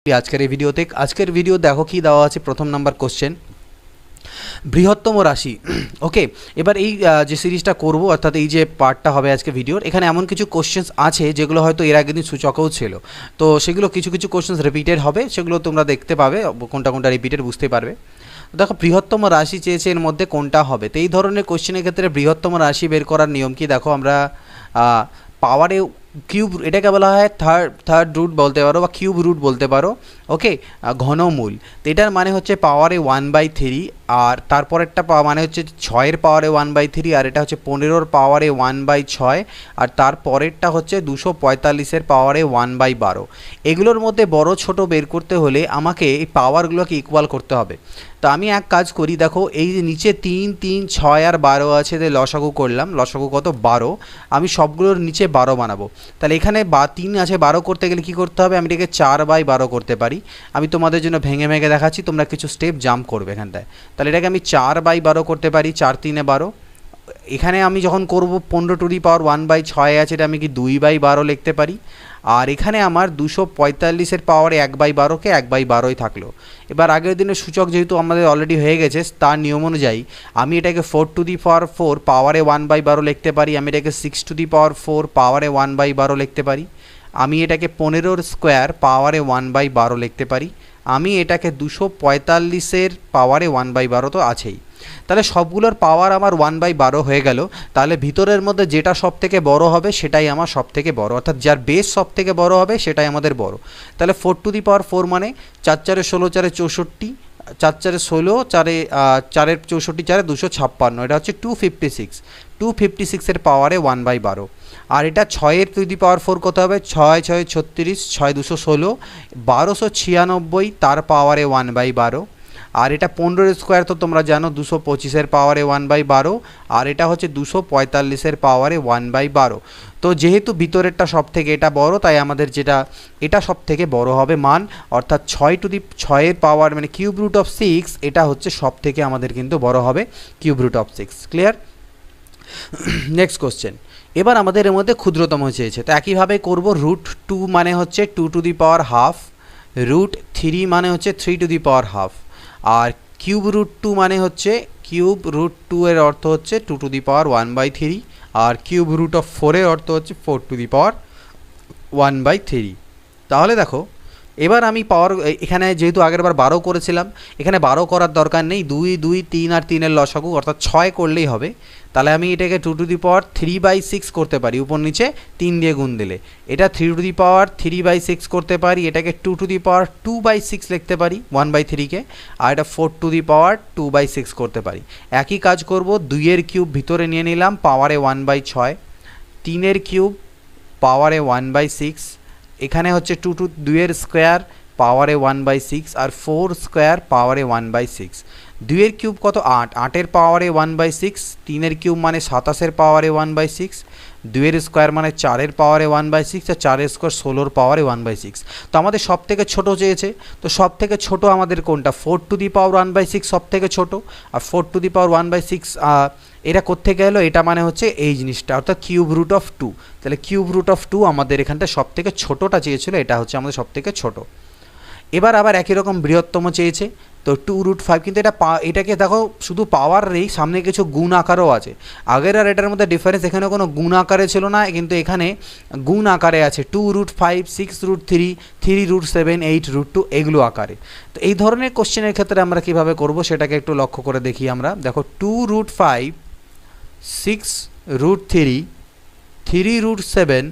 আজকের ভিডিও দেখো কি দেওয়া আছে। প্রথম নাম্বার কোশ্চেন, বৃহত্তম রাশি। ওকে, এবার এই যে সিরিজটা করব অর্থাৎ এই যে পার্টটা হবে আজকে ভিডিওর, এখানে এমন কিছু কোশ্চেন্স আছে যেগুলো হয়তো এর আগের দিন সূচকেও ছিল, তো সেগুলো কিছু কোশ্চেন্স রিপিটেড হবে, সেগুলো তোমরা দেখতে পাবে কোনটা রিপিটেড বুঝতে পারবে। দেখো বৃহত্তম রাশি চেয়েছে, এর মধ্যে কোনটা হবে। তো এই ধরনের কোশ্চেনের ক্ষেত্রে বৃহত্তম রাশি বের করার নিয়ম কি, দেখো আমরা পাওয়ারে কিউব, এটাকে বলা হয় থার্ড রুট বলতে পারো বা কিউব রুট বলতে পারো। ওকে, ঘনমূল। তো এটার মানে হচ্ছে পাওয়ারে 1/3, আর তারপরেরটা মানে হচ্ছে 6-এর পাওয়ারে 1/3, আর এটা হচ্ছে 15-র পাওয়ারে 1/6, আর তারপরেরটা হচ্ছে 245-এর পাওয়ারে 1/12। এগুলোর মধ্যে বড় ছোট বের করতে হলে আমাকে এই পাওয়ারগুলোকে ইকুয়াল করতে হবে। তো আমি এক কাজ করি, দেখো এই যে নিচে 3, 3, 6 আর 12 আছে, লসাগু করলাম, লসাগু কত 12, আমি সবগুলোর নিচে 12 বানাবো। তাহলে এখানে 3 আছে, 12 করতে গেলে কী করতে হবে, আমি এটাকে 4/12 করতে পারি। আমি তোমাদের জন্য ভেঙে দেখাচ্ছি, তোমরা কিছু স্টেপ জাম্প করবে এখানটায়। তাহলে এটাকে আমি 4/12 করতে পারি, 4 3 12। এখানে আমি যখন করব 15⁻1/6 আছে, এটা আমি কি 2/12 লিখতে পারি। আর এখানে আমার 245-এর পাওয়ারে 1/12কে 1/12ই থাকলো। এবার আগের দিনের সূচক যেহেতু আমাদের অলরেডি হয়ে গেছে, তার নিয়ম অনুযায়ী আমি এটাকে 4⁴ পাওয়ারে 1/12 লিখতে পারি, আমি এটাকে 6⁴ পাওয়ারে 1/12 লিখতে পারি, আমি এটাকে 15-র স্কোয়ার পাওয়ারে 1/12 লিখতে পারি, আমি এটাকে 245-এর পাওয়ারে 1/12 তো আছেই। তাহলে সবগুলোর পাওয়ার আমার 1/12 হয়ে গেল। তাহলে ভিতরের মধ্যে যেটা সব থেকে বড় হবে সেটাই আমার সব থেকে বড়, অর্থাৎ যার বেস সব থেকে বড় হবে সেটাই আমাদের বড়। তাহলে 4⁴ মানে 4 4 16 4 64, 4 4 16, 4 64 4 256, এটা হচ্ছে 256-এর পাওয়ারে 1/12। আর এটা 6⁴ কত হবে, 6 6 36, 6 216, 1296 তার পাওয়ারে 1/12। আর এটা 15-এর স্কোয়ার তো তোমরা জানো 225-এর পাওয়ারে 1/12, আর এটা হচ্ছে 245-এর পাওয়ারে 1/12। তো যেহেতু ভিতরেরটা সব থেকে এটা বড়, তাই আমাদের এটা সব থেকে বড় হবে মান, অর্থাৎ 6-এর পাওয়ার মানে কিউব রুট অফ 6, এটা হচ্ছে সব থেকে আমাদের কিন্তু বড় হবে cube root of 6। Clear? Next question, এবার আমাদের এর মধ্যে ক্ষুদ্রতম চেয়েছে, তো একইভাবে করব। √2 মানে হচ্ছে 2⁻½ √3 মানে হচ্ছে 3⁻½ আর কিউব √2 মানে হচ্ছে কিউব √2 এর অর্থ হচ্ছে 2⁻1/3, আর কিউব √4 এর অর্থ হচ্ছে 4⁻1/3। তাহলে দেখো এবার আমি পাওয়ার, এখানে যেহেতু আগের বার 12 করেছিলাম, এখানে 12 করার দরকার নেই, 2 2 3 আর 3-এর লসাগু অর্থাৎ 6 করলেই হবে। তাহলে আমি এটাকে 2⁻3/6 করতে পারি, উপর নিচে 3 দিয়ে গুণ দিলে। এটা 3⁻3/6 করতে পারি, এটাকে 2⁻2/6 লিখতে পারি 1/3-কে, আর এটা 4⁻2/6 করতে পারি। একই কাজ করব, 2-এর কিউব ভিতরে নিয়ে নিলাম পাওয়ারে 1/6, 3-এর কিউব পাওয়ারে 1/6, এখানে হচ্ছে 2-এর স্কোয়ার পাওয়ারে 1/6, আর 4 স্কোয়ার পাওয়ারে 1/6। 2-এর কিউব কত 8, 8-এর পাওয়ারে 1/6, 3-এর কিউব মানে 27-এর পাওয়ারে 1/6, 2-এর স্কোয়ার মানে 4-এর পাওয়ারে 1/6, আর 4-এর স্কোয়ার 16-র পাওয়ারে 1/6। তো আমাদের সব থেকে ছোটো চেয়েছে, তো সব থেকে ছোটো আমাদের কোনটা, 4⁻1/6 সব থেকে ছোটো, আর 4⁻1/6 এটা কোত্থেকে এলো, এটা মানে হচ্ছে এই জিনিসটা, অর্থাৎ কিউব রুট অফ 2। তাহলে কিউব রুট অফ 2 আমাদের এখানটা সব থেকে ছোটোটা চেয়েছিল, এটা হচ্ছে আমাদের সব থেকে ছোটো। এবার আবার একই রকম বৃহত্তম চেয়েছে, তো 2√5, কিন্তু এটাকে দেখো শুধু পাওয়ার নেই, সামনে কিছু গুণ আকারও আছে। আগের আর এটার মধ্যে ডিফারেন্স, এখানে কোনো গুণ আকারে ছিল না, কিন্তু এখানে গুণ আকারে আছে, 2√5, 6√3, 3√7, 8√2 এগুলো আকারে। তো এই ধরনের কোশ্চেনের ক্ষেত্রে আমরা কিভাবে করব সেটাকে একটু লক্ষ্য করে দেখি আমরা। দেখো 2√5, 6√3, 3√7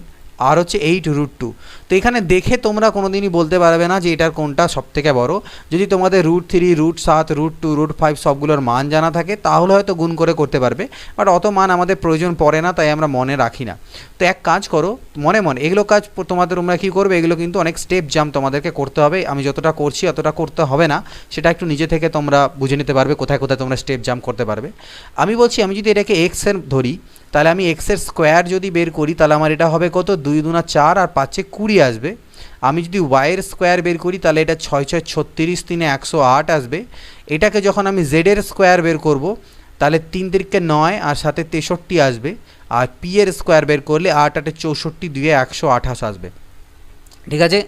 আর হচ্ছে 8√2। তো এখানে দেখে তোমরা কোনো দিনই বলতে পারবে না যে এটার কোনটা সবথেকে বড়। যদি তোমাদের √3, √7, √2, √5 সবগুলোর মান জানা থাকে তাহলে হয়তো গুণ করে করতে পারবে, বাট অত মান আমাদের প্রয়োজন পড়ে না, তাই আমরা মনে রাখি না। তো এক কাজ করো, মনে এগুলো কাজ তোমরা কী করবে, এগুলো কিন্তু অনেক স্টেপ জাম্প তোমাদেরকে করতে হবে। আমি যতটা করছি অতটা করতে হবে না, সেটা একটু নিজে থেকে তোমরা বুঝে নিতে পারবে কোথায় কোথায় তোমরা স্টেপ জাম্প করতে পারবে। আমি বলছি, আমি যদি এটাকে x-এর ধরি, তাহলে আমি x-এর স্কোয়ার যদি বের করি তাহলে আমার এটা হবে কত, 2 2 4 আর 5 20 আসবে। আমি যদি y-এর স্কোয়ার বের করি তাহলে এটা 6 6 36, 3 108 আসবে। এটাকে যখন আমি z-এর স্কোয়ার বের করব তাহলে 3 3 9 আর 7 63 আসবে। আর p-এর স্কোয়ার বের করলে 8 8 64, 2 128 আসবে। ঠিক আছে?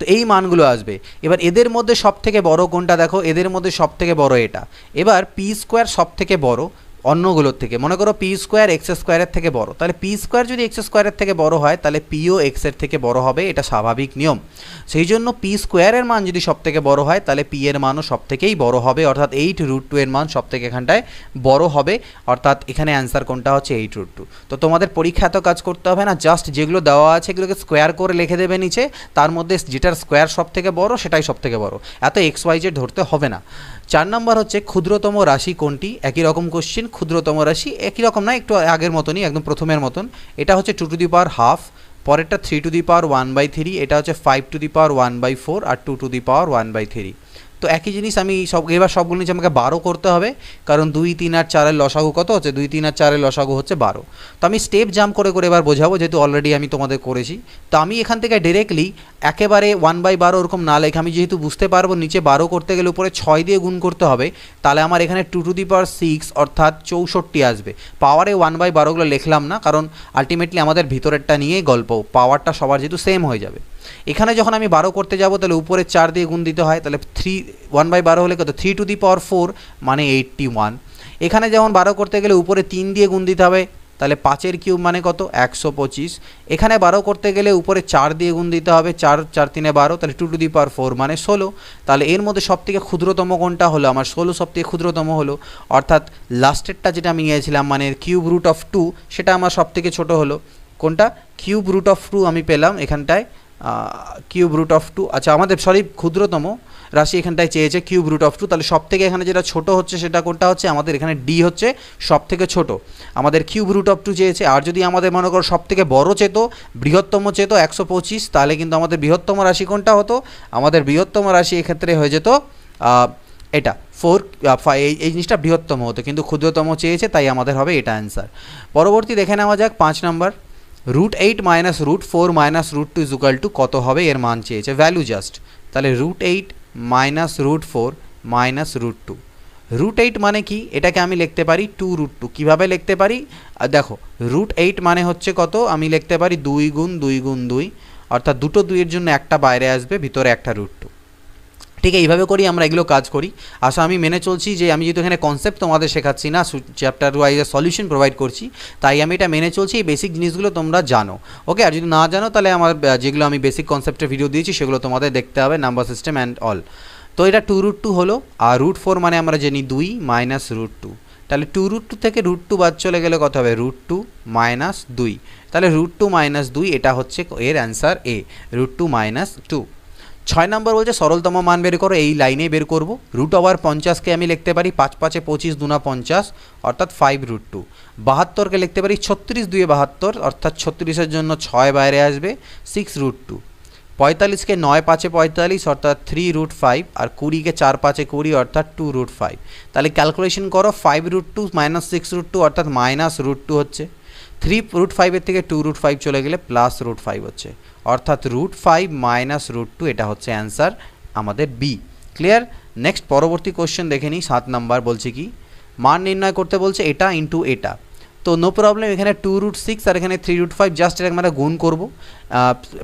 তো এই মানগুলো আসবে। এবার এদের মধ্যে সবথেকে বড় কোনটা দেখো, এদের মধ্যে সবথেকে বড় এটা। এবার পি স্কোয়ার সবথেকে বড় অন্যগুলোর থেকে, মনে করো পি স্কোয়ার এক্স স্কোয়ারের থেকে বড়, তাহলে পি স্কোয়ার যদি এক্স স্কোয়ারের থেকে বড় হয় তাহলে পিও এক্সের থেকে বড় হবে, এটা স্বাভাবিক নিয়ম। সেই জন্য পি স্কোয়ারের মান যদি সবথেকে বড় হয় তাহলে পি এর মানও সবথেকেই বড় হবে, অর্থাৎ 8√2 এর মান সবথেকে এখানটায় বড় হবে, অর্থাৎ এখানে অ্যান্সার কোনটা হচ্ছে 8√2। তো তোমাদের পরীক্ষা এত কাজ করতে হবে না, জাস্ট যেগুলো দেওয়া আছে এগুলোকে স্কোয়ার করে লিখে দেবে নিচে, তার মধ্যে যেটার স্কোয়ার সবথেকে বড় সেটাই সবথেকে বড়, এত এক্স ওয়াই জেড ধরতে হবে না। 4 নম্বর হচ্ছে ক্ষুদ্রতম রাশি কোনটি, একই রকম কোশ্চেন। ক্ষুদ্রতম রাশি একই রকম না, একটু আগের মতনই, একদম প্রথমের মতন। এটা হচ্ছে 2^12, পরেরটা 3^1/3, এটা হচ্ছে 5^1/4 আর 2^1/3। তো একই জিনিস আমি এবার সবগুলো নিচে আমাকে 12 করতে হবে, কারণ 2, 3 আর 4-এর লসাগু কত হচ্ছে, 2, 3 আর 4-এর লসাগু হচ্ছে 12। তো আমি স্টেপ জাম্প করে করে এবার বোঝাবো, যেহেতু অলরেডি আমি তোমাদের করেছি। তো আমি এখান থেকে ডিরেক্টলি একেবারে 1/12 ওরকম না লেখে, আমি যেহেতু বুঝতে পারবো নিচে 12 করতে গেলে উপরে 6 দিয়ে গুণ করতে হবে, তাহলে আমার এখানে 2^6 অর্থাৎ 64 আসবে। পাওয়ারে 1/12গুলো লিখলাম না, কারণ আলটিমেটলি আমাদের ভিতরেরটা নিয়েই গল্প, পাওয়ারটা সবার যেহেতু সেম হয়ে যাবে। এখানে যখন আমি 12 করতে যাব তাহলে উপরে 4 দিয়ে গুণ দিতে হয়, তাহলে 1/12 হলে কত, 3^4 মানে 81। এখানে যেমন 12 করতে গেলে উপরে 3 দিয়ে গুণ দিতে হবে, তাহলে 5-এর কিউব মানে কত, 125। এখানে 12 করতে গেলে উপরে 4 দিয়ে গুণ দিতে হবে, 4 4 3 12, তাহলে 2^4 মানে 16। তাহলে এর মধ্যে সবথেকে ক্ষুদ্রতম কোনটা হলো, আমার 16 সবথেকে ক্ষুদ্রতম হলো, অর্থাৎ লাস্টেরটা যেটা আমি নিয়েছিলাম মানে কিউব√2, সেটা আমার সবথেকে ছোট হলো। কোনটা, কিউব√2 আমি পেলাম এখানটায়, কিউব√2। আচ্ছা আমাদের ক্ষুদ্রতম রাশি এখানটায় চেয়েছে কিউব√2, তাহলে সবথেকে এখানে যেটা ছোট হচ্ছে সেটা কোনটা হচ্ছে, আমাদের এখানে ডি হচ্ছে সবথেকে ছোট, আমাদের কিউব√2 চেয়েছে। আর যদি আমাদের মনে করো সবথেকে বড় চেত, বৃহত্তম চেত 125, তাহলে কিন্তু আমাদের বৃহত্তম রাশি কোনটা হতো, আমাদের বৃহত্তম রাশি এক্ষেত্রে হয়ে যেত এটা 4, এই জিনিসটা বৃহত্তম হতো, কিন্তু ক্ষুদ্রতম চেয়েছে, তাই আমাদের হবে এটা অ্যান্সার। পরবর্তী দেখে নেওয়া যাক 5 নম্বর। √8 - √4 - √2 কত হবে, এর মান চেয়েছে, ভ্যালু জাস্ট। তাহলে √8 - √4 - √2। √8 মানে কি, এটাকে আমি লিখতে পারি 2√2। কীভাবে লিখতে পারি দেখো, √8 মানে হচ্ছে কত, আমি লিখতে পারি 2 গুণ 2 গুণ 2, অর্থাৎ দুটো 2-এর জন্য একটা বাইরে আসবে, ভিতরে একটা √2। ঠিক এইভাবে করি আমরা এগুলো কাজ করি। আশা আমি মেনে চলছি যে আমি যেহেতু এখানে কনসেপ্ট তোমাদের শেখাচ্ছি না, চ্যাপ্টার ওয়াইজে সলিউশন প্রোভাইড করছি, তাই আমি এটা মেনে চলছি, এই বেসিক জিনিসগুলো তোমরা জানো। ওকে, আর যদি না জানো তাহলে আমার যেগুলো আমি বেসিক কনসেপ্টের ভিডিও দিয়েছি সেগুলো তোমাদের দেখতে হবে, নাম্বার সিস্টেম অ্যান্ড অল। তো এটা 2√2 হলো, আর √4 মানে আমরা জানি 2 - √2। তাহলে 2√2 থেকে √2 বাদ চলে গেলে কত হবে, √2 - 2। তাহলে √2 - 2 এটা হচ্ছে এর অ্যান্সার এ, √2 - 2। 6 নম্বর বলছে সরলতম মান বের করো, এই লাইনে বের করব। √50কে আমি লিখতে পারি 5 5 25 2 50, অর্থাৎ 5√2। 72কে লিখতে পারি 36 2 72, অর্থাৎ 36-এর জন্য 6 বাইরে আসবে, 6√2। 45কে 9 5 45, অর্থাৎ 3√5, আর 20কে 4 5 20, অর্থাৎ 2√5। তাহলে ক্যালকুলেশন করো, 5√2 - 6√2 অর্থাৎ -√2 হচ্ছে, 3√5-এর থেকে 2√5 চলে গেলে +√5 হচ্ছে, অর্থাৎ √5 - √2 এটা হচ্ছে অ্যান্সার আমাদের বি। ক্লিয়ার? নেক্সট পরবর্তী কোশ্চেন দেখে নিই। 7 নাম্বার বলছে কি, মান নির্ণয় করতে বলছে এটা ইন্টু এটা। তো নো প্রবলেম, এখানে 2√6 আর এখানে 3√5, জাস্ট এটাকে আমরা গুণ করবো,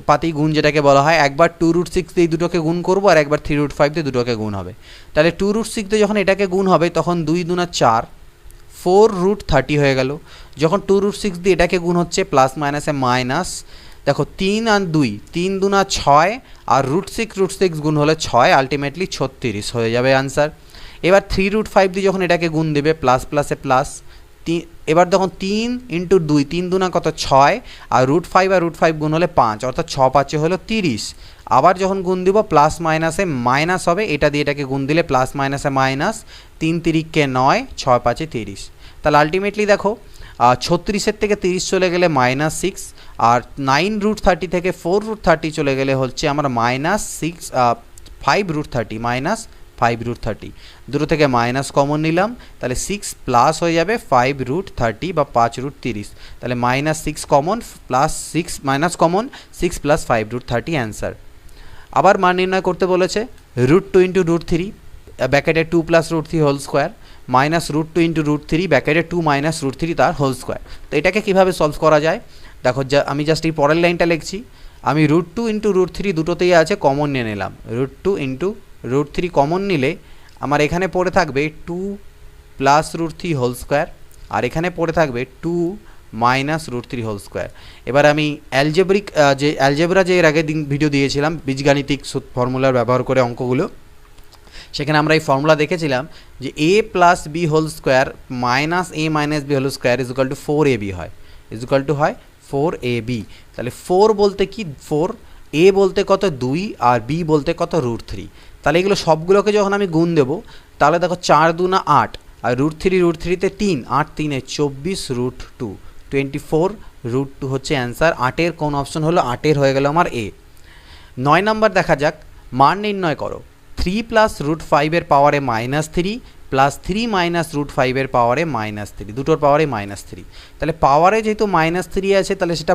পাতি গুণ যেটাকে বলা হয়। একবার 2√6 দিয়ে এই দুটোকে গুণ করবো, আর একবার 3√5 দিয়ে দুটোকে গুণ হবে। তাহলে 2√6 দিয়ে যখন এটাকে গুণ হবে তখন 2 2 4, 4√30 হয়ে গেল। যখন 2√6 দিয়ে এটাকে গুণ হচ্ছে, প্লাস মাইনাসে মাইনাস, দেখো 3 আর 2, 3 2 6, আর √6 গুণ হলে 6, আলটিমেটলি 36 হয়ে যাবে আনসার। এবার 3√5 দিয়ে যখন এটাকে গুণ দেবে, প্লাস প্লাসে প্লাস, এবার দেখুন 3 × 2, 3 2 কত 6, আর √5 আর √5 গুণ হলে 5, অর্থাৎ 6 5 হলো 30। আবার যখন গুণ দিব প্লাস মাইনাসে মাইনাস হবে, এটা দিয়ে এটাকে গুণ দিলে প্লাস মাইনাসে মাইনাস, 3 3 9, 6 5 30। তাহলে আলটিমেটলি দেখো 36-এর থেকে 30 চলে গেলে -6, আর 9√30 থেকে 4√30 চলে গেলে হচ্ছে আমার -6, 5√30 -5√30। দুটো থেকে মাইনাস কমন নিলাম, তাহলে 6 প্লাস হয়ে যাবে 5√30 বা 5√30। তাহলে -6 common, plus 6 minus common, 6 + 5√30 answer. আবার মান নির্ণয় করতে বলেছে, √2 × √3, ব্যাকেটে 2 + √3 হোল স্কোয়ার, -√2 × √3, ব্যাকেটে 2 - √3 তার হোল স্কোয়ার। তো এটাকে কীভাবে সলভ করা যায় দেখো, আমি জাস্ট এই পরের লাইনটা লিখছি, আমি √2 ইন্টু √3 দুটোতেই আছে, কমন নিয়ে নিলাম। √2 ইন্টু √3 কমন নিলে আমার এখানে পড়ে থাকবে 2 প্লাস √3 হোল স্কোয়ার, আর এখানে পড়ে থাকবে 2 মাইনাস √3 হোল স্কোয়ার। এবার আমি অ্যালজেব্রা যে এর আগের দিন ভিডিও দিয়েছিলাম বীজগাণিতিক ফর্মুলার ব্যবহার করে অঙ্কগুলো, সেখানে আমরা এই ফর্মুলা দেখেছিলাম যে a plus B whole square minus a minus B whole square is equal to 4ab হয়, ইজ ইকুয়াল টু হয় 4ab। তাহলে 4 বলতে কি 4, a বলতে কত 2, আর b বলতে কত √3। তাহলে এগুলো সবগুলোকে যখন আমি গুণ দেবো তাহলে দেখো 4 2 8, আর √3 তে 3, 8 3 24 √2, 24 √2 হচ্ছে অ্যান্সার। 8-এর কোন অপশন হলো? 8-এর হয়ে গেল আমার এ। 9 নম্বর দেখা যাক, মান নির্ণয় করো 3 প্লাস √5 এর পাওয়ারে -3 প্লাস 3 মাইনাস √5 এর পাওয়ারে -3, দুটোর পাওয়ারে -3। তাহলে পাওয়ারে যেহেতু -3 আছে তাহলে সেটা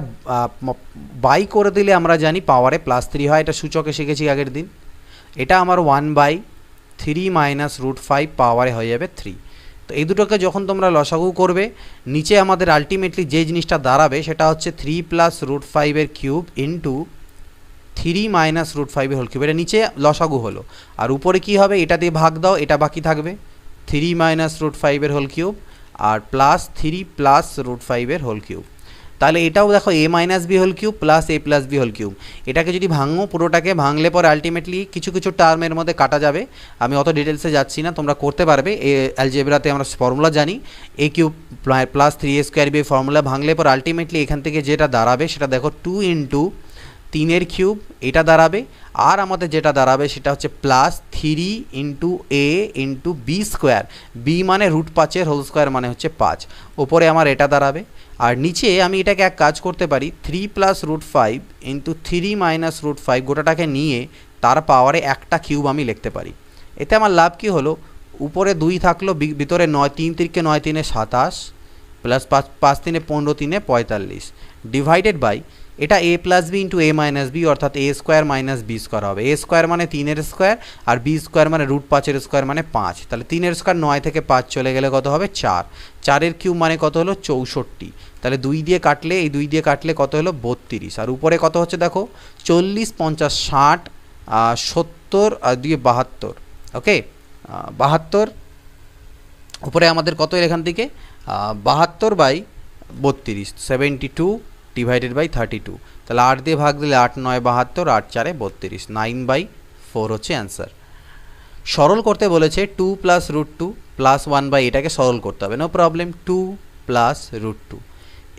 বাই করে দিলে আমরা জানি পাওয়ারে +3 হয়, এটা সূচকে শিখেছি আগের দিন। এটা আমার 1/3 মাইনাস √5 পাওয়ারে হয়ে যাবে 3। তো এই দুটোকে যখন তোমরা লসাগু করবে নিচে আমাদের আলটিমেটলি যে জিনিসটা দাঁড়াবে সেটা হচ্ছে 3 প্লাস √5 এর কিউব ইন্টু 3 মাইনাস √5 এর হোল কিউব। এটা নিচে লসাগু হলো, আর উপরে কি হবে? এটা দিয়ে ভাগ দাও, এটা বাকি থাকবে 3 মাইনাস √5 এর হোল কিউব আর প্লাস 3 প্লাস √5 এর হোল কিউব। তাহলে এটাও দেখো a minus B whole cube plus a plus B whole cube. এটাকে যদি ভাঙো, পুরোটাকে ভাঙলে পরে আলটিমেটলি কিছু কিছু টার্মের মধ্যে কাটা যাবে। আমি অত ডিটেলসে যাচ্ছি না, তোমরা করতে পারবে। অ্যালজেব্রাতে আমরা ফর্মুলা জানি, a cube plus 3a² B formula ভাঙলে পর আলটিমেটলি এখান থেকে যেটা দাঁড়াবে সেটা দেখো 2 ইন্টু 3 কিউব এটা দাঁড়াবে, আর আমাদের যেটা দাঁড়াবে সেটা হচ্ছে plus 3 into a into B square, B মানে √5 এর হোল স্কোয়ার মানে হচ্ছে 5, ওপরে আমার এটা দাঁড়াবে। আর নিচে আমি এটাকে এক কাজ করতে পারি, 3 প্লাস √5 ইন্টু 3 মাইনাস √5 গোটাটাকে নিয়ে তার পাওয়ারে একটা কিউব আমি লিখতে পারি। এতে আমার লাভ কি হলো? উপরে 2 থাকলো, ভিতরে 9, 3 3 9 3 27 প্লাস 5 3 15 3 45 ডিভাইডেড বাই এটা a plus B into a minus B, অর্থাৎ a square minus B square হবে। a স্কোয়ার মানে 3-এর স্কোয়ার আর b স্কোয়ার মানে √5 এর স্কোয়ার মানে 5। তাহলে 3-এর স্কোয়ার 9 থেকে 5 চলে গেলে কত হবে? 4। 4-এর কিউব মানে কত হলো? 64। তাহলে 2 দিয়ে কাটলে, এই 2 দিয়ে কাটলে কত হলো? 32। আর উপরে কত হচ্ছে দেখো? 40 50 60 70 আর 2 72। ওকে, 72 উপরে আমাদের কত এখান থেকে? 72/32, 72 ডিভাইডেড বাই 32। তাহলে 8 দিয়ে ভাগ দিলে 8 9 72, 8 4 32, 9/4 হচ্ছে অ্যান্সার। সরল করতে বলেছে 2 প্লাস √2 প্লাস 1/, এটাকে সরল করতে হবে, নো প্রবলেম। 2 প্লাস √2,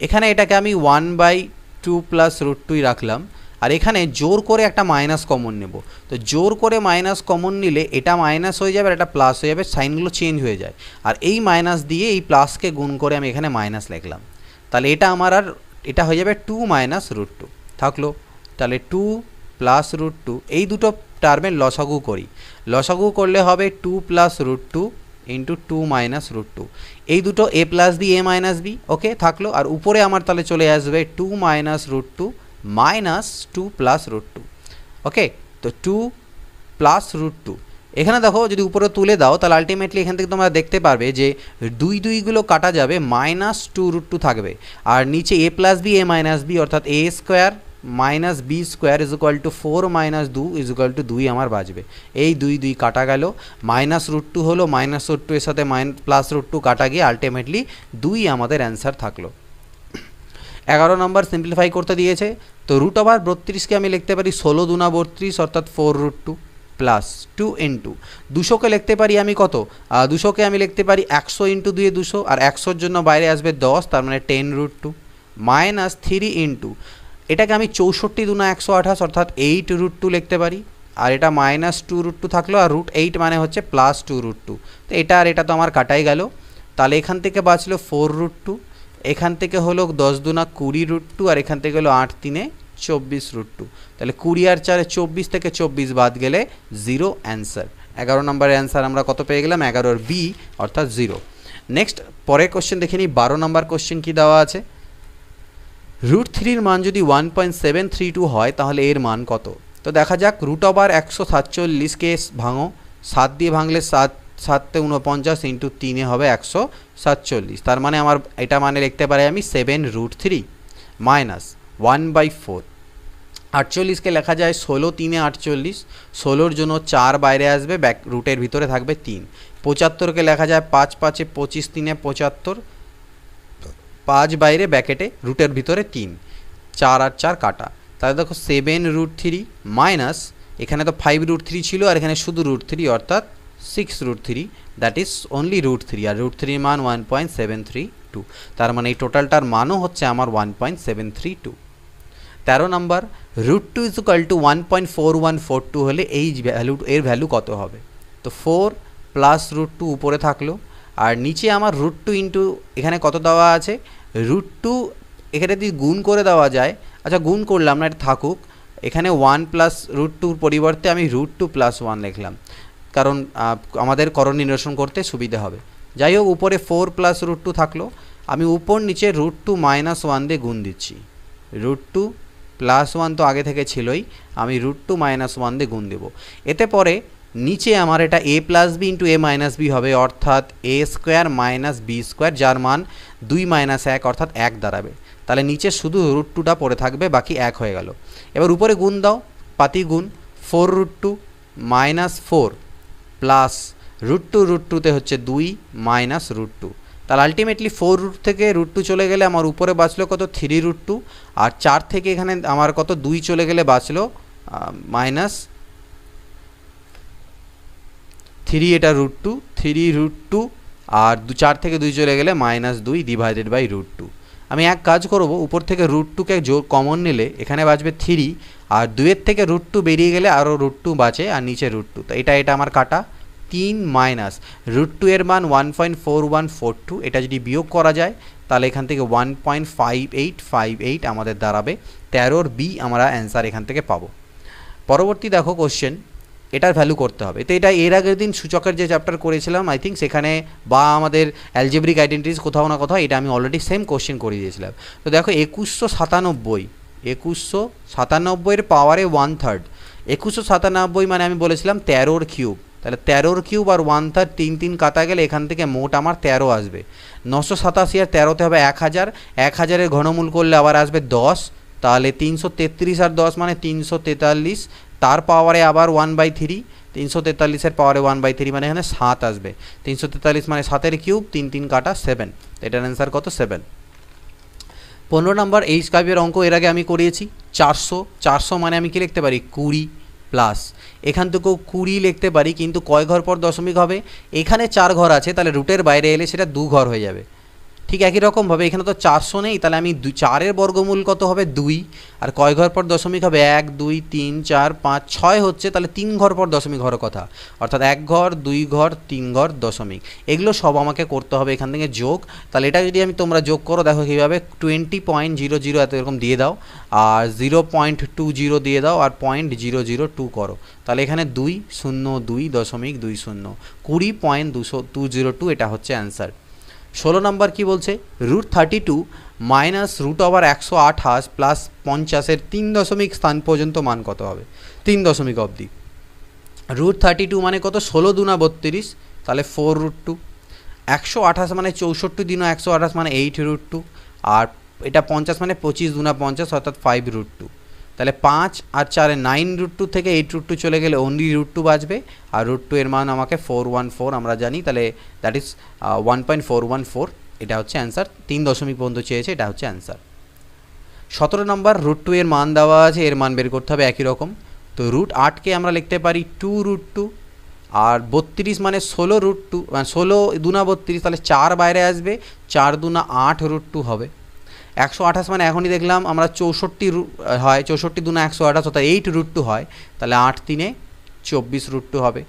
এখানে এটাকে আমি 1/2 প্লাস √2 রাখলাম, আর এখানে জোর করে একটা মাইনাস কমন নেব। তো জোর করে মাইনাস কমন নিলে এটা মাইনাস হয়ে যাবে আর এটা প্লাস হয়ে যাবে, সাইনগুলো চেঞ্জ হয়ে যায়। আর এই মাইনাস দিয়ে এই প্লাসকে গুণ করে আমি এখানে মাইনাস লিখলাম। তাহলে এটা আমার আর এটা হয়ে যাবে 2 মাইনাস √2 থাকলো। তাহলে 2 প্লাস √2, এই দুটো টার্মের লসাগু করি। লসাগু করলে হবে 2 প্লাস √2 ইন্টু 2 মাইনাস √2, এই দুটো a plus B a minus B, okay থাকলো। আর উপরে আমার তাহলে চলে আসবে 2 মাইনাস √2 মাইনাস 2 প্লাস √2। ওকে, তো 2 প্লাস √2, এখানে দেখো যদি উপরে তুলে দাও তাহলে আলটিমেটলি এখান থেকে তোমরা দেখতে পারবে যে 2 কাটা যাবে, -2 √2 থাকবে। আর নিচে a plus B a minus B, অর্থাৎ a square minus B square is equal to 4 minus 2 is equal to 2 আমার বাঁচবে। এই 2 কাটা গেল, -√2 হলো, -√2 এর সাথে প্লাস √2 কাটা গিয়ে আলটিমেটলি 2 আমাদের অ্যান্সার থাকলো। 11 নম্বর সিম্পলিফাই করতে দিয়েছে, তো √32কে আমি লিখতে পারি 16 2 32, অর্থাৎ 4√2 প্লাস 2 ইন্টু 200কে লিখতে পারি আমি কত? 200কে আমি লিখতে পারি 100 ইন্টু 2 200, আর 100-র জন্য বাইরে আসবে 10, তার মানে 10√2 মাইনাস 3 ইন্টু এটাকে আমি 64 2 128, অর্থাৎ 8√2 লিখতে পারি। আর এটা -2√2 থাকলো, আর √8 মানে হচ্ছে প্লাস 2√2। তো এটা আর এটা তো আমার কাটাই গেল। তাহলে এখান থেকে বাঁচলো 4√2, এখান থেকে হলো 10 2 20√2, আর এখান থেকে হলো 8 3 24√2। তাহলে 20 আর 4 24 থেকে 24 বাদ গেলে 0 অ্যান্সার। 11 নম্বরের অ্যান্সার আমরা কত পেয়ে গেলাম? 11-এর বি, অর্থাৎ 0। নেক্সট পরের কোশ্চেন দেখে নিই। 12 নম্বর কোশ্চেন কি দেওয়া আছে? √3-এর মান যদি 1.732 হয় তাহলে এর মান কত? তো দেখা যাক, √147কে ভাঙো, 7 দিয়ে ভাঙলে 7 7 তে 49 ইন্টু 3 হবে 147। তার মানে আমার এটা মানে লিখতে পারি আমি 7√3 মাইনাস 1/4। 48কে লেখা যায় 16 3 48, 16-র জন্য 4 বাইরে আসবে, ব্যাক রুটের ভিতরে থাকবে 3। 75কে লেখা যায় 5 5 25, 3 75, 5 বাইরে ব্যাকেটে রুটের ভিতরে 3, 4 আর 4 কাটা। তাহলে দেখো 7√3 মাইনাস, এখানে তো 5√3 ছিল আর এখানে শুধু √3 অর্থাৎ 6√3, দ্যাট ইজ অনলি √3, আর √3 মান 1.732, তার মানে এই টোটালটার মানও হচ্ছে আমার 1.732। 13 নম্বর, √2 ইজ ইকুয়াল টু 1.4142 হলে এই এর ভ্যালু কত হবে? তো 4 প্লাস √2 উপরে থাকলো, আর নিচে আমার √2 ইন্টু এখানে কত দেওয়া আছে, √2 এখানে যদি গুণ করে দেওয়া যায়, আচ্ছা গুণ করলাম না, এটা থাকুক, এখানে 1 প্লাস √2-র পরিবর্তে আমি √2 প্লাস 1 লিখলাম, কারণ আমাদের করণ নিরসন করতে সুবিধা হবে। যাই হোক, উপরে 4 প্লাস √2 থাকলো, আমি উপর নিচে √2 মাইনাস 1 দিয়ে গুণ দিচ্ছি। √2 প্লাস 1 তো আগে থেকে ছিলই, আমি √2 মাইনাস 1 দিয়ে গুণ দেবো। এতে পরে নিচে আমার এটা a plus B into a minus B হবে, অর্থাৎ a square minus B square, যার মান 2 মাইনাস 1 অর্থাৎ 1 দাঁড়াবে। তাহলে নিচে শুধু √2টা পড়ে থাকবে, বাকি 1 হয়ে গেল। এবার উপরে গুণ দাও, পাতি গুণ, 4√2 মাইনাস 4 প্লাস √2 হচ্ছে 2 মাইনাস √2, তাহলে আলটিমেটলি 4 থেকে √2 চলে গেলে আমার উপরে বাঁচলো কত, 3√2, আর 4 থেকে এখানে আমার কত 2 চলে গেলে বাঁচলো মাইনাস 3, এটা √2, 3√2, আর 4 থেকে 2 চলে গেলে মাইনাস 2 ডিভাইডেড বাই √2। আমি এক কাজ করব, উপর থেকে √2কে কমন নিলে এখানে বাঁচবে 3, আর 2-এর থেকে √2 বেরিয়ে গেলে আরও √2 বাঁচে, আর নিচে √2, তো এটা আমার কাটা। 3 মাইনাস √2 এর মান 1.4142, এটা যদি বিয়োগ করা যায় তাহলে এখান থেকে 1.5858 আমাদের দাঁড়াবে। 13-র বি আমরা অ্যান্সার এখান থেকে পাবো। পরবর্তী দেখো কোশ্চেন, এটার ভ্যালু করতে হবে। তো এটা এর আগের দিন সূচকের যে চ্যাপ্টার করেছিলাম আই থিঙ্ক, সেখানে বা আমাদের অ্যালজেব্রিক আইডেন্টিটিস কোথাও না কোথাও এটা আমি অলরেডি সেম কোশ্চেন করে দিয়েছিলাম। তো দেখো 2197 পাওয়ারে 1/3, 2197 মানে আমি বলেছিলাম 13-র কিউব, তাহলে 13-র কিউব আর 1/3 3 কাটা গেলে এখান থেকে মোট আমার 13 আসবে। 987 আর 13তে হবে 1000, 1000-এর ঘনমূল করলে আবার আসবে 10, তাহলে 333 আর 10 মানে 343, তার পাওয়ারে আবার 1/3, 343-এর পাওয়ারে 1/3 মানে এখানে 7 আসবে। 343 মানে 7-এর কিউব, 3 কাটা 7, এটার অ্যান্সার কত, 7। 15 নম্বর, এইচ কাব্যের অঙ্ক এর আগে আমি করিয়েছি। 400 মানে আমি কি লিখতে পারি, 20 প্লাস, এখান থেকেও 20 লিখতে পারি, কিন্তু কয় ঘর পর দশমিক হবে, এখানে 4 ঘর আছে, তাহলে রুটের বাইরে এলে সেটা 2 ঘর হয়ে যাবে। ঠিক একই রকমভাবে এখানে তো 400 নেই, তাহলে আমি 4-এর বর্গমূল কত হবে, 2, আর কয় ঘর পর দশমিক হবে, 1 2 3 4 5 6 হচ্ছে, তাহলে 3 ঘর পর দশমিক হওয়ার কথা, অর্থাৎ 1 ঘর 2 ঘর 3 ঘর দশমিক, এগুলো সব আমাকে করতে হবে এখান থেকে যোগ। তাহলে এটা যদি তোমরা যোগ করো, দেখো কীভাবে, 20.00 এত এরকম দিয়ে দাও, আর 0.20 দিয়ে দাও, আর 0.002 করো, তাহলে এখানে 202.20, 20.202, এটা হচ্ছে অ্যান্সার। 16 নম্বর কি বলছে, √32 মাইনাস √128 প্লাস 50-এর 3 দশমিক স্থান পর্যন্ত মান কত হবে, 3 দশমিক অবধি। √32 মানে কত, 16 2 32, তাহলে 4√2, 128 মানে 64 দিন 128 মানে 8√2, আর এটা 50 মানে 25 2 50, অর্থাৎ 5√2, তাহলে 5 আর 4-এ 9√2 থেকে 8√2 চলে গেলে অনলি √2 বাঁচবে, আর √2 এর মান আমাকে 414 আমরা জানি, তাহলে দ্যাট ইজ 1.414, এটা হচ্ছে অ্যান্সার। 3 দশমিক পর্যন্ত চেয়েছে, এটা হচ্ছে অ্যান্সার। 17 নম্বর, √2 এর মান দেওয়া আছে, এর মান বের করতে হবে একই রকম। তো √8কে আমরা লিখতে পারি 2√2, আর 32 মানে 16√2, মানে 16 2 32, তাহলে 4 বাইরে আসবে, 4 2 8√2 হবে। 128 মানে এখনই দেখলাম আমরা 64 হয়, 64 2 128, অর্থাৎ 8√2 হয়, তাহলে 8 3 24√2 হবে।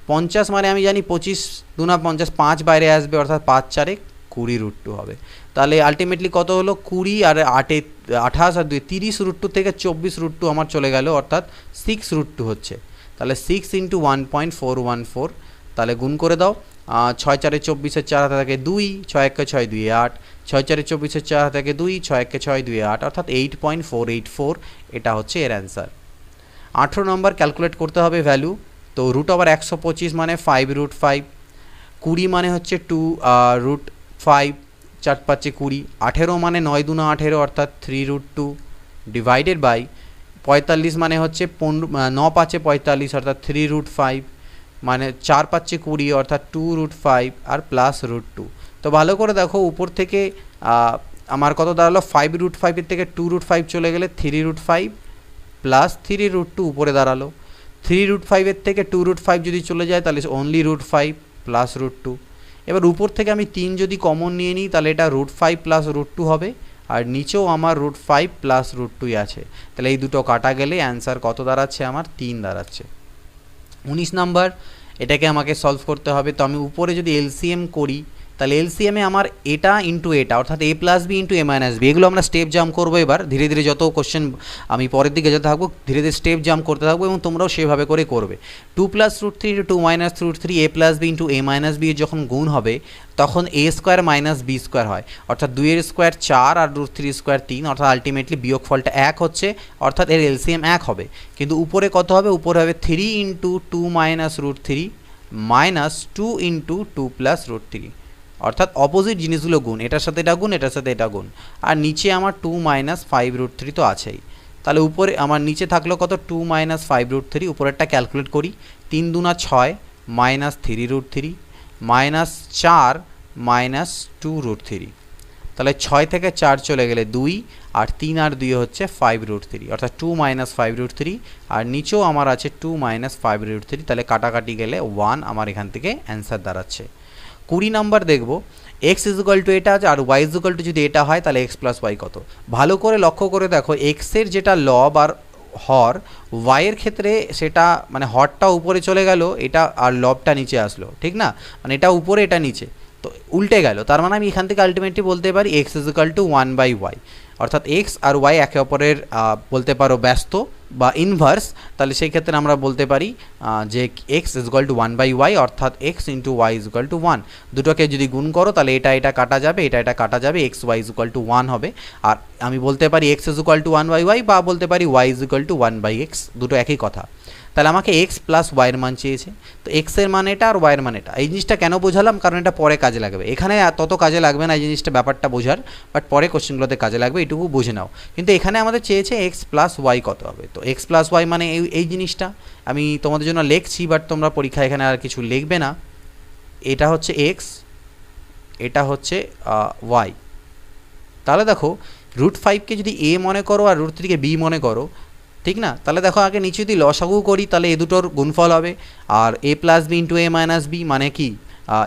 50 মানে আমি জানি 25 2 50, 5 বাইরে আসবে, অর্থাৎ 5 4 20√2 হবে। তাহলে আলটিমেটলি কত হলো, 20 আর 8-এ 28 আর 2 30√2 থেকে 24√2 আমার চলে গেল, অর্থাৎ 6√2 হচ্ছে। তাহলে 6 × 1.414, তাহলে গুণ করে দাও, 6 4 24, 4 হাতে থাকে 2, 6 1 6 2 8, 6 4 24, 4 হাতে থাকে 2, 6 1 6 2 8, অর্থাৎ 8.484, এটা হচ্ছে এর অ্যান্সার। 18 নম্বর, ক্যালকুলেট করতে হবে ভ্যালু। তো √125 মানে 5√5, 20 মানে হচ্ছে 2√5, 4 5 20, 18 মানে 9 2 18, অর্থাৎ 3√2 ডিভাইডেড বাই 45 মানে হচ্ছে 9 5 45 অর্থাৎ 3√5, মানে 4 5 20 অর্থাৎ 2√5 আর প্লাস √2। তো ভালো করে দেখো উপর থেকে আমার কত দাঁড়ালো, 5√5 এর থেকে 2√5 চলে গেলে 3√5 প্লাস 3√2 উপরে দাঁড়ালো। 3√5 এর থেকে 2√5 যদি চলে যায় তাহলে অনলি √5 প্লাস √2। এবার উপর থেকে আমি 3 যদি কমন নিয়ে নিই তাহলে এটা √5 প্লাস √2 হবে, আর নিচেও আমার √5 প্লাস √2 আছে। তাহলে এই দুটো কাটা গেলে অ্যান্সার কত দাঁড়াচ্ছে, আমার 3 দাঁড়াচ্ছে। 19 নাম্বার, এটাকে আমাকে সলভ করতে হবে। তো আমি উপরে যদি এলসিএম করি তাহলে এলসিএমে আমার এটা ইন্টু এটা অর্থাৎ এ plus B into A minus B, এগুলো আমরা স্টেপ জাম্প করবো। এবার ধীরে ধীরে যত কোশ্চেন আমি পরের দিকে যেতে থাকবো ধীরে ধীরে স্টেপ জাম্প করতে থাকবো এবং তোমরাও সেভাবে করে করবে। 2 plus √3 into 2 minus √3 A plus B into A minus B যখন গুণ হবে তখন এ স্কোয়ার মাইনাস বি স্কোয়ার হয়, অর্থাৎ 2 এর স্কোয়ার 4 আর √3 স্কোয়ার 3, অর্থাৎ আলটিমেটলি বিয়োগফলটা 1 হচ্ছে, অর্থাৎ এর এলসিএম 1 হবে। কিন্তু উপরে কত হবে, উপরে হবে 3 into 2 minus √3 minus 2 into 2 plus √3, অর্থাৎ অপোজিট জিনিসগুলো গুণ, এটার সাথে এটা গুণ, এটার সাথে এটা গুণ। আর নিচে আমার 2 মাইনাস 5√3 তো আছেই। তাহলে উপরে আমার নিচে থাকলো কত, 2 মাইনাস 5√3, উপরেরটা ক্যালকুলেট করি। 3 দুনা 6 মাইনাস 3√3 মাইনাস 4 মাইনাস 2√3, তাহলে 6 থেকে 4 চলে গেলে 2, আর 3 আর 2 হচ্ছে 5√3, অর্থাৎ 2 মাইনাস 5√3, আর নিচেও আমার আছে 2 মাইনাস 5√3, তাহলে কাটাকাটি গেলে 1 আমার এখান থেকে অ্যান্সার দাঁড়াচ্ছে। 20 নাম্বার দেখব, x ইজুকাল টু এটা আছে আর y ইজুকাল টু যদি এটা হয় তাহলে x প্লাস ওয়াই কত। ভালো করে লক্ষ্য করে দেখো, x এর যেটা লব আর হর, y এর ক্ষেত্রে সেটা মানে হরটা উপরে চলে গেল এটা আর লবটা নিচে আসলো, ঠিক না, মানে এটা উপরে এটা নিচে, তো উল্টে গেল। তার মানে আমি এখান থেকে আলটিমেটলি বলতে পারি x ইজুকাল টু 1/y, অর্থাৎ x আর y একে অপরের বলতে পারো ব্যস্ত বা ইনভার্স। তাহলে সেই ক্ষেত্রে আমরা বলতে পারি যে x ইজুকাল টু 1/y, অর্থাৎ x into Y is equal to 1। দুটোকে যদি গুণ করো তাহলে এটা এটা কাটা যাবে, এটা এটা কাটা যাবে, x y ইজুকাল টু 1 হবে। আর আমি বলতে পারি x ইজুকাল টু 1/y বা বলতে পারি y ইজুকাল টু 1/x, দুটো একই কথা। তাহলে আমাকে x প্লাস ওয়াইয়ের মান চেয়েছে, তো x এর মান এটা আর ওয়াইয়ের মান এটা। এই জিনিসটা কেন বোঝালাম, কারণ এটা পরে কাজে লাগবে, এখানে তত কাজে লাগবে না এই জিনিসটা, ব্যাপারটা বোঝার, বাট পরে কোশ্চেনগুলোতে কাজে লাগবে, এটুকু বুঝে নাও। কিন্তু এখানে আমাদের চেয়েছে x প্লাস ওয়াই কত হবে, তো x প্লাস ওয়াই মানে এই জিনিসটা আমি তোমাদের জন্য লিখছি, বাট তোমরা পরীক্ষা এখানে আর কিছু লিখবে না। এটা হচ্ছে x, এটা হচ্ছে ওয়াই। তাহলে দেখো √5কে যদি a মনে করো আর √3কে b মনে করো, ঠিক না, তাহলে দেখো আগে নিচে যদি লসাগু করি তাহলে এই দুটোর গুণফল হবে, আর a plus B into A minus B মানে কি,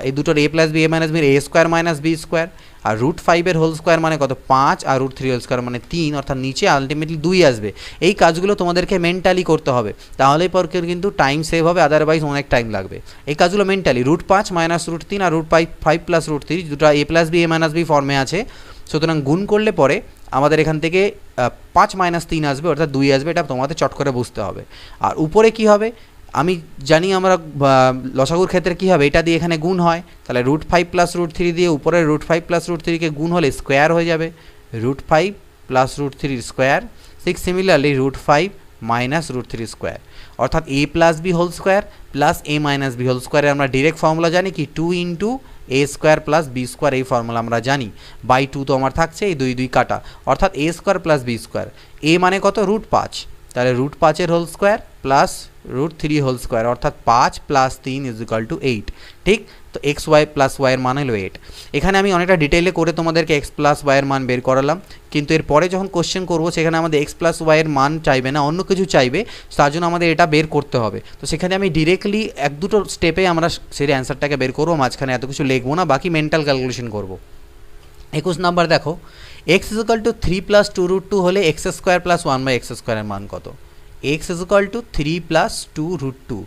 এই দুটোর a plus B A minus B A square minus B square, আর √5 হোল স্কোয়ার মানে কত 5, আর √3 হোল স্কোয়ার মানে 3, অর্থাৎ নিচে আলটিমেটলি 2 আসবে। এই কাজগুলো তোমাদেরকে মেন্টালি করতে হবে, তাহলেই পর কিন্তু টাইম সেভ হবে, আদারওয়াইজ অনেক টাইম লাগবে। এই কাজগুলো মেন্টালি, √5 মাইনাস √3 আর √5 প্লাস √3 দুটো a plus B A minus B ফর্মে আছে, সুতরাং গুণ করলে পরে আমাদের এখান থেকে 5 মাইনাস 3 আসবে, অর্থাৎ 2 আসবে, এটা তোমাদের চট করে বুঝতে হবে। আর উপরে কি হবে, আমি জানি আমরা লসাগুর ক্ষেত্রে কী হবে, এটা দিয়ে এখানে গুণ হয়, তাহলে √5 প্লাস √3 দিয়ে উপরে √5 প্লাস √3কে গুণ হলে স্কোয়ার হয়ে যাবে, √5 প্লাস √3 স্কোয়ার। ঠিক সিমিলারলি √5 মাইনাস √3 স্কোয়ার, অর্থাৎ a plus B whole square plus a minus B whole স্কোয়ারে আমরা ডিরেক্ট ফর্মুলা জানি কি 2 into a square plus B square, এই ফর্মুলা আমরা জানি। বাই 2 তো আমার থাকছে, এই 2 2 কাটা, অর্থাৎ a square plus B square. a মানে কত, √5, তাহলে √5 whole square plus √3 whole square, অর্থাৎ 5 প্লাস 3 ইজ ইকুয়াল টু 8, ঠিক। তো এক্স ওয়াই প্লাস ওয়াইয়ের মান হলো 8। এখানে আমি অনেকটা ডিটেইলে করে তোমাদেরকে এক্স প্লাস ওয়াইয়ের মান বের করালাম, কিন্তু এরপরে যখন কোশ্চেন করবো সেখানে আমাদের এক্স প্লাস ওয়াইয়ের মান চাইবে না, অন্য কিছু চাইবে, তার জন্য আমাদের এটা বের করতে হবে। তো সেখানে আমি ডিরেক্টলি 1-2 স্টেপে আমরা সেই অ্যান্সারটাকে বের করবো, মাঝখানে এত কিছু লিখবো না, বাকি মেন্টাল ক্যালকুলেশন করবো। 21 নাম্বার দেখো, x is equal to 3 plus 2√2 হলে x স্কোয়ার প্লাস 1/x স্কোয়ারের মান কত। x is equal to 3 plus 2√2।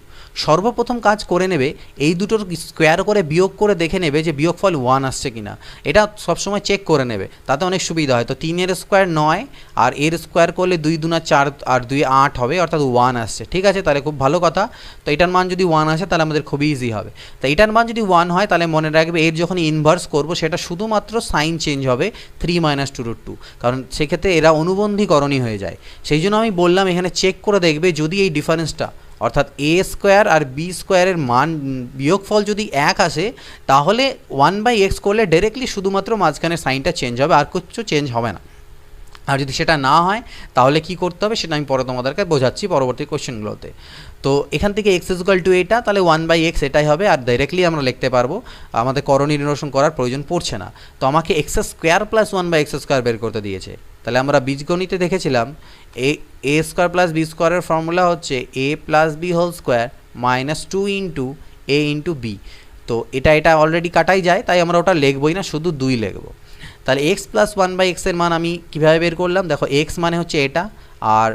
সর্বপ্রথম কাজ করে নেবে এই দুটোর স্কোয়ার করে বিয়োগ করে দেখে নেবে যে বিয়োগফল 1 আসছে কিনা, এটা সবসময় চেক করে নেবে, তাতে অনেক সুবিধা হয়। তো 3 স্কোয়ার 9, আর এর স্কোয়ার করলে 2 দুনা 4 আর 2 8 হবে, অর্থাৎ 1 আসছে, ঠিক আছে, তাহলে খুব ভালো কথা। তো এটার মান যদি 1 আসে তাহলে আমাদের খুবই ইজি হবে। তো এটার মান যদি 1 হয় তাহলে মনে রাখবে এর যখন ইনভার্স করবো সেটা শুধুমাত্র সাইন চেঞ্জ হবে 3 মাইনাস 2√2, কারণ সেক্ষেত্রে এরা অনুবন্ধীকরণই হয়ে যায়। সেই জন্য আমি বললাম এখানে চেক করে দেখবে যদি এই ডিফারেন্সটা অর্থাৎ a স্কোয়ার আর b স্কোয়ারের মান বিয়োগফল যদি 1 আসে তাহলে 1/x করলে ডাইরেক্টলি শুধুমাত্র মাঝখানে সাইনটা চেঞ্জ হবে, আর কিছু চেঞ্জ হবে না। আর যদি সেটা না হয় তাহলে কি করতে হবে সেটা আমি পরে তোমাদেরকে বোঝাচ্ছি পরবর্তী কোশ্চেনগুলোতে। তো এখান থেকে এক্স ইকুয়াল টু এটা, তাহলে 1/x এটাই হবে, আর ডাইরেক্টলি আমরা লিখতে পারবো, আমাদের করণীয় নিরসন করার প্রয়োজন পড়ছে না। তো আমাকে এক্স স্কোয়ার প্লাস 1/x² বের করতে দিয়েছে। তাহলে আমরা বীজগণিতে দেখেছিলাম এ স্কোয়ার প্লাস বি স্কোয়ারের ফর্মুলা হচ্ছে a plus B whole square minus 2 into a into B. তো এটা অলরেডি কাটাই যায়, তাই আমরা ওটা লিখবই না, শুধু 2 লিখবো। তাহলে এক্স প্লাস 1/x এর মান আমি কীভাবে বের করলাম, দেখো এক্স মানে হচ্ছে এটা আর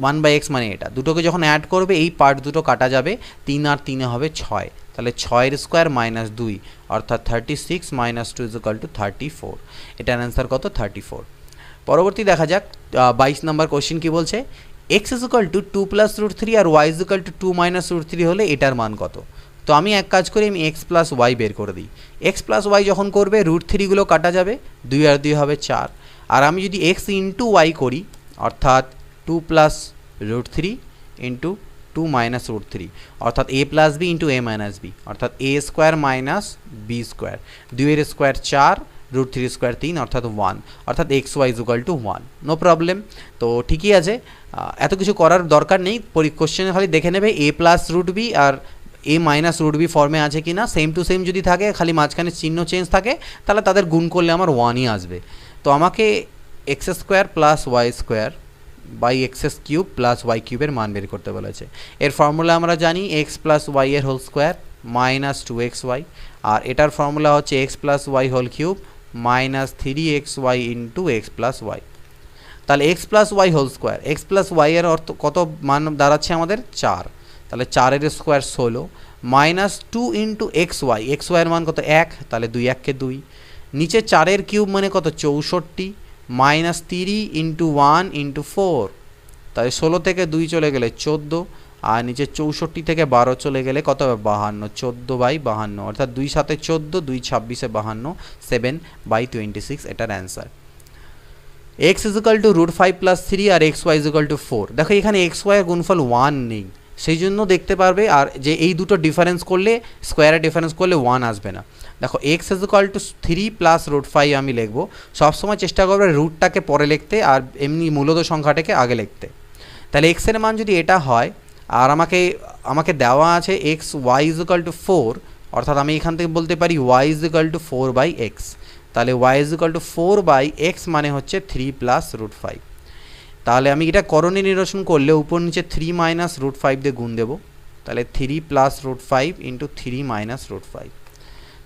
1/x মানে এটা, দুটোকে যখন অ্যাড করবে এই পার্ট দুটো কাটা যাবে, 3 আর 3 হবে 6, তাহলে 6 স্কোয়ার মাইনাস 2 অর্থাৎ 36 মাইনাস 2 ইকুয়াল টু 34। এটার অ্যান্সার কত? 34। পরবর্তী দেখা যাক 22 নম্বর কোশ্চেন কি বলছে, X equal to 2 plus root 3 আর Y equal to 2 minus root 3 হলে এটার মান কত? তো আমি এক কাজ করি, আমি এক্স প্লাস ওয়াই বের করে দিই। এক্স প্লাস ওয়াই যখন করবে রুট 3গুলো কাটা যাবে, 2 আর 2 হবে 4, আর আমি যদি এক্স ইন্টু ওয়াই করি অর্থাৎ 2 plus root 3 into 2 minus root 3 অর্থাৎ এ plus B into A minus B অর্থাৎ A square minus B square, 2 এর স্কোয়ার 4 রুট 3 স্কোয়ার 3 অর্থাৎ 1 অর্থাৎ X Y equal to 1। No problem. তো ঠিকই আছে, এত কিছু করার দরকার নেই, কোশ্চেনে খালি দেখে নেবে এ প্লাস রুট বি আর এ মাইনাস রুট বি ফর্মে আছে কি না, সেম টু সেম যদি থাকে, খালি মাঝখানে চিহ্ন চেঞ্জ থাকে, তাহলে তাদের গুণ করলে আমার 1ই আসবে। তো আমাকে X square plus Y square by X cube plus Y কিউবের মান বের করতে বলেছে। এর ফর্মুলা আমরা জানি এক্স প্লাস ওয়াই এর হোল স্কোয়ার মাইনাস 2xy, আর এটার ফর্মুলা হচ্ছে X plus Y whole cube minus 3xy into X plus Y. তাহলে x plus Y whole square, X plus Y এর অর্থ কত মান দাঁড়াচ্ছে আমাদের? 4, তাহলে 4 এর স্কোয়ার 16 মাইনাস 2 ইন্টু এক্স ওয়াইয়ের মান কত? 1, তাহলে 2 1 কে 2, নিচে 4 এর কিউব মানে কত? 64 মাইনাস 3 ইন্টু 1 ইন্টু 4, তাহলে 16 থেকে 2 চলে গেলে 14, আর নিচে 64 থেকে 12 চলে গেলে কত হবে? 52, 14/52 অর্থাৎ 2 7 14, 2 26 52, 7/26 এটার answer. X equal to root 5 plus 3 আর এক্স ওয়াই ইকুয়াল টু 4, দেখো এখানে এক্স ওয়াইয়ের গুণফল 1 নেই, সেই জন্য দেখতে পারবে আর যে এই দুটো ডিফারেন্স করলে, স্কোয়ারের ডিফারেন্স করলে 1 আসবে না। দেখো X equal to 3 plus root 5 আমি লিখবো, সবসময় চেষ্টা করবে রুটটাকে পরে লিখতে আর এমনি মূলত সংখ্যাটাকে আগে লিখতে। তাহলে এক্সের মান যদি এটা হয় আর আমাকে দেওয়া আছে এক্স ওয়াই ইকুয়াল টু 4, অর্থাৎ আমি এখান থেকে বলতে পারি ওয়াই ইকুয়াল টু 4/x, তাহলে ওয়াই ইকুয়াল টু 4/x মানে হচ্ছে 3 প্লাস রুট 5। তাহলে আমি এটা করণীয় নিরসন করলে উপর নিচে 3 মাইনাস রুট 5 দিয়ে গুণ দেবো, তাহলে 3 plus root 5 into 3 minus root 5।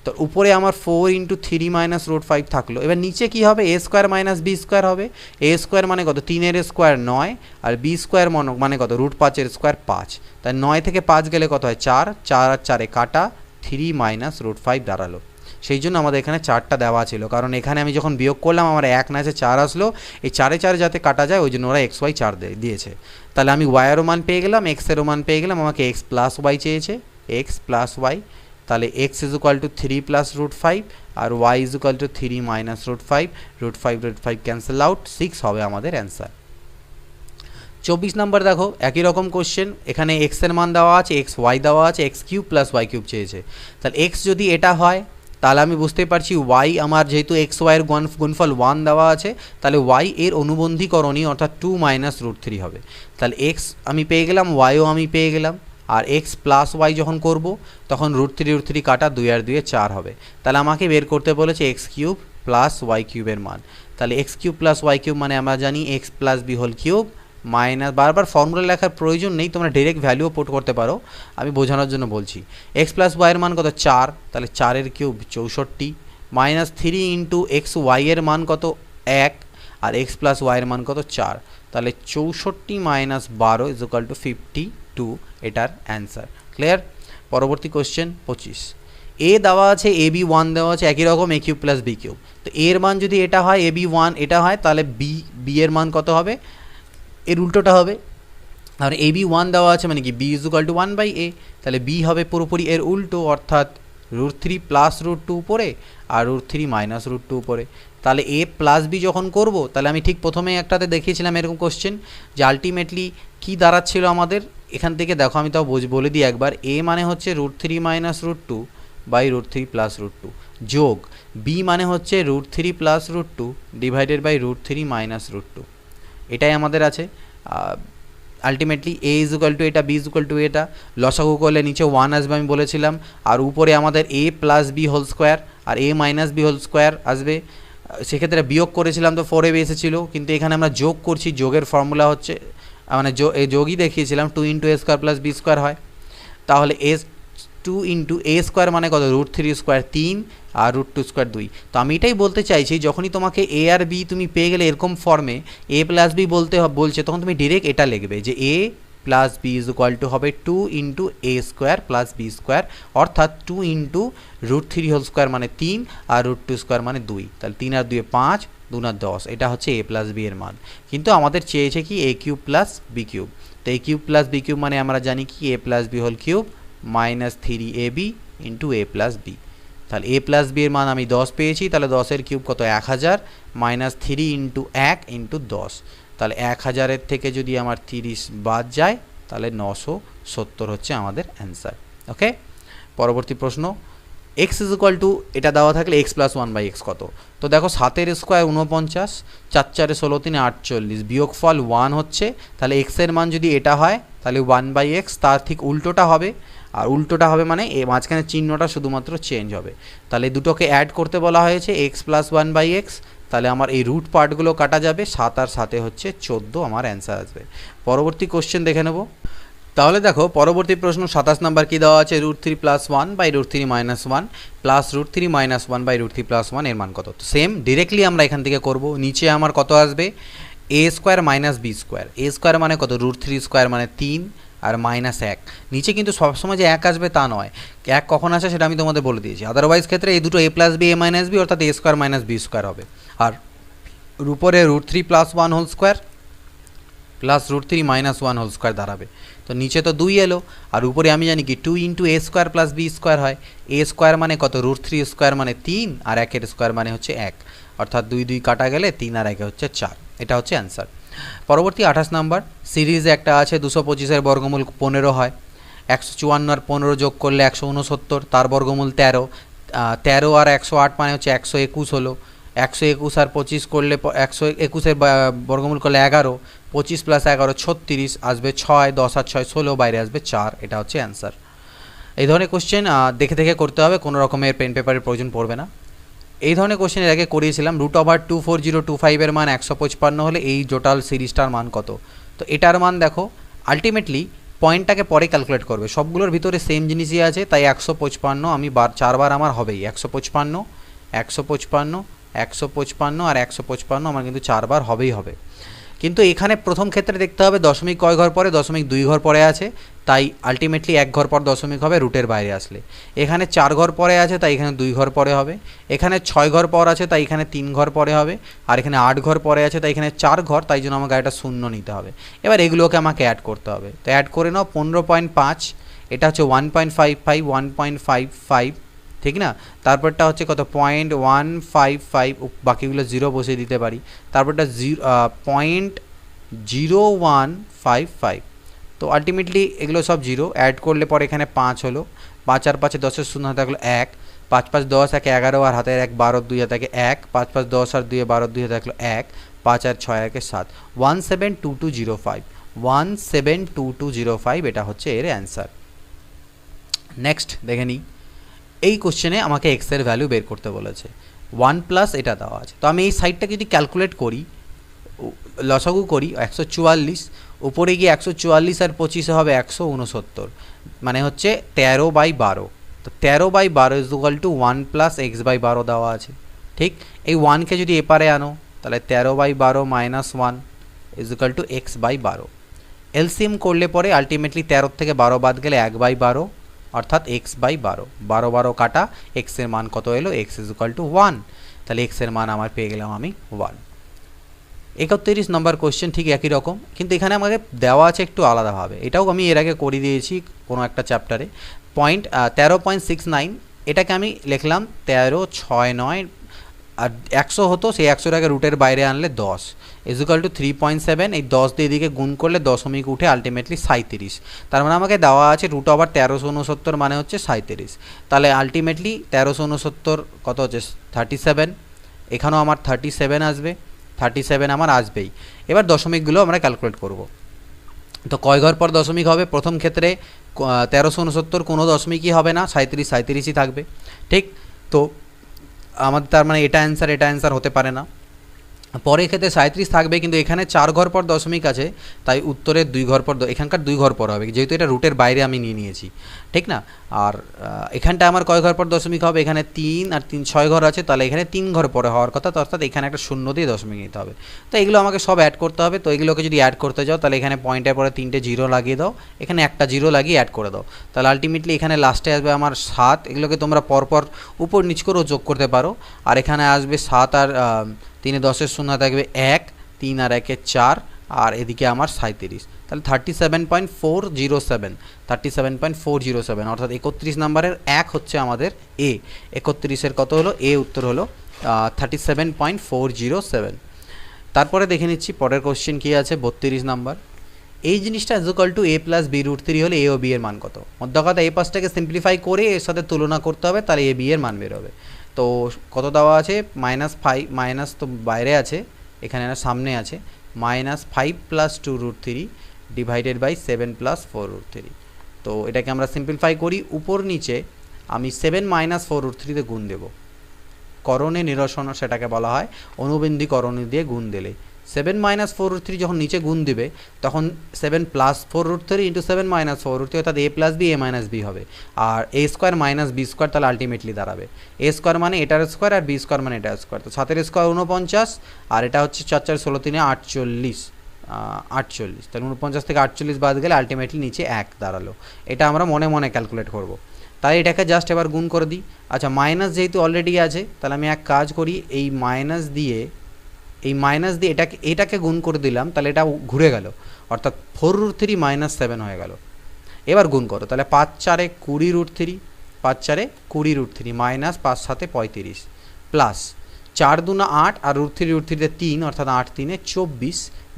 তো উপরে আমার 4 ইন্টু 3 মাইনাস রুট 5 থাকলো, এবার নিচে কী হবে? এ স্কোয়ার মাইনাস বি স্কোয়ার হবে। এ স্কোয়ার মানে কত? 3 এর স্কোয়ার 9, আর বি স্কোয়ার মানে কত? রুট 5 এর স্কোয়ার 5, তাই 9 থেকে 5 গেলে কত হয়? 4, 4 আর 4 কাটা, 3 মাইনাস রুট 5 দাঁড়ালো। সেই জন্য আমাদের এখানে 4টা দেওয়া ছিল, কারণ এখানে আমি যখন বিয়োগ করলাম আমার 1 না আছে 4 আসলো, এই 4 4 যাতে কাটা যায় ওই জন্য ওরা এক্স ওয়াই 4 দিয়েছে। তাহলে আমি ওয়াইয়েরও মান পেয়ে গেলাম, এক্সেরও মান পেয়ে গেলাম, আমাকে এক্স প্লাস ওয়াই চেয়েছে, এক্স প্লাস ওয়াই, তাহলে X is equal to 3 plus root 5 আর Y is equal to 3 minus root 5, root 5 cancel out, 6 হবে আমাদের অ্যান্সার। 24 নম্বর দেখো একই রকম কোশ্চেন, এখানে এক্সের মান দেওয়া আছে, এক্স ওয়াই দেওয়া আছে, X cube plus Y cube চেয়েছে। তাহলে এক্স যদি এটা হয় তাহলে আমি বুঝতে পারছি ওয়াই আমার যেহেতু এক্স ওয়াইয়ের গুণফল 1 দেওয়া আছে, তাহলে ওয়াই এর অনুবন্ধী করণীয় অর্থাৎ 2 মাইনাস রুট 3 হবে। তাহলে এক্স আমি পেয়ে গেলাম, ওয়াইও আমি পেয়ে গেলাম, আর এক্স প্লাস ওয়াই যখন করব তখন রুট 3 কাটা, 2 আর 2 4 হবে। তাহলে আমাকে বের করতে বলেছে এক্স কিউব প্লাস ওয়াই কিউবের মান। তাহলে X cube plus Y cube মানে আমরা জানি X plus B whole cube minus, বারবার ফর্মুলা লেখার প্রয়োজন নেই, তোমরা ডাইরেক্ট ভ্যালুও পুট করতে পারো, আমি বোঝানোর জন্য বলছি। এক্স প্লাস ওয়াইয়ের মান কত? 4, তাহলে 4 এর কিউব 64 মাইনাস 3 ইন্টু এক্স ওয়াইয়ের মান কত? 1, আর এক্স প্লাস ওয়াইয়ের মান কত? 4, তাহলে 64 মাইনাস 12 ইজ ইকুয়াল টু 52, এটার অ্যান্সার। ক্লিয়ার? পরবর্তী কোশ্চেন 25, এ দেওয়া আছে, এ বি 1 দেওয়া আছে, একই রকম এ কিউব প্লাস বি কিউব। তো এর মান যদি এটা হয়, এ বি 1 এটা হয়, তাহলে বি এর মান কত হবে? এর উল্টোটা হবে। আর এ বি 1 দেওয়া আছে মানে কি B is equal two 1/a, তাহলে বি হবে পুরোপুরি এর উল্টো, অর্থাৎ রুট 3 প্লাস রুট 2 উপরে আর রুট 3 মাইনাস রুট 2 উপরে। তাহলে এ প্লাস বি যখন করব, তাহলে আমি ঠিক প্রথমে একটাতে দেখিয়েছিলাম এরকম কোশ্চেন যে আলটিমেটলি কী দাঁড়াচ্ছিল আমাদের, এখান থেকে দেখো আমি তাও বলে দিই একবার। এ মানে হচ্ছে root 3 minus root 2 by root three plus root two যোগ বি মানে হচ্ছে root three plus root two divided by root three minus root two, এটাই আমাদের আছে। Ultimately A is equal to এটা, বি ইজ ইকুয়াল টু এটা, লসাগু করলে নিচে 1 আসবে আমি বলেছিলাম, আর উপরে আমাদের এ প্লাস বি হোল স্কোয়ার আর এ মাইনাস বি হোল স্কোয়ার আসবে। সেক্ষেত্রে বিয়োগ করেছিলাম তো 4ab এসেছিলো, কিন্তু এখানে আমরা যোগ করছি, যোগের ফর্মুলা হচ্ছে মানে যোগই দেখিয়েছিলাম 2 into A square plus B square হয়। তাহলে এ 2 ইন্টু এ স্কোয়ার মানে কত, রুট থ্রি স্কোয়ার 3 আর রুট টু স্কোয়ার 2। তো আমি এটাই বলতে চাইছি, যখনই তোমাকে এ আর বি তুমি পেয়ে গেলে এরকম ফর্মে এ প্লাস বি বলছে, তখন তুমি ডিরেক্ট এটা লিখবে যে A plus B is equal to হবে 2 into A square plus B square, অর্থাৎ 2 into root three whole square মানে 3 আর রুট টু স্কোয়ার মানে 2, তাহলে 3 আর 2 5, 2 আর 10, এটা হচ্ছে এ প্লাস বি এর মান। কিন্তু আমাদের চেয়েছে কি A cube plus B cube, তো A cube plus B cube মানে আমরা জানি কি A plus B whole cube minus 3ab into A plus B. তাহলে এ প্লাস বি এর মান আমি 10 পেয়েছি, তাহলে 10-এর কিউব কত 1000 মাইনাস 3 ইন্টু 1 ইন্টু 10, তাহলে 1000-এর থেকে যদি আমার 30 বাদ যায় তাহলে 970 হচ্ছে আমাদের অ্যান্সার। ওকে, পরবর্তী প্রশ্ন, এক্স ইজ ইকুয়াল টু এটা দেওয়া থাকলে এক্স প্লাস 1/x কত? তো দেখো 7-এর স্কোয়ার 49, 4 4 16 3 48, বিয়োগফল 1 হচ্ছে, তাহলে এক্সের মান যদি এটা হয় তাহলে 1/x, তার ঠিক উল্টোটা হবে, আর উল্টোটা হবে মানে এ মাঝখানে চিহ্নটা শুধুমাত্র চেঞ্জ হবে। তাহলে দুটোকে অ্যাড করতে বলা হয়েছে এক্স প্লাস 1/x, তাহলে আমার এই রুট পার্টগুলো কাটা যাবে, 7 আর 7 হচ্ছে 14 আমার অ্যান্সার আসবে। পরবর্তী কোশ্চেন দেখে নেব। তাহলে দেখো পরবর্তী প্রশ্ন 27 নাম্বার কি দেওয়া আছে, root three plus 1 by root three minus 1 plus root three minus 1 by root three plus 1 এর মান কত? তো সেম ডিরেক্টলি আমরা এখান থেকে করব, নিচে আমার কত আসবে এ square minus B square, A square মানে কত রুট থ্রি স্কোয়ার মানে 3 আর মাইনাস 1, নিচে কিন্তু সবসময় যে 1 আসবে তা নয়, 1 কখন আসে সেটা আমি তোমাদের বলে দিয়েছি, আদারওয়াইজ ক্ষেত্রে এই দুটো A plus B A minus B অর্থাৎ A square minus B square হবে, আর উপরে root three plus 1 whole square plus root three minus 1 whole square দাঁড়াবে। তো নিচে তো 2 এলো, আর উপরে আমি জানি কি 2 into A square plus B square হয়, এ স্কোয়ার মানে কত রুট থ্রি স্কোয়ার মানে 3 আর 1-এর স্কোয়ার মানে হচ্ছে 1, অর্থাৎ 2 2 কাটা গেলে 3 আর 1 হচ্ছে 4, এটা হচ্ছে অ্যান্সার। পরবর্তী 28 নাম্বার, সিরিজে একটা আছে 225-এর বর্গমূল 15 হয়, 154 আর 15 যোগ করলে 169, তার বর্গমূল 13, 13 আর 108 মানে হচ্ছে 121 হলো, 121 আর 25 করলে 121-এর বর্গমূল করলে 11, 25 প্লাস 11 36 আসবে 6, 10 আর 6 16, বাইরে আসবে 4, এটা হচ্ছে অ্যান্সার। এই ধরনের কোশ্চেন দেখে দেখে করতে হবে, কোনো রকমের পেন পেপারের প্রয়োজন পড়বে না। এই ধরনের কোশ্চেন এর আগে করিয়েছিলাম, √24025 এর মান 155 হলে এই টোটাল সিরিজটার মান কত? তো এটার মান দেখো আলটিমেটলি পয়েন্টটাকে পরে ক্যালকুলেট করবে, সবগুলোর ভিতরে সেম জিনিসই আছে, তাই 155 আমি 4বার আমার হবেই, 155 155 155 আর 155 আমার কিন্তু 4বার হবেই হবে। কিন্তু এখানে প্রথম ক্ষেত্রে দেখতে হবে দশমিক কয় ঘর পরে, দশমিক 2 ঘর পরে আছে, তাই আলটিমেটলি 1 ঘর পর দশমিক হবে রুটের বাইরে আসলে। এখানে 4 ঘর পরে আছে তাই এখানে 2 ঘর পরে হবে, এখানে 6 ঘর পর আছে তাই এখানে 3 ঘর পরে হবে, আর এখানে 8 ঘর পরে আছে তাই এখানে 4 ঘর, তাই জন্য আমাকে এটা শূন্য নিতে হবে। এবার এগুলোকে আমাকে অ্যাড করতে হবে, তো অ্যাড করে নাও 15.5, এটা হচ্ছে 1.55 1.55, ঠিক না, তারপরটা হচ্ছে কত 0.155, বাকিগুলো 0 বসিয়ে দিতে পারি, তারপরটা 0.0155, তো আলটিমেটলি এগুলো সব 0, অ্যাড করলে পরে এখানে 5 হলো, 5 আর 5 10-এর শূন্য হাতে থাকলো 1, 5 5 10 1 11 আর হাতে 1 12 2 হাতে থাকে 1, 5 5 10 আর 2 12 2 হাতে থাকলো 1, 5 আর 6 1 7, 172205 172205, এটা হচ্ছে এর অ্যান্সার। নেক্সট দেখে নিই, এই কোশ্চেনে আমাকে এক্স এর ভ্যালু বের করতে বলেছে, 1 প্লাস এটা দেওয়া আছে, তো আমি এই সাইডটা যদি ক্যালকুলেট করি, লসাগু করি 144, উপরে গিয়ে 144 আর 25 হবে 169, মানে হচ্ছে 13/12, তো 13/12 is equal to 1 plus X by 12 দেওয়া আছে, ঠিক, এই 1কে যদি এপারে আনো তাহলে 13/12 minus 1 is equal to x by 12, LCM করলে পরে আলটিমেটলি 13 থেকে 12 বাদ গেলে 1/12, অর্থাৎ এক্স বাই 12, 12 12 কাটা, এক্সের মান কত এলো, এক্স ইজ ইকুয়াল টু 1, তাহলে এক্সের মান আমার পেয়ে গেলাম আমি 1। 31 নম্বর কোশ্চেন ঠিক একই রকম, কিন্তু এখানে আমাকে দেওয়া আছে একটু আলাদাভাবে, এটাও আমি এর আগে করে দিয়েছি কোনো একটা চ্যাপ্টারে, 13.69, এটাকে আমি লিখলাম 1369, আর 100 হতো, সেই 100টাকে রুটের বাইরে আনলে 10 ইজুকাল টু 3.7, এই 10 দিয়ে এদিকে গুণ করলে দশমিক উঠে আলটিমেটলি 37। তার মানে আমাকে দেওয়া আছে রুট ওভার 1369 মানে হচ্ছে 37। তাহলে আলটিমেটলি 1369 কত হচ্ছে 37, এখানেও আমার 37 আসবে, 37 আমার আসবেই। এবার দশমিকগুলো আমরা ক্যালকুলেট করব। তো কয় ঘর পর দশমিক হবে? প্রথম ক্ষেত্রে 1369 কোনো দশমিকই হবে না, 37ই থাকবে, ঠিক? তো আমাদের তার মানে এটা অ্যান্সার হতে পারে না। পরের ক্ষেত্রে 37 থাকবে, কিন্তু এখানে 4 ঘর পর দশমিক আছে, তাই উত্তরের 2 ঘর পর, এখানকার 2 ঘর পর হবে, যেহেতু এটা রুটের বাইরে আমি নিয়ে নিয়েছি, ঠিক না? আর এখানটা আমার কয় ঘর পর দশমিক হবে? এখানে 3 আর 3 6 ঘর আছে, তাহলে এখানে 3 ঘর পরে হওয়ার কথা, অর্থাৎ এখানে একটা শূন্য দিয়ে দশমিক নিতে হবে। তো এগুলো আমাকে সব অ্যাড করতে হবে। তো এগুলোকে যদি অ্যাড করতে যাও, তাহলে এখানে পয়েন্টের পরে 3টে জিরো লাগিয়ে দাও, এখানে একটা জিরো লাগিয়ে অ্যাড করে দাও, তাহলে আলটিমেটলি এখানে লাস্টে আসবে আমার 7। এগুলোকে তোমরা পরপর উপর নিচ করেও যোগ করতে পারো। আর এখানে আসবে 7 আর 3 এ 10 শূন্য থাকবে 1, 3 আর 1 4, আর এদিকে আমার 37, তাহলে 37.407, অর্থাৎ 31 নম্বরের 1 হচ্ছে আমাদের এ। 31-এর কত হলো? এ উত্তর হলো 37.407। তারপরে দেখে নিচ্ছি পরের কোশ্চেন কী আছে, 32 নম্বর। এই জিনিসটা equal to a plus b root 3 হলে এ ও বি এর মান কত? মধ্যে কথা এই পাশটাকে সিম্পলিফাই করে এর সাথে তুলনা করতে হবে, তাহলে এ বি এর মান বের হবে। তো কত দেওয়া আছে? -5, মাইনাস তো বাইরে আছে, এখানে না সামনে আছে, -5 plus 2 root 3 divided by 7 plus 4 root 3। তো এটাকে আমরা সিম্পলিফাই করি, উপর নিচে আমি 7 মাইনাস 4 রুট 3 তে গুণ দেব। করণে নিরসন সেটাকে বলা হয়, অনুবন্ধী করণী দিয়ে গুণ দিলে 7 মাইনাস 4 রুট 3 যখন নিচে গুণ দিবে, তখন 7 plus 4 root 3 into 7 minus 4 root 3, অর্থাৎ এ প্লাস বি, এ মাইনাস বি হবে। আর a square minus B square, তাহলে আলটিমেটলি দাঁড়াবে এ স্কোয়ার মানে এটার স্কোয়ার, আর বি স্কোয়ার মানে এটার স্কোয়ার। তো 7 স্কোয়ার 49, আর এটা হচ্ছে 4 4 16 3 48, তাহলে 49 থেকে 48 বাদ গেলে আলটিমেটলি নিচে 1 দাঁড়ালো। এটা আমরা মনে মনে ক্যালকুলেট করব। তাই এটাকে জাস্ট এবার গুণ করে দিই। আচ্ছা, মাইনাস যেহেতু অলরেডি আছে, তাহলে আমি এক কাজ করি, এই মাইনাস দিয়ে এটাকে গুণ করে দিলাম, তাহলে এটা ঘুরে গেল, অর্থাৎ 4 রুট 3 মাইনাস 7 হয়ে গেল। এবার গুণ করো, তাহলে 5 4 20 রুট 3, 5 4 20 রুট 3 মাইনাস 5 7 35 প্লাস 4 2 8 আর রুট 3 তে 3, অর্থাৎ 8 3 24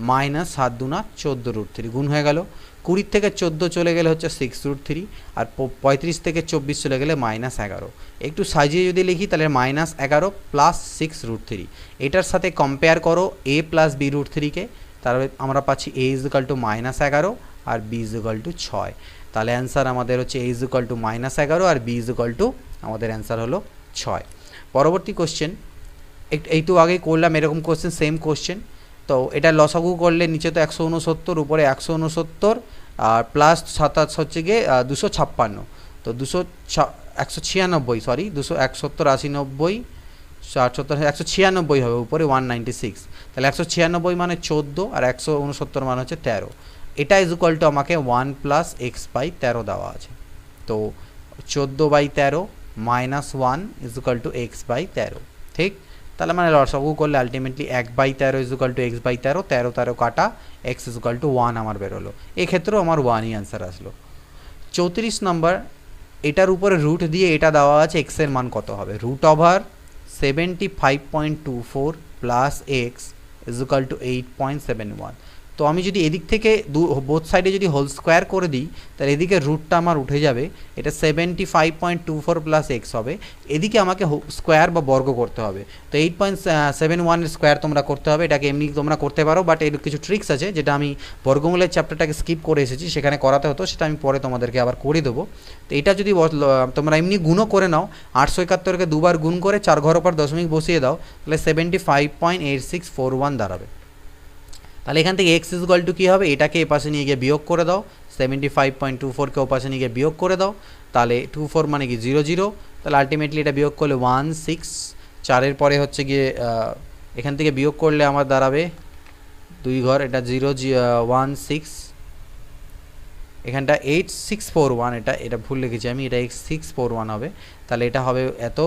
মাইনাস 7 2 14 রুট 3 গুণ হয়ে গেল। 20 থেকে 14 চলে গেলে হচ্ছে 6 রুট 3, আর 35 থেকে 24 চলে গেলে -11। একটু সাজিয়ে যদি লিখি, তাহলে -11 প্লাস 6 রুট 3। এটার সাথে কম্পেয়ার করো এ প্লাস বি রুট 3কে, তাহলে আমরা পাচ্ছি এ equal to -11 R B equal to 6। তাহলে অ্যান্সার আমাদের হচ্ছে এ equal to -11 R B equal to, আমাদের অ্যান্সার হলো 6। পরবর্তী কোশ্চেন, একটু আগেই করলাম এরকম কোশ্চেন, সেম কোশ্চেন। তো এটা লসাগু করলে নিচে তো 169, উপরে 169, আর প্লাস 27 হচ্ছে গিয়ে 256। তো 196, সরি 271 80 90 70 196 হবে, উপরে 196, তাহলে 196 মানে 14, আর 169 মানে হচ্ছে 13। এটা ইজ ইকুয়াল টু আমাকে 1 প্লাস এক্স বাই 13 দেওয়া আছে। তো 14/13 minus 1 is equal to x by 13, ঠিক? তাহলে মানে লসাগু করলে ultimately 1/13 is equal to x by 13, 13 13 কাটা, এক্স ইজ ইকুয়াল টু 1 আমার বেরোলো। এক্ষেত্রেও আমার 1ই অ্যান্সার আসলো। 34 নম্বর, এটার উপরে রুট দিয়ে এটা দেওয়া আছে এক্সের মান কত হবে? Root over 75.24 plus x is equal to 8.71। তো আমি যদি এদিক থেকে বোথ সাইডে যদি হোল স্কোয়ার করে দিই, তাহলে এদিকে রুটটা আমার উঠে যাবে, এটা 75.24 প্লাস এক্স হবে। এদিকে আমাকে স্কোয়ার বা বর্গ করতে হবে, তো 8.71 স্কোয়ার তোমরা করতে হবে। এটাকে এমনি তোমরা করতে পারো, বাট এর কিছু ট্রিক্স আছে, যেটা আমি বর্গমূলের চ্যাপ্টারটাকে স্কিপ করে এসেছি, সেখানে করাতে হতো, সেটা আমি পরে তোমাদেরকে আবার করে দেবো। তো এটা যদি তোমরা এমনি গুণও করে নাও, 871কে দুবার গুণ করে 4 ঘর পর দশমিক বসিয়ে দাও, তাহলে 75.8641 দাঁড়াবে। তাহলে এখান থেকে এক্স ইজ ইকুয়াল টু কী হবে? এটাকে এপাশে নিয়ে গিয়ে বিয়োগ করে দাও, 75.24কে ওপাশে নিয়ে গিয়ে বিয়োগ করে দাও, তাহলে 24 মানে কি 0 0, তাহলে আলটিমেটলি এটা বিয়োগ করলে 16, 4-এর পরে হচ্ছে গিয়ে এখান থেকে বিয়োগ করলে আমার দাঁড়াবে 2 ঘর, এটা 0 16, এখানটা 8641, এটা ভুল লিখেছি আমি, এটা 8641 হবে। তাহলে এটা হবে এত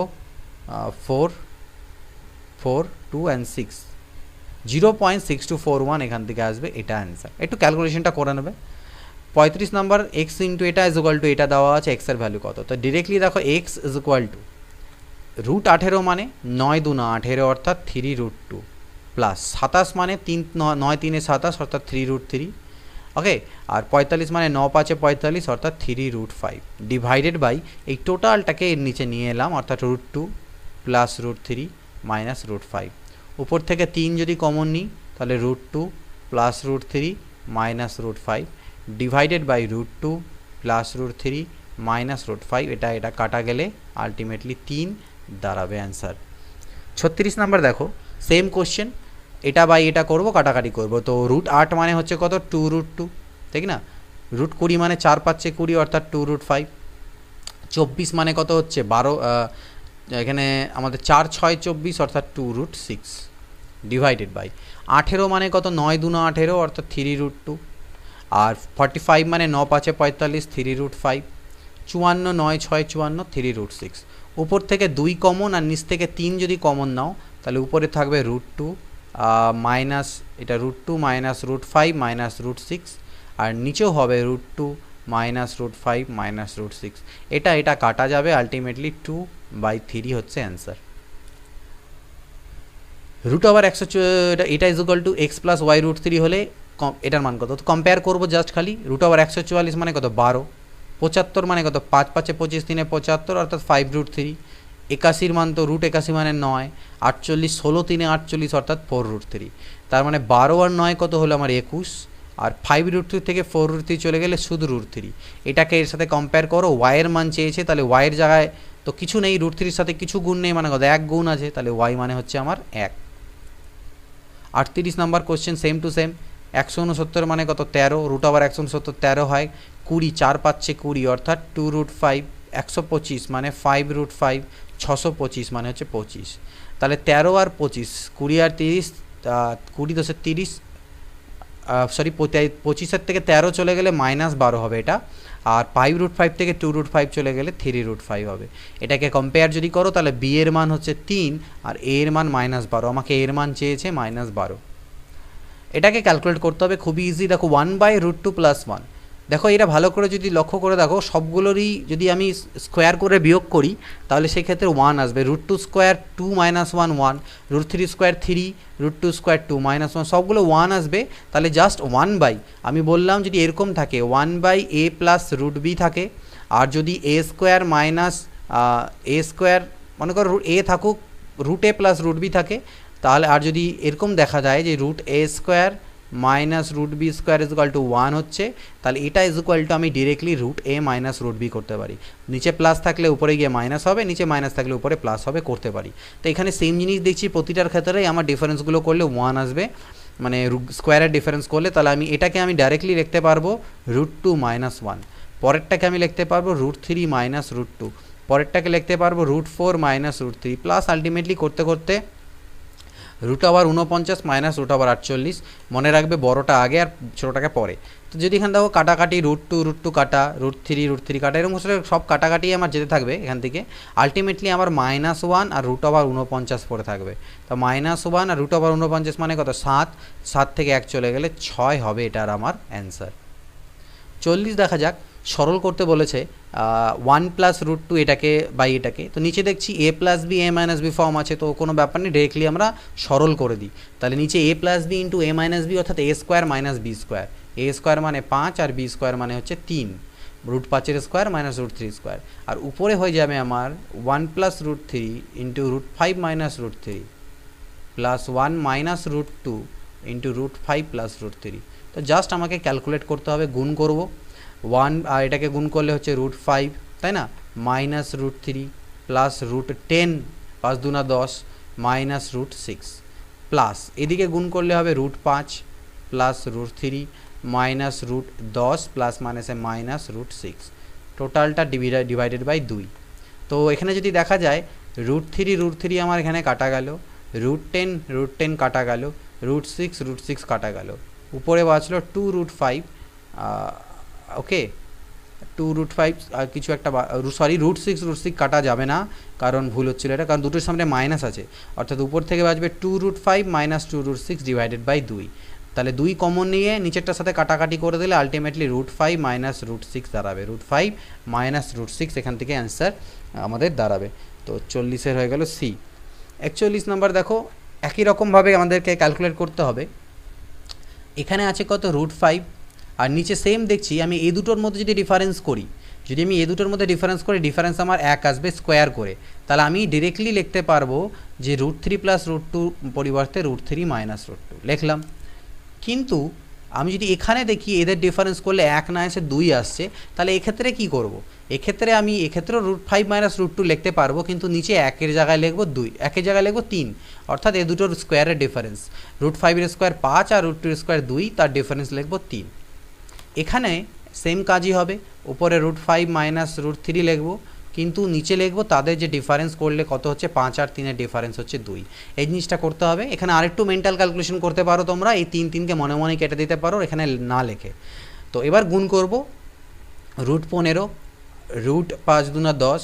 4 4 2 and 6, 0.6241 এখান থেকে আসবে, এটা অ্যান্সার। একটু ক্যালকুলেশনটা করে নেবে। 35 নাম্বার, এক্স ইন্টু এটা ইজ ইকুয়াল টু, এটা দেওয়া আছে এক্সের ভ্যালু কত? তো ডিরেক্টলি দেখো x is equal to root 18 মানে 9 দুনা 18 অর্থাৎ 3√2 প্লাস 27 মানে 9 3 27 অর্থাৎ 3√3, ওকে। আর 45 মানে 9 5 45 অর্থাৎ 3√5 ডিভাইডেড বাই এই টোটালটাকে এর নিচে নিয়ে এলাম অর্থাৎ √2 প্লাস √3 মাইনাস √5। উপর থেকে 3 যদি কমন নিই তাহলে √2 plus √3 minus √5 divided by √2 plus √3 minus √5। এটা কাটা গেলে আলটিমেটলি 3 দাঁড়াবে অ্যান্সার। 36 নাম্বার দেখো, সেম কোশ্চেন, এটা বাই এটা করব, কাটাকাটি করব। তো √8 মানে হচ্ছে কত 2√2, ঠিক না। √20 মানে 4 5 20 অর্থাৎ 2√5। 24 মানে কত হচ্ছে 12, এখানে আমাদের 4 6 24 অর্থাৎ 2√6 ডিভাইডেড বাই 18 মানে কত 9 2 18 অর্থাৎ 3√2। আর 45 মানে 9 5 45 3√5। 54 9 6 54 3√6। উপর থেকে 2 কমন আর নিচ থেকে 3 যদি কমন নাও তাহলে উপরে থাকবে √2 মাইনাস এটা √2 মাইনাস √5 মাইনাস √6, আর নিচেও হবে √2 মাইনাস √5 মাইনাস √6। এটা কাটা যাবে, আলটিমেটলি 2/3 হচ্ছে অ্যান্সার। √100 এটা is equal to x plus y √3 হলে এটার মান কত? তো কম্পেয়ার করবো জাস্ট খালি। √144 মানে কত 12, 75 মানে কত 5 5 25 3 75 অর্থাৎ 5√3। 81 মান তো √81 মানে 9, 48 16 3 48 অর্থাৎ 4√3। তার মানে 12 আর 9 কত হলো আমার 21, আর 5√3 থেকে 4√3 চলে গেলে শুধু √3। এটাকে এর সাথে কম্পেয়ার করো, ওয়াইয়ের মান চেয়েছে, তাহলে ওয়াইয়ের জায়গায় তো কিছু নেই, √3 সাথে কিছু গুণ নেই, মানে কত 1 গুণ আছে, তাহলে ওয়াই মানে হচ্ছে আমার 1। 38 number question, same to same. 169 মানে কত 13, √169 13 হয় 20, 4 5 20 অর্থাৎ 2√5। 125 মানে 5√5, 625 মানে হচ্ছে 25। তাহলে 13 আর 25, 20 আর 30, 20 10 30, সরি 25 থেকে 13 চলে গেলে -12 হবে এটা, আর 5√5 থেকে 2√5 চলে গেলে 3√5 হবে। এটাকে কম্পেয়ার যদি করো তাহলে বি এর মান হচ্ছে 3 আর এ এর মান -12, আমাকে এর মান চেয়েছে -12। এটাকে ক্যালকুলেট করতে হবে, খুবই ইজি। দেখো 1/√2 + 1, দেখো এটা ভালো করে যদি লক্ষ্য করে দেখো, সবগুলোরই যদি আমি স্কোয়ার করে বিয়োগ করি তাহলে সেক্ষেত্রে 1 আসবে। √2 স্কোয়ার 2 - 1 1, √3 স্কোয়ার 3, √2 স্কোয়ার 2 - 1, সবগুলো 1 আসবে। তাহলে জাস্ট 1/, আমি বললাম যদি এরকম থাকে 1/a প্লাস √b থাকে, আর যদি a square minus a square, মনে করো a থাকুক √a প্লাস √b থাকে, তাহলে আর যদি এরকম দেখা যায় যে √a square minus √b square is equal to 1 হচ্ছে, তাহলে এটা ইজ ইকুয়াল টু আমি ডিরেক্টলি √a মাইনাস √b করতে পারি। নিচে প্লাস থাকলে উপরে গিয়ে মাইনাস হবে, নিচে মাইনাস থাকলে উপরে প্লাস হবে, করতে পারি। তো এখানে সেম জিনিস দেখছি, প্রতিটার ক্ষেত্রেই আমার ডিফারেন্সগুলো করলে 1 আসবে, মানে স্কোয়ারের ডিফারেন্স করলে। তাহলে আমি এটাকে আমি ডাইরেক্টলি লিখতে পারবো √2 - 1, পরেরটাকে আমি লিখতে পারবো √3 মাইনাস √2, পরেরটাকে লিখতে পারবো √4 মাইনাস √3, প্লাস আলটিমেটলি করতে করতে √49 মাইনাস √48। মনে রাখবে বড়টা আগে আর ছোটোটাকে পরে। তো যদি এখানে দেখো কাটাকাটি √2 কাটা, √3 কাটা, এরকম সব কাটাকাটি আমার যেতে থাকবে এখান থেকে। আলটিমেটলি আমার -1 আর √49 পড়ে থাকবে। তো -1 আর √49 মানে কত 7, 7 থেকে 1 চলে গেলে 6 হবে, এটার আমার অ্যান্সার। 40 দেখা যাক, সরল করতে বলেছে 1 প্লাস √2 এটাকে বাই এটাকে। তো নিচে দেখছি a plus B a minus b form আছে, তো কোনো ব্যাপার নেই, ডিরেক্টলি আমরা সরল করে দিই। তাহলে নিচে a plus B into a minus B অর্থাৎ a square minus B square, a square মানে 5 আর b স্কোয়ার মানে হচ্ছে 3, √5 স্কোয়ার মাইনাস √3 স্কোয়ার, আর উপরে হয়ে যাবে আমার 1 plus √3 into √5 minus √3 plus 1 minus √2 into √5 plus √3। তো জাস্ট আমাকে ক্যালকুলেট করতে হবে, গুণ করব। 1 আর এটাকে গুণ করলে হচ্ছে √5, তাই না, মাইনাস √3 প্লাস √10, 5 2 10, মাইনাস √6, প্লাস এদিকে গুণ করলে হবে √5 প্লাস √3 মাইনাস √10 প্লাস মাইনাসে মাইনাস √6, টোটালটা ডিভাইডেড বাই 2। তো এখানে যদি দেখা যায় √3 আমার এখানে কাটা গেল, √10 কাটা গেল, √6 কাটা গেল, উপরে বাঁচলো 2√5, ওকে 2√5 আর কিছু একটা, সরি √6 কাটা যাবে না, কারণ ভুল হচ্ছিল এটা, কারণ দুটোর সামনে মাইনাস আছে, অর্থাৎ উপর থেকে বাঁচবে 2√5 মাইনাস 2√6 ডিভাইডেড বাই 2। তাহলে 2 কমন নিয়ে নিচেরটার সাথে কাটাকাটি করে দিলে আলটিমেটলি √5 মাইনাস √6 দাঁড়াবে, √5 মাইনাস √6 এখান থেকে অ্যান্সার আমাদের দাঁড়াবে। তো 40-এর হয়ে গেল সি। 41 নাম্বার দেখো একই রকমভাবে আমাদেরকে ক্যালকুলেট করতে হবে। এখানে আছে কত √5 আর নিচে সেম দেখছি আমি এই দুটোর মধ্যে যদি ডিফারেন্স করি, যদি আমি এই দুটোর মধ্যে ডিফারেন্স করি ডিফারেন্স আমার 1 আসবে স্কোয়ার করে, তাহলে আমি ডিরেক্টলি লিখতে পারবো যে √3 প্লাস √2 পরিবর্তে √3 মাইনাস √2 লিখলাম। কিন্তু আমি যদি এখানে দেখি এদের ডিফারেন্স করলে 1 না এসে 2 আসছে, তাহলে এক্ষেত্রে কি করব? এক্ষেত্রে আমি এক্ষেত্রেও √5 মাইনাস √2 লিখতে পারবো, কিন্তু নিচে 1-এর জায়গায় লিখব 2, 1-এর জায়গায় লিখব 3, অর্থাৎ এই দুটোর স্কোয়ারের ডিফারেন্স। √5-এর স্কোয়ার 5 আর √2-এর স্কোয়ার 2, তার ডিফারেন্স লিখব 3। এখানে সেম কাজই হবে, উপরে √5 মাইনাস √3 লিখব, কিন্তু নিচে লিখব তাদের যে ডিফারেন্স করলে কত হচ্ছে 5 আর 3-এর ডিফারেন্স হচ্ছে 2। এই জিনিসটা করতে হবে। এখানে আরেকটু মেন্টাল ক্যালকুলেশন করতে পারো তোমরা, এই 3-3কে মনে মনে কেটে দিতে পারো এখানে না লেখে। তো এবার গুণ করব, √15 √5 × 10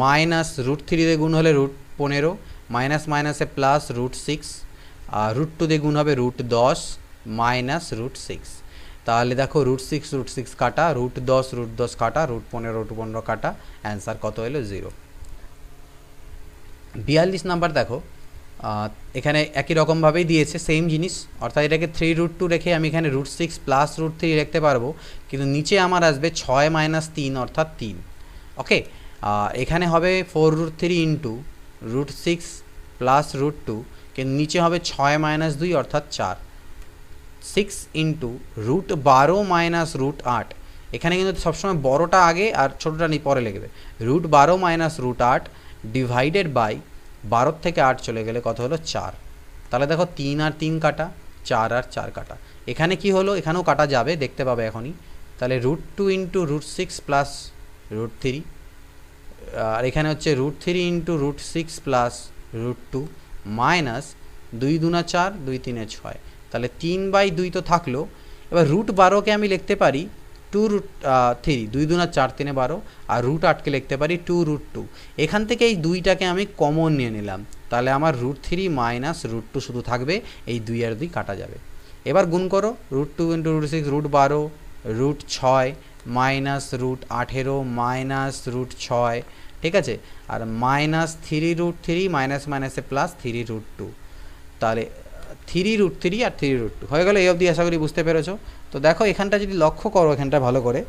মাইনাস √3 দিয়ে গুণ হলে √15 মাইনাস মাইনাসে প্লাস √6 আর √2 দিয়ে গুণ হবে √10 মাইনাস √6। তাহলে দেখো √6 কাটা, √10 কাটা, √15 কাটা, অ্যান্সার কত হলো 0। 42 নাম্বার দেখো এখানে একই রকমভাবেই দিয়েছে সেম জিনিস, অর্থাৎ এটাকে 3√2 রেখে আমি এখানে √6 প্লাস √3 লিখতে পারবো, কিন্তু নিচে আমার আসবে 6 মাইনাস 3 অর্থাৎ 3। ওকে, এখানে হবে 4√3 ইন্টু √6 প্লাস √2, কিন্তু নিচে হবে 6 মাইনাস 2 অর্থাৎ 4, 6 ইন্টু √12 মাইনাস √8। এখানে কিন্তু সবসময় বড়টা আগে আর ছোটোটা পরে লিখবে। √12 মাইনাস √8 ডিভাইডেড বাই 12 থেকে 8 চলে গেলে কত হলো 4। তাহলে দেখো 3 আর 3 কাটা, 4 আর 4 কাটা। এখানে কি হলো, এখানেও কাটা যাবে, দেখতে পাবে এখনই। তাহলে √2 ইন্টু √6 প্লাস √3, আর এখানে হচ্ছে √3 ইন্টু √6 প্লাস √2 মাইনাস 2 2 4, 2 3 6, তাহলে 3/2 তো থাকলো। এবার √12কে আমি লিখতে পারি 2√3, 2 2 4, 3 12, আর √8কে লিখতে পারি 2√2। এখান থেকে এই 2টাকে আমি কমন নিয়ে নিলাম, তাহলে আমার √3 মাইনাস √2 শুধু থাকবে, এই 2 আর 2 কাটা যাবে। এবার গুণ করো, √2 ইন্টু √6 √12 √6 মাইনাস √18 মাইনাস √6, ঠিক আছে, আর মাইনাস 3√3 মাইনাস মাইনাসে প্লাস 3√2, তাহলে 3√3 আর 3√2 হয়ে গেল। এই অবধি আশা করি বুঝতে পেরেছো। তো দেখো এখানটা যদি লক্ষ্য করো এখানটা ভালো করে,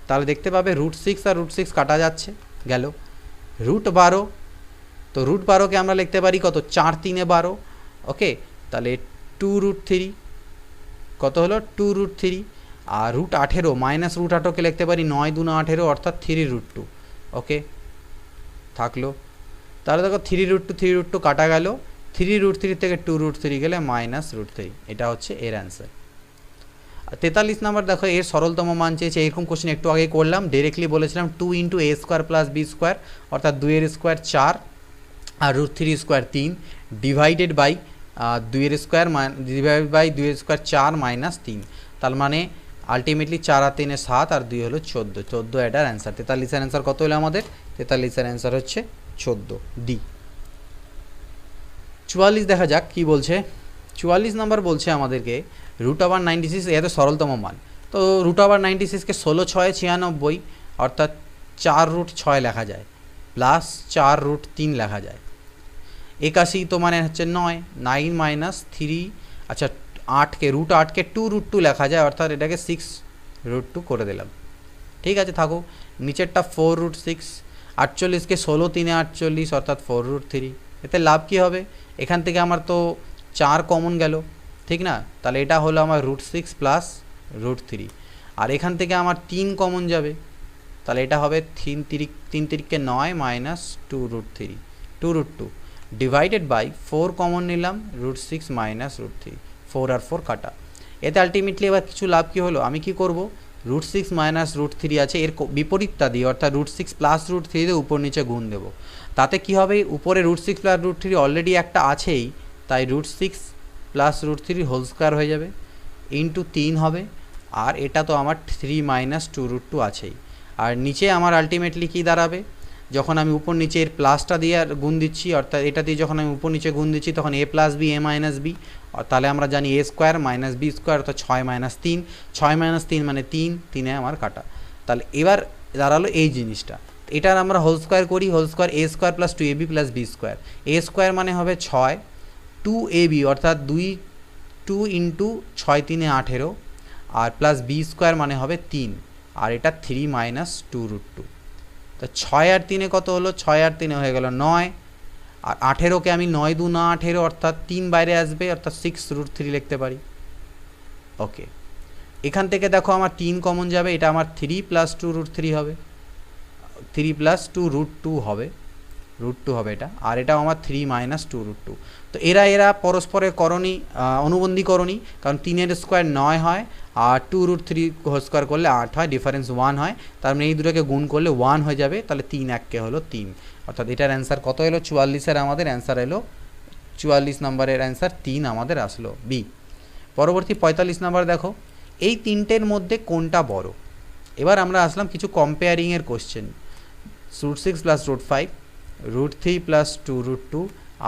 তাহলে দেখতে পাবে √6 আর √6 কাটা যাচ্ছে, গেল। √12, তো √12কে আমরা লিখতে পারি কত, 4 3 12, ওকে, তাহলে 2√3 কত হলো 2√3, আর √18 মাইনাস √18কে লিখতে পারি 9 2 18 অর্থাৎ 3√2, ওকে থাকলো। তাহলে দেখো 3√2 কাটা গেল, 3√3 থেকে 2√3 গেলে মাইনাস √3, এটা হচ্ছে এর অ্যান্সার। 43 নাম্বার দেখো এর সরলতম মান চেয়েছে, এরকম কোশ্চেন একটু আগে করলাম, ডাইরেক্টলি বলেছিলাম 2 into a square plus b square, অর্থাৎ 2 এর স্কোয়ার 4 আর √3 স্কোয়ার 3 ডিভাইডেড বাই 2 এর স্কোয়ার ডিভাইডেড বাই 2 এর স্কোয়ার 4 মাইনাস 3, তার মানে আলটিমেটলি 4 আর 3 7 আর 2 হলো 14 এটার অ্যান্সার। 43 এর অ্যান্সার কত হলো আমাদের, 43 এর অ্যান্সার হচ্ছে 14 ডি। 44 দেখা যাক কি বলছে। 44 নাম্বার বলছে আমাদেরকে √96, এত সরলতম মান। তো √96কে 16 6 96, অর্থাৎ 4√6 লেখা যায় প্লাস 4√3 লেখা যায়। 81 তো মানে হচ্ছে 9, 9 মাইনাস 3, আচ্ছা 8কে √8কে 2√2 লেখা যায়, অর্থাৎ এটাকে 6√2 করে দিলাম, ঠিক আছে থাকো। নিচেরটা 4√6, 48কে 16 3 48, অর্থাৎ 4√3। এতে লাভ কি হবে, এখান থেকে আমার তো 4 কমন গেল, ঠিক না, তাহলে এটা হলো আমার √6 প্লাস √3, আর এখান থেকে আমার 3 কমন যাবে, তাহলে এটা হবে 3 3কে 9 মাইনাস 2√2 ডিভাইডেড বাই 4 কমন নিলাম, √6 মাইনাস √3, 4 আর 4 কাটা। এতে আলটিমেটলি এবার কিছু লাভ কি হলো, আমি কি করব, √6 মাইনাস √3 আছে, এর বিপরীতটা দিয়ে, অর্থাৎ √6 প্লাস √3 দিয়ে উপর নিচে গুণ দেবো। তাতে কি হবে, উপরে √6 প্লাস √3 অলরেডি একটা আছেই, তাই √6 প্লাস √3 হোল স্কোয়ার হয়ে যাবে, ইন্টু 3 হবে, আর এটা তো আমার 3 মাইনাস 2√2 আছেই। আর নিচে আমার আলটিমেটলি কি দাঁড়াবে, যখন আমি উপর নিচে এর প্লাসটা দিয়ে আর গুণ দিচ্ছি, অর্থাৎ এটা দিয়ে যখন আমি উপর নিচে গুণ দিচ্ছি তখন a plus B A minus b, তাহলে আমরা জানি a square minus B square অর্থাৎ 6 মাইনাস 3, 6 মাইনাস 3 মানে 3, 3-এ আমার কাটা। তাহলে এবার দাঁড়ালো এই জিনিসটা, এটার আমরা হোল স্কোয়ার করি, whole square a square plus 2ab plus b square, a square মানে হবে 6, 2ab অর্থাৎ 2 ইন্টু 6 3-এ 18, আর প্লাস বি স্কোয়ার মানে হবে 3, আর এটা 3 মাইনাস 2√2। তো 6 আর 3-এ কত হলো, 6 আর 3-এ হয়ে গেল 9, আর 18কে আমি 9 2 না 18 অর্থাৎ 3 বাইরে আসবে অর্থাৎ 6√3 লিখতে পারি। ওকে, এখান থেকে দেখো আমার 3 কমন যাবে, এটা আমার 3 প্লাস 2√3 হবে, 3 প্লাস 2√2 হবে, √2 হবে এটা, আর এটাও আমার 3 মাইনাস 2√2। তো এরা পরস্পরের করণী অনুবন্ধী করণী, কারণ 3-এর স্কোয়ার 9 হয় আর 2√3 হোল স্কোয়ার করলে 8 হয়, ডিফারেন্স 1 হয়, তার মানে এই দুটোকে গুণ করলে 1 হয়ে যাবে, তাহলে 3 1-কে হলো 3, অর্থাৎ এটার অ্যান্সার কত এলো 44-এর আমাদের অ্যান্সার এলো 44 নম্বরের অ্যান্সার 3 আমাদের আসলো বি। পরবর্তী 45 নম্বর দেখো, এই তিনটের মধ্যে কোনটা বড়। এবার আমরা আসলাম কিছু কম্পেয়ারিংয়ের কোশ্চেন, √6 প্লাস √5, √3 প্লাস 2√2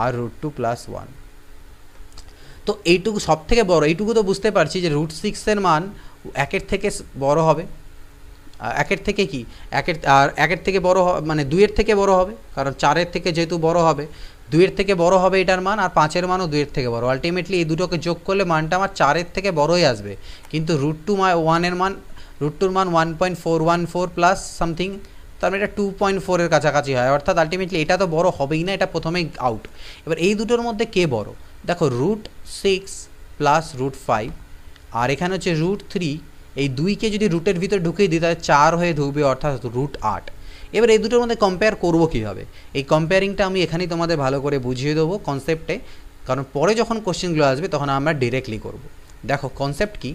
আর √2 প্লাস 1। তো এইটুকু সব থেকে বড়, এইটুকু তো বুঝতে পারছি যে √6-এর মান 1-এর থেকে বড় হবে, 1-এর থেকে কি 1-এর থেকে বড় মানে 2-এর থেকে বড় হবে, কারণ 4-এর থেকে যেহেতু বড় হবে 2-এর থেকে বড় হবে এটার মান, আর 5-এর মানও 2-এর থেকে বড়। আলটিমেটলি এই দুটোকে যোগ করলে মানটা আমার 4-এর থেকে বড়ই আসবে, কিন্তু √2 মান 1.414 প্লাস সামথিং, তার মানে এটা 2.4-এর কাছাকাছি হয়, অর্থাৎ আলটিমেটলি এটা তো বড় হবেই না, এটা প্রথমেই আউট। এবার এই দুটোর মধ্যে কে বড়, দেখো √6 প্লাস √5 আর এখানে হচ্ছে √3, এই 2কে যদি রুটের ভিতরে ঢুকিয়ে দিই তাহলে 4 হয়ে ঢুকবে অর্থাৎ √8। এবার এই দুটোর মধ্যে কম্পেয়ার করবো কীভাবে, এই কম্পেয়ারিংটা আমি এখানেই তোমাদের ভালো করে বুঝিয়ে দেবো কনসেপ্টে, কারণ পরে যখন কোশ্চেনগুলো আসবে তখন আমরা ডিরেক্টলি করব। দেখো কনসেপ্ট কি,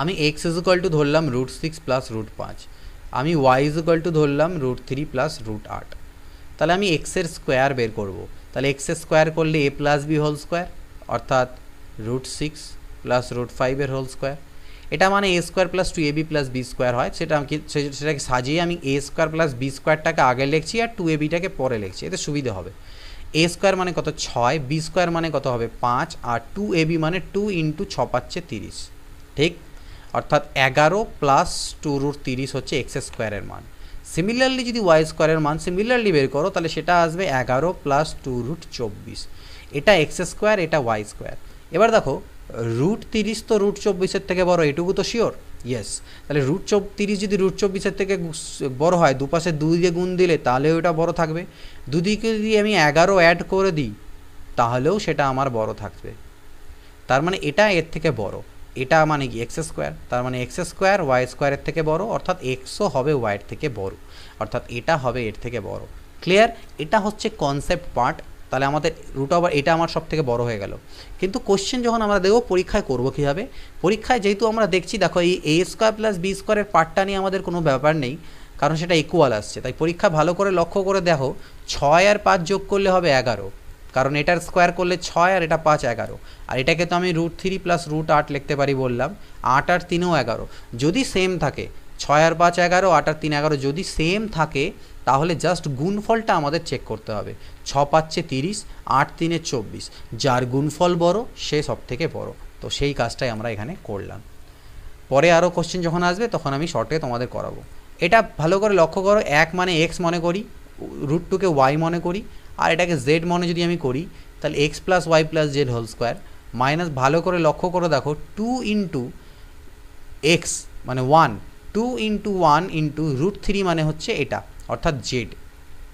আমি x = ধরলাম √6 প্লাস √5, আমি y = ধরলাম √3 প্লাস √8, তাহলে আমি x-এর স্কোয়ার বের করব। তাহলে x-এর স্কোয়ার করলে a plus B whole square অর্থাৎ √6 প্লাস √5-এর হোল স্কোয়ার, এটা মানে a square plus 2ab plus B square হয়, সেটাকে সাজিয়ে আমি a স্কোয়ার প্লাস বি স্কোয়ারটাকে আগে লিখছি আর 2abটাকে পরে লিখছি, এতে সুবিধা হবে। a স্কোয়ার মানে কত 6, বি স্কোয়ার মানে কত হবে 5, আর 2ab মানে 2 ইন্টু 6 5 30, ঠিক, অর্থাৎ 11 প্লাস 2√30 হচ্ছে x স্কোয়ারের মান। সিমিলারলি যদি y স্কোয়ারের মান সিমিলারলি বের করো তাহলে সেটা আসবে 11 প্লাস 2√24, এটা x স্কোয়ার, এটা y স্কোয়ার। এবার দেখো √30 তো √24-এর থেকে বড়, এটুকু তো শিওর, ইয়েস। তাহলে √30 যদি √24-এর থেকে বড় হয়, দুপাশে 2 দিয়ে গুণ দিলে তাহলেও এটা বড় থাকবে, দুদিকে যদি আমি 11 অ্যাড করে দিই তাহলেও সেটা আমার বড় থাকবে, তার মানে এটা এর থেকে বড়, এটা মানে কি এক্স স্কোয়ার, তার মানে এক্স স্কোয়ার ওয়াই স্কোয়ারের থেকে বড়, অর্থাৎ এক্সও হবে ওয়াইয়ের থেকে বড়, অর্থাৎ এটা হবে এর থেকে বড়। ক্লিয়ার, এটা হচ্ছে কনসেপ্ট পার্ট। তাহলে আমাদের √, এটা আমার সব থেকে বড় হয়ে গেল। কিন্তু কোশ্চেন যখন আমরা দেখব পরীক্ষায় করবো কীভাবে, পরীক্ষায় যেহেতু আমরা দেখছি দেখো এই a স্কোয়ার প্লাস বি স্কোয়ারের পার্টটা নিয়ে আমাদের কোনো ব্যাপার নেই, কারণ সেটা ইকুয়াল আসছে, তাই পরীক্ষা ভালো করে লক্ষ্য করে দেখো 6 আর 5 যোগ করলে হবে 11, কারণ এটার স্কোয়ার করলে 6 আর এটা 5 11, আর এটাকে তো আমি √3 প্লাস √8 লিখতে পারি বললাম, 8 আর 3ও 11, যদি সেম থাকে 6 আর 5 11, 8 আর 3 11, যদি সেম থাকে তাহলে জাস্ট গুণফলটা আমাদের চেক করতে হবে, 6 5 30, 8 3 24, যার গুণফল বড় সে সব থেকে বড়। তো সেই কাজটাই আমরা এখানে করলাম, পরে আরও কোশ্চেন যখন আসবে তখন আমি শর্টে তোমাদের করাবো। এটা ভালো করে লক্ষ্য করো, 1 মানে এক্স মনে করি, √2-কে ওয়াই মনে করি, আর এটাকে জেড মনে যদি আমি করি তাহলে x plus y plus z whole square minus, ভালো করে লক্ষ্য করে দেখো 2 ইন্টু এক্স মানে 1, 2 ইন্টু 1 ইন্টু √3 মানে হচ্ছে এটা অর্থাৎ জেড,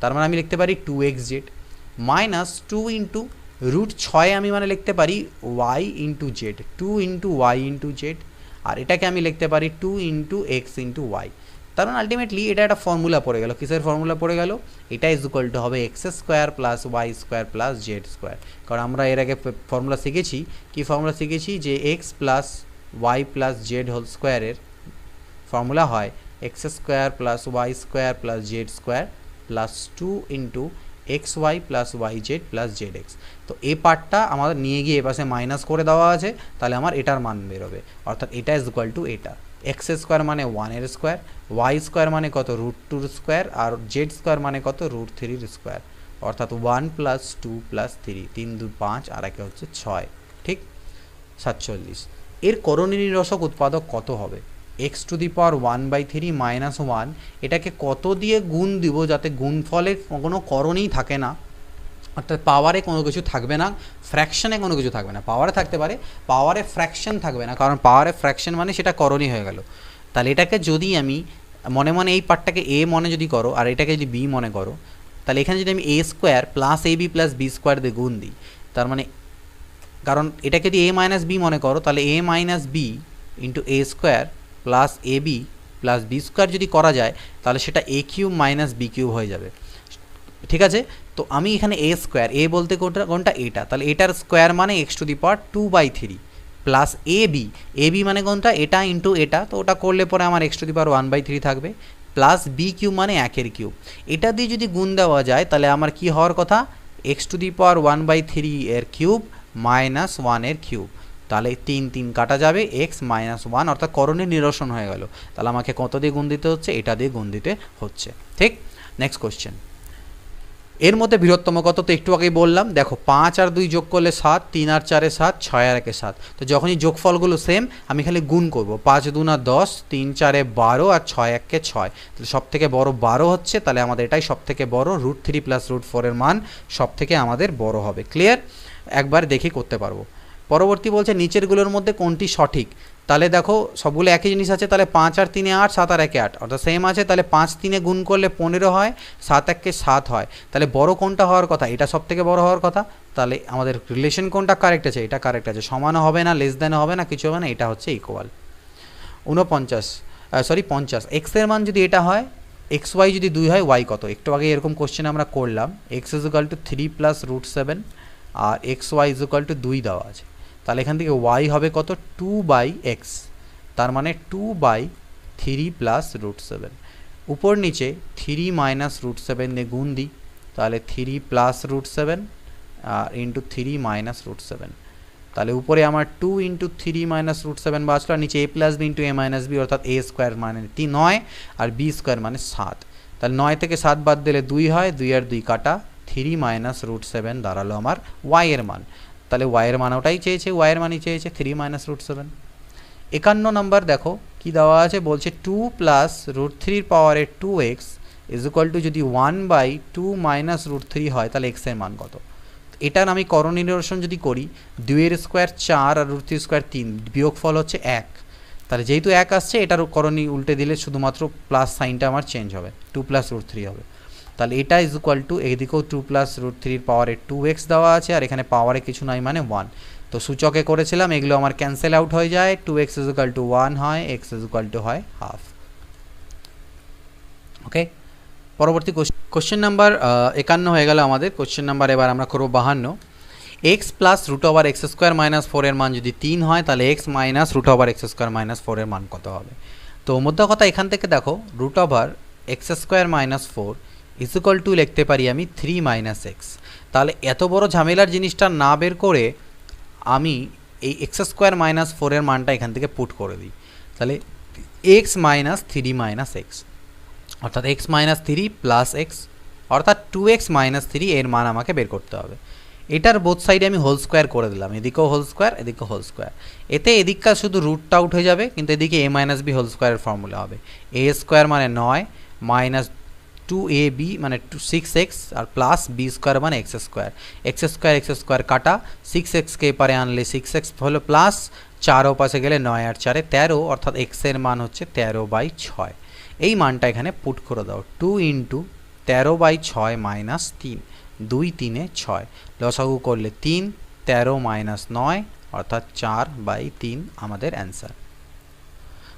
তার মানে আমি লিখতে পারি 2xz, মাইনাস 2 ইন্টু √6 আমি মানে লিখতে পারি Y into Z, 2 into Y into Z, আর এটাকে আমি লিখতে পারি 2 ইন্টু এক্স ইন্টু ওয়াই। তার মানে আলটিমেটলি এটা একটা ফর্মুলা পড়ে গেল, কিসের ফর্মুলা পড়ে গেল, এটা ইজ ইকুয়াল টু হবে x square plus Y square plus z square. কারণ আমরা এর আগে ফর্মুলা শিখেছি, কি ফর্মুলা শিখেছি, যে x plus y plus z whole স্কোয়ারের ফর্মুলা হয় x square plus Y square plus z square plus 2 into x Y plus y z plus z x. তো এই পার্টটা আমাদের নিয়ে গিয়ে এপাশে মাইনাস করে দেওয়া আছে, তাহলে আমার এটার মান বেরোবে, অর্থাৎ এটা ইজ ইকুয়াল টু এটা। এক্স স্কোয়ার মানে 1 স্কোয়ার, ওয়াই স্কোয়ার মানে কত √2 স্কোয়ার, আর জেড স্কোয়ার মানে কত √3 স্কোয়ার, অর্থাৎ 1 + 2 + 3, 3 2 5 আর একে হচ্ছে 6, ঠিক 47। এর করণীয় নিরসক উৎপাদক কত হবে? x⁻1/3 - 1, এটাকে কত দিয়ে গুণ দিব যাতে গুণফলে কোনো করণই থাকে না, অর্থাৎ পাওয়ারে কোনো কিছু থাকবে না, ফ্র্যাকশনে কোনো কিছু থাকবে না। পাওয়ারে থাকতে পারে, পাওয়ারে ফ্র্যাকশন থাকবে না, কারণ পাওয়ারে ফ্র্যাকশন মানে সেটা করণই হয়ে গেল। তাহলে এটাকে যদি আমি মনে মনে এই পার্টটাকে এ মনে যদি করো আর এটাকে যদি বি মনে করো, তাহলে এখানে যদি আমি a² + ab + b² দিয়ে গুণ দিই, তার মানে কারণ এটাকে যদি a - b মনে করো, তাহলে a - b * a² + ab + b² যদি করা যায়, তাহলে সেটা a³ - b³ হয়ে যাবে, ঠিক আছে। তো আমি এখানে a² বলতে কোনটা এটা, তাহলে এটার স্কোয়ার মানে x⁻2/3 প্লাস ab মানে কোনটা এটা ইন্টু এটা, তো ওটা করলে পরে আমার x⁻1/3 থাকবে, প্লাস b³ মানে 1/3। এটা দিয়ে যদি গুণ দেওয়া যায় তাহলে আমার কি হওয়ার কথা, x⁻1/3 এর কিউব মাইনাস 1 এর কিউব, তাহলে 3 3 কাটা যাবে, x - 1 অর্থাৎ করণীয় নিরসন হয়ে গেল। তাহলে আমাকে কত দিয়ে গুণ দিতে হচ্ছে, এটা দিয়ে গুণ দিতে হচ্ছে, ঠিক। নেক্সট কোশ্চেন, এর মধ্যে বৃহত্তম কত, তো একটু আগেই বললাম, দেখো 5 আর 2 যোগ করলে 7, 3 আর 4 7, 6 আর 1 7, তো যখনই যোগফলগুলো সেম আমি খালি গুণ করব, 5 2 10, 3 4 12 আর 6 1 6, তাহলে সব থেকে বড় 12 হচ্ছে, তাহলে আমাদের এটাই সব থেকে বড়, √3 + √4 এর মান সব থেকে আমাদের বড় হবে। ক্লিয়ার? একবার দেখে করতে পারবো। পরবর্তী বলছে নিচেরগুলোর মধ্যে কোনটি সঠিক, তাহলে দেখো সবগুলো একই জিনিস আছে, তাহলে 5 আর 3 8, 7 আর 1 8, অর্থাৎ সেম আছে, তাহলে 5 3 গুণ করলে 15 হয়, 7 1 7 হয়, তাহলে বড় কোনটা হওয়ার কথা, এটা সব থেকে বড় হওয়ার কথা। তাহলে আমাদের রিলেশন কোনটা কারেক্ট আছে, এটা কারেক্ট আছে, সমানও হবে না, লেস দেন হবে না, কিছু হবে না, এটা হচ্ছে ইকুয়াল। 50, এক্স এর মান যদি এটা হয়, এক্স ওয়াই যদি 2 হয়, ওয়াই কত, একটু আগে এরকম কোশ্চেন আমরা করলাম, x = 3 + √7 আর xy = 2 দেওয়া আছে, তাহলে এখান থেকে y হবে কত 2/x, তার মানে 2/3 + √7, উপর নিচে 3 - √7 দিয়ে গুণ দিই, তাহলে 3 + √7 ইন্টু 3 - √7, তাহলে উপরে আমার 2 × 3 - √7 বাঁচলো, আর নিচে a + b × a - b, অর্থাৎ a² মানে 9 আর b² মানে 7, তাহলে 9 থেকে 7 বাদ দিলে 2 হয়, 2 আর 2 কাটা, 3 - √7 দাঁড়ালো আমার y এর মান, তাহলে y এর মান ওটাই চেয়েছে, y এর মানই চেয়েছে 3 - √7। 51 নম্বর দেখো কি দেওয়া আছে, বলছে 2 + √3 পাওয়ারে 2x = যদি 1/2 - √3 হয়, তাহলে x এর মান কত। এটার আমি করণীয় নিরসন যদি করি, 2 এর স্কোয়ার 4 আর √3 স্কোয়ার 3, বিয়োগফল হচ্ছে 1, তাহলে যেহেতু 1 আসছে, এটার করণীয় উল্টে দিলে শুধুমাত্র প্লাস সাইনটা আমার চেঞ্জ হবে, 2 + √3 হবে, তাহলে এটা = এদিকেও 2 + √3 পাওয়ারে 2x দেওয়া আছে, আর এখানে পাওয়ারে কিছু নাই মানে 1, তো সূচকে করেছিলাম, এগুলো আমার ক্যান্সেল আউট হয়ে যায়, 2x = 1 হয়, x = হয় ½। ওকে, পরবর্তী কোশ্চেন নাম্বার 51 হয়ে গেল আমাদের। কোশ্চেন নাম্বার এবার আমরা করব 52, x + √x² - 4 এর মান যদি 3 হয়, তাহলে x - √x² - 4 এর মান কত হবে। তো মধ্য কথা এখান থেকে দেখো, √x² - 4 = লিখতে পারি আমি 3 - x, তাহলে এত বড় ঝামেলার জিনিসটা না বের করে আমি এই x² - 4 এর মানটা এখান থেকে পুট করে দিই, তাহলে x - 3 - x, অর্থাৎ x - 3 + x, অর্থাৎ 2x - 3 এর মান আমাকে বের করতে হবে। এটার বোথ সাইডে আমি হোল স্কোয়ার করে দিলাম, এদিকেও হোল স্কোয়ার, এদিকেও হোল স্কোয়ার, এতে এদিককার শুধু রুটটা আউট হয়ে যাবে, কিন্তু এদিকে a - b হোল স্কোয়ারের ফর্মুলা হবে, a² মানে 9 মাইনাস 2ab মানে 6x আর প্লাস b² মানে x² কাটা, 6x কে পারে আনলে 6x হলো প্লাস 4 ও পাশে গেলে 9 আর 4 13, অর্থাৎ x এর মান হচ্ছে 13/6। এই মানটা এখানে পুট করে দাও, 2 × 13/6 - 3, 2 3 6, লসাগু করলে 3, 13 - 9 অর্থাৎ 4/3 আমাদের অ্যান্সার।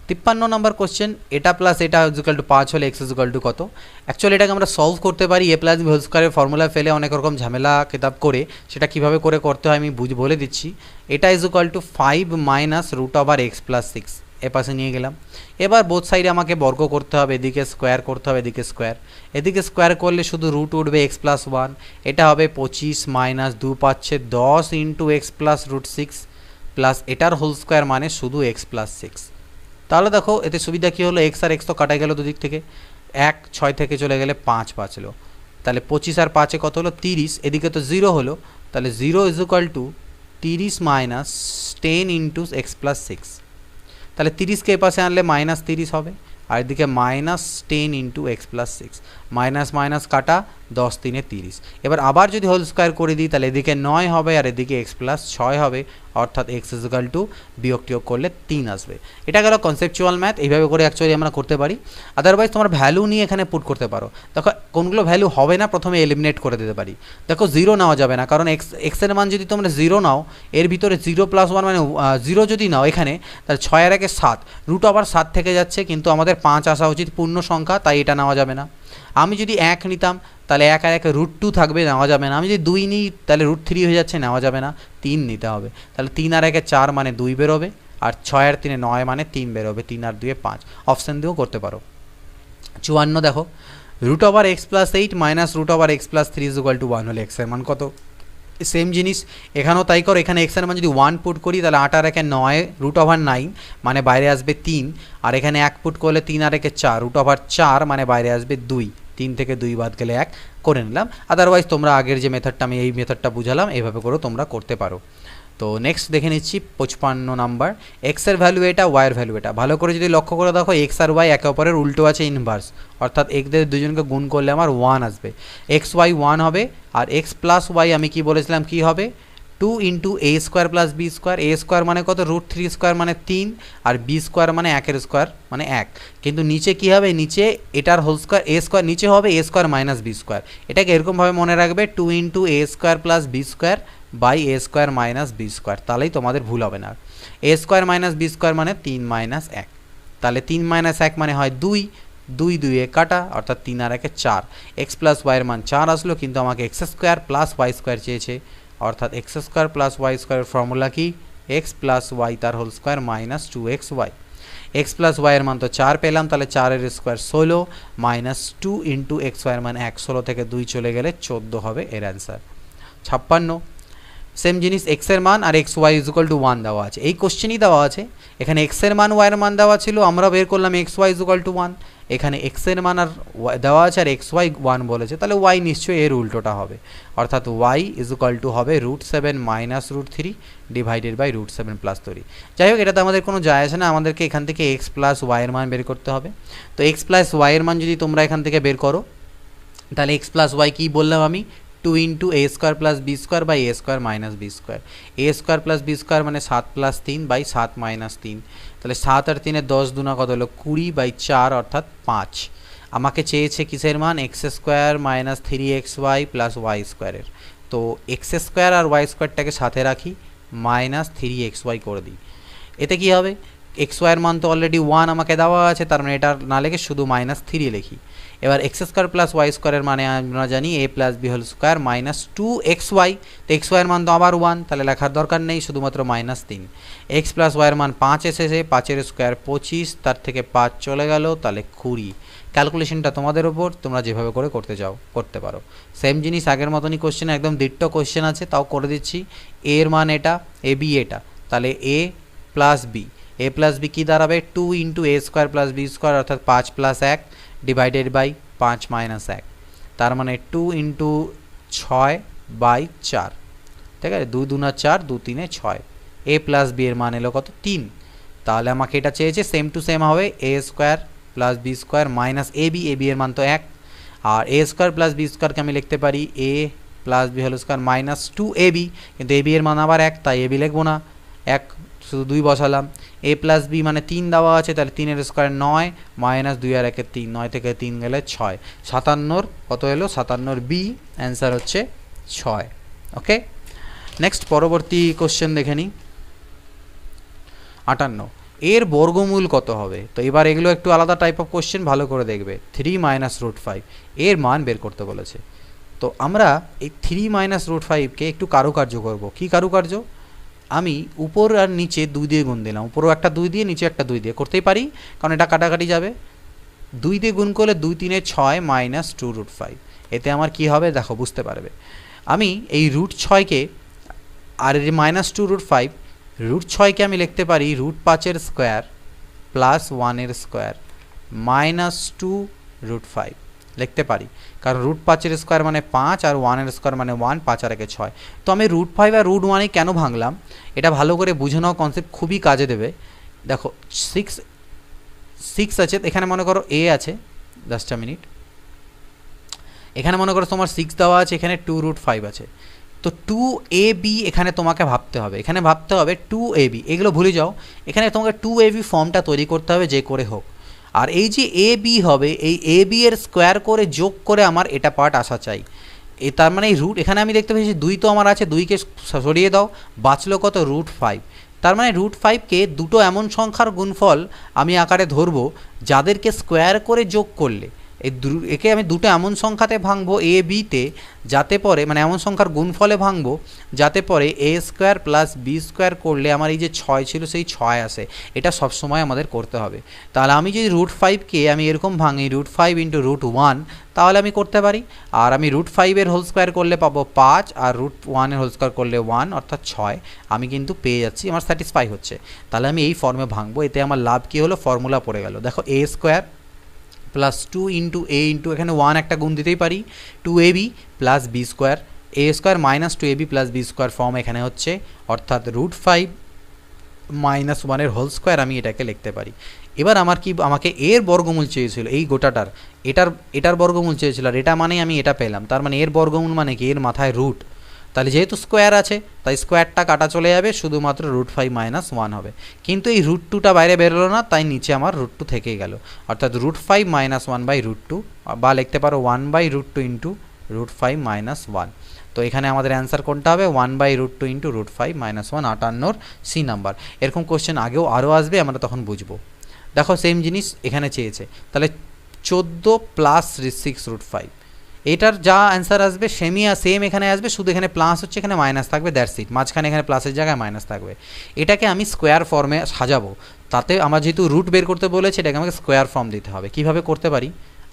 53 নম্বর কোশ্চেন, এটা প্লাস এটা = 5 হলে x = কত। অ্যাকচুয়ালি এটাকে আমরা সলভ করতে পারি a + b হোল স্কোয়ারের ফর্মুলা ফেলে, অনেক রকম ঝামেলা কিতাব করে, সেটা কিভাবে করে করতে হয় আমি বলে দিচ্ছি। এটা = 5 - √x + 6, এ পাশে নিয়ে গেলাম, এবার বোথ সাইডে আমাকে বর্গ করতে হবে, এদিকে স্কোয়ার করতে হবে, এদিকে স্কোয়ার করলে শুধু রুট উঠবে x + 1, এটা হবে 25 - 2 পাচ্ছে 10 × x + √6 প্লাস এটার হোল স্কোয়ার মানে শুধু x + 6, তাহলে দেখো এতে সুবিধা কী হলো, এক্স আর এক্স তো কাটা গেল দুদিক থেকে, 1 6 থেকে চলে গেলে 5 বাঁচলো, তাহলে 25 আর 5-এ কত হলো 30, এদিকে তো 0 হলো, তাহলে 0 is equal two 30 minus 10 into X plus 6, তাহলে 30কে এ পাশে আনলে মাইনাস 30 হবে, আর এদিকে minus 10 into X plus 6, minus minus কাটা, 10 3-এ 30। এবার আবার যদি হোল স্কোয়ার করে দিই তাহলে এদিকে 9 হবে আর এদিকে এক্স প্লাস 6 হবে, অর্থাৎ এক্স ইজ ইকুয়াল টু বিয়োগ টিয়োগ করলে 3 আসবে। এটা গেল কনসেপচুয়াল ম্যাথ, এইভাবে করে অ্যাকচুয়ালি আমরা করতে পারি। আদারওয়াইজ তোমার ভ্যালু নিয়ে এখানে পুট করতে পারো। দেখো কোনগুলো ভ্যালু হবে না প্রথমে এলিমিনেট করে দিতে পারি। দেখো 0 নেওয়া যাবে না, কারণ এক্সের মান যদি তোমরা 0 নাও, এর ভিতরে 0 + 1 মানে 0 যদি নাও এখানে, তাহলে 6 আর 1-এ 7, রুট আবার 7 থেকে যাচ্ছে, কিন্তু আমাদের 5 আসা উচিত পূর্ণ সংখ্যা, তাই এটা নেওয়া যাবে না। আমি যদি 1 নিতাম তাহলে 1 আর 1-এ √2 থাকবে, নেওয়া যাবে না। আমি যদি 2 নিই তাহলে √3 হয়ে যাচ্ছে, নেওয়া যাবে না। 3 নিতে হবে, তাহলে 3 আর 1-এ 4 মানে 2 বেরোবে, আর 6 আর 3-এ 9 মানে 3 বেরোবে, 3 আর 2-এ 5। অপশান দিয়েও করতে পারো। 54 দেখো, √(x+8 - √(x+3 = 1) হলে এক্সের মান কত? সেম জিনিস এখানেও তাই করো, এখানে এক্সের মান যদি 1 পুট করি তাহলে 8 আর 1-এ 9 √9 মানে বাইরে আসবে 3, আর এখানে 1 পুট করলে 3 আর 1-এ 4 √4 মানে বাইরে আসবে 2, 3 থেকে 2 বাদ গেলে 1 করে নিলাম। আদারওয়াইজ তোমরা আগের যে মেথডটা আমি এই মেথডটা বুঝালাম এইভাবে করেও তোমরা করতে পারো। তো নেক্সট দেখে নিচ্ছি 55 নাম্বার, এক্সের ভ্যালু এটা, ওয়াইয়ের ভ্যালু এটা। ভালো করে যদি লক্ষ্য করে দেখো এক্স আর ওয়াই একে অপরের উল্টো আছে, ইনভার্স, অর্থাৎ এদের দুজনকে গুণ করলে আমার 1 আসবে, এক্স ওয়াই 1 হবে, আর এক্স প্লাস ওয়াই আমি কি বলেছিলাম কি হবে 2 into a² plus b², a² মানে কত √3² মানে 3, আর b² মানে 1-এর স্কোয়ার মানে 1, কিন্তু নিচে কি হবে, নিচে এটার হোল স্কোয়ার a² নিচে হবে a² মাইনাস b², এটাকে এরকমভাবে মনে রাখবে 2 into a² plus b² by a² minus b², তাহলেই তোমাদের ভুল হবে না। a² মাইনাস b² মানে 3 মাইনাস 1, তাহলে 3 মাইনাস 1 মানে হয় 2, 2 2-এ কাটা, অর্থাৎ 3 আর 1-এ 4, এক্স প্লাস ওয়াইয়ের মান 4 আসলো, কিন্তু আমাকে x² প্লাস y² চেয়েছে, অর্থাৎ x² প্লাস y² ফর্মুলা কি, x প্লাস ওয়াই তার whole square minus 2xy, x plus ওয়াইয়ের মান তো 4 পেলাম, তাহলে 4-এর স্কোয়ার 16 মাইনাস 2 ইন্টু xy-এর মান 1, 16 থেকে 2 চলে গেলে 14 হবে এর অ্যান্সার। 56 সেম জিনিস, এক্সের মান আর X Y is equal to 1 দেওয়া আছে, এই কোশ্চেনই দেওয়া আছে, এখানে এক্সের মান ওয়াইয়ের মান দেওয়া ছিল, আমরা বের করলাম x Y is equal to 1, এখানে এক্সের মান আর দেওয়া আছে আর এক্স ওয়াই 1 বলেছে, তাহলে ওয়াই নিশ্চয়ই এর উল্টোটা হবে, অর্থাৎ ওয়াই ইজ ইকুয়াল টু হবে √7 মাইনাস √3 ডিভাইডেড বাই √7 প্লাস 3। যাই হোক এটাতে আমাদের কোনো যায় আসে না, আমাদেরকে এখান থেকে এক্স প্লাস ওয়াইয়ের মান বের করতে হবে। তো এক্স প্লাস ওয়াইয়ের মান যদি তোমরা এখান থেকে বের করো, তাহলে এক্স প্লাস ওয়াই কী বললাম আমি, 2 into a² plus b² by a² minus b², a² plus b² মানে 7 প্লাস 3 বাই 7 মাইনাস 3, তাহলে 7 আর 3-এ 10 দুনা কত হলো 20 বাই 4 অর্থাৎ 5। আমাকে চেয়েছে কিসের মান, x² minus 3xy plus y², তো x² আর y²টাকে সাথে রাখি, মাইনাস 3xy করে দিই, এতে কি হবে, xy-এর মান তো অলরেডি 1 আমাকে দেওয়া আছে, তার মানে এটা না লিখে শুধু মাইনাস 3 লিখি। এবার x² প্লাস y²-এর মানে আমরা জানি a plus b whole square minus 2xy, তো xy-এর মান তো আবার 1, তাহলে লেখার দরকার নেই, শুধুমাত্র মাইনাস 3। x প্লাস ওয়াইয়ের মান 5 এসেছে, 5-এর স্কোয়ার 25, তার থেকে 5 চলে গেল, তাহলে 20। ক্যালকুলেশনটা তোমাদের ওপর, তোমরা যেভাবে করে করতে চাও করতে পারো। সেম জিনিস আগের মতনই কোশ্চেন, একদম দিট্টো কোশ্চেন আছে, তাও করে দিচ্ছি। এর মান এটা, এ বি এটা, তাহলে a plus B, a plus B কী দাঁড়াবে 2 ইন্টু a² প্লাস b² অর্থাৎ 5 প্লাস 1 ডিভাইডেড বাই 5 মাইনাস 1, তার মানে 2 ইন্টু 6 বাই 4, ঠিক আছে, 2 দুনা 4, 2 3-এ 6, a প্লাস বি এর মান এলো কত 3, তাহলে আমাকে এটা চেয়েছে সেম টু সেম হবে a² plus b² minus A B এর মান তো 1, আর a² প্লাস b²কে আমি লিখতে পারি a plus B whole square minus 2ab, কিন্তু ab এর মান আবার 1, তাই ab লিখবো না, 1 শুধু 2 বসালাম, a প্লাস বি মানে 3 দেওয়া আছে, তাহলে 3-এর স্কোয়ার 9 মাইনাস 2 আর 1-এ 3, 9 থেকে 3 গেলে 6, 57-র কত এলো, 57-র বি অ্যান্সার হচ্ছে 6। ওকে, নেক্সট পরবর্তী কোশ্চেন দেখে নিই 58, এর বর্গমূল কত হবে। তো এবার এগুলো একটু আলাদা টাইপ অফ কোশ্চেন, ভালো করে দেখবে। 3 মাইনাস √5 এর মান বের করতে বলেছে, তো আমরা এই 3 মাইনাস √5-কে একটু কারুকার্য করব। কি কারুকার্য, আমি উপর আর নিচে 2 দিয়ে গুণ দিলাম, উপরও একটা 2 দিয়ে নিচে একটা 2 দিয়ে করতেই পারি, কারণ এটা কাটাকাটি যাবে, 2 দিয়ে গুণ করলে 2 3-এ 6 মাইনাস 2√5, এতে আমার কি হবে দেখো বুঝতে পারবে। আমি এই √6-কে আর এই মাইনাস 2√5, √6-কে আমি লিখতে পারি √5-এর স্কোয়ার প্লাস 1 এর স্কোয়ার মাইনাস 2 রুট 5 লিখতে পারি, কারণ রুট 5 এর স্কোয়ার মানে 5 আর 1 এর স্কোয়ার মানে 1, 5 আর 1 6। তো আমি রুট 5 আর রুট 1 কেন ভাঙলাম এটা ভালো করে বুঝে নাও, কনসেপ্ট খুবই কাজে দেবে। দেখো 6 আছে, এখানে মনে করো এ আছে, জাস্ট আ মিনিট, এখানে মনে করো তোমার 6 দেওয়া আছে, এখানে 2 রুট 5 আছে। তো 2ab এখানে তোমাকে ভাবতে হবে, এখানে ভাবতে হবে 2ab, এগুলো ভুলে যাও, এখানে তোমাকে 2ab ফর্মটা তৈরি করতে হবে যে করে হোক। আর এই যে ab হবে, এই ab এর স্কোয়ার করে যোগ করে আমার এটা পার্ট আসা চাই। তার মানে এই রুট, এখানে আমি দেখতে পেয়েছি 2 তো আমার আছে, 2কে সরিয়ে দাও, বাঁচলো কত রুট 5। তার মানে রুট 5কে দুটো এমন সংখ্যার গুণফল আমি আকারে ধরবো যাদেরকে স্কোয়ার করে যোগ করলে একে আমি দুটো এমন সংখ্যাতে ভাঙবো এ বিতে, যাতে পরে মানে এমন সংখ্যার গুণফলে ভাঙবো যাতে পরে এ স্কোয়ার প্লাস বি স্কোয়ার করলে আমার এই যে 6 ছিল সেই 6 আসে। এটা সবসময় আমাদের করতে হবে। তাহলে আমি যদি রুট 5কে আমি এরকম ভাঙি রুট 5 ইন্টু রুট 1, তাহলে আমি করতে পারি। আর আমি রুট 5 এর হোল স্কোয়ার করলে পাবো 5, আর রুট 1 এর হোল স্কোয়ার করলে 1 অর্থাৎ 6। আমি কিন্তু পেয়ে যাচ্ছি, আমার স্যাটিসফাই হচ্ছে। তাহলে আমি এই ফর্মে ভাঙবো, এতে আমার লাভ কী হলো, ফর্মুলা পড়ে গেল। দেখো A square plus 2 into A into এখানে 1 একটা গুণ দিতেই পারি, 2ab plus B square, A square minus 2ab plus B square form এখানে হচ্ছে, অর্থাৎ রুট 5 মাইনাস 1 এর হোল স্কোয়ার আমি এটাকে লিখতে পারি। এবার আমার কি, আমাকে এর বর্গমূল চেয়েছিল এই গোটাটার, এটার বর্গমূল চেয়েছিল, আর এটা মানেই আমি এটা পেলাম। তার মানে এর বর্গমূল মানে কি, এর মাথায় রুট। তাহলে যেহেতু স্কোয়ার আছে তাই স্কোয়ারটা কাটা চলে যাবে, শুধুমাত্র রুট 5 মাইনাস 1 হবে। কিন্তু এই রুট 2টা বাইরে বেরোলো না, তাই নিচে আমার রুট 2 থেকেই গেল, অর্থাৎ রুট 5 মাইনাস 1 বাই রুট 2, বা লিখতে পারো 1 by root 2 into root 5 minus 1। তো এখানে আমাদের অ্যান্সার কোনটা হবে, 1 by root 2 into root 5 minus 1, 58 C number. এরকম কোশ্চেন আগেও আরও আসবে, আমরা তখন বুঝবো। দেখো সেম জিনিস এখানে চেয়েছে, তাহলে 14 প্লাস 6 রুট 5, এটার যা অ্যান্সার আসবে সেম এখানে আসবে, শুধু এখানে প্লাস হচ্ছে, এখানে মাইনাস থাকবে, দ্যাটস ইট। মাঝখানে এখানে প্লাসের জায়গায় মাইনাস থাকবে। এটাকে আমি স্কোয়ার ফর্মে সাজাবো, তাতে আমার যেহেতু রুট বের করতে বলেছে এটাকে আমাকে স্কোয়ার ফর্ম দিতে হবে। কিভাবে করতে পারি,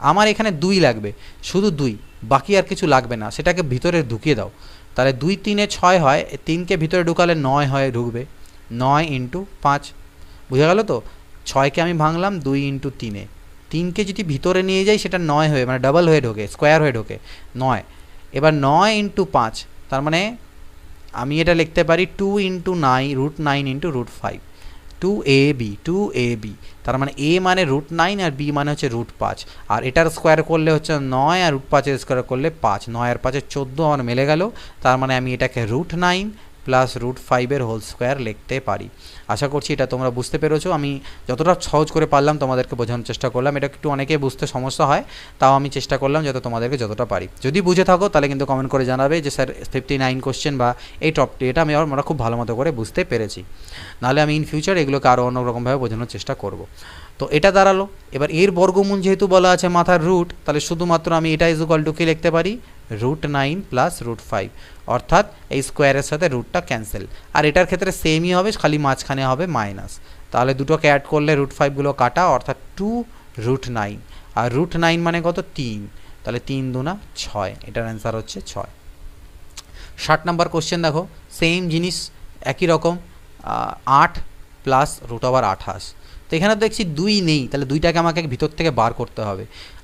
আমার এখানে 2 লাগবে, শুধু 2, বাকি আর কিছু লাগবে না, সেটাকে ভিতরে ঢুকিয়ে দাও। তাহলে 2 3 6 হয়, 3কে ভিতরে ঢুকালে 9 হয়, ঢুকবে 9 ইন্টু 5, বুঝে গেল তো। 6কে আমি ভাঙলাম 2 ইন্টু 3-এ, 3কে যদি ভিতরে নিয়ে যাই সেটা 9 হয়ে মানে ডাবল হয়ে ঢোকে, স্কোয়ার হয়ে ঢোকে 9। এবার 9 ইন্টু 5, তার মানে আমি এটা লিখতে পারি 2 into 9 root 9 into root 5, 2ab, তার মানে a মানে রুট 9 আর b মানে হচ্ছে রুট 5। আর এটার স্কোয়ার করলে হচ্ছে 9, আর রুট 5-এর স্কোয়ার করলে 5, 9 আর 5 14 আমার মিলে গেল। তার মানে আমি এটাকে রুট 9 প্লাস রুট 5-এর হোল স্কোয়ার লিখতে পারি। আশা করছি এটা তোমরা বুঝতে পেরেছো। আমি যতটা সহজ করে পারলাম তোমাদেরকে বোঝানোর চেষ্টা করলাম। এটা একটু অনেকে বুঝতে সমস্যা হয়, তাও আমি চেষ্টা করলাম যাতে তোমাদেরকে যতটা পারি। যদি বুঝে থাকো তাহলে কিন্তু কমেন্ট করে জানাবে যে স্যার 59 কোশ্চেন বা এই টপটি এটা আমরা খুব ভালো মতো করে বুঝতে পেরেছি। নাহলে আমি ইন ফিউচার এগুলোকে আরও অন্যরকমভাবে বোঝানোর চেষ্টা করব। তো এটা দাঁড়ালো। এবার এর বর্গমূল যেহেতু বলা আছে মাথার রুট, তাহলে শুধুমাত্র আমি এটা ইজ ইকুয়াল টু কি লিখতে পারি, রুট 9 প্লাস রুট 5, অর্থাৎ এই স্কোয়ারের সাথে রুটটা ক্যান্সেল। আর এটার ক্ষেত্রে সেমই হবে, খালি মাঝখানে হবে মাইনাস। তাহলে দুটোকে অ্যাড করলে রুট 5গুলো কাটা, অর্থাৎ 2 রুট 9, আর রুট 9 মানে কত 3, তাহলে 3 দুনা 6, এটার অ্যান্সার হচ্ছে 6। 60 নম্বর কোশ্চেন দেখো, সেম জিনিস একই রকম, 8 প্লাস রুট ওভার 28। তো এখানে দেখছি 2 নেই, তাহলে 2টাকে আমাকে ভিতর থেকে বার করতে হবে।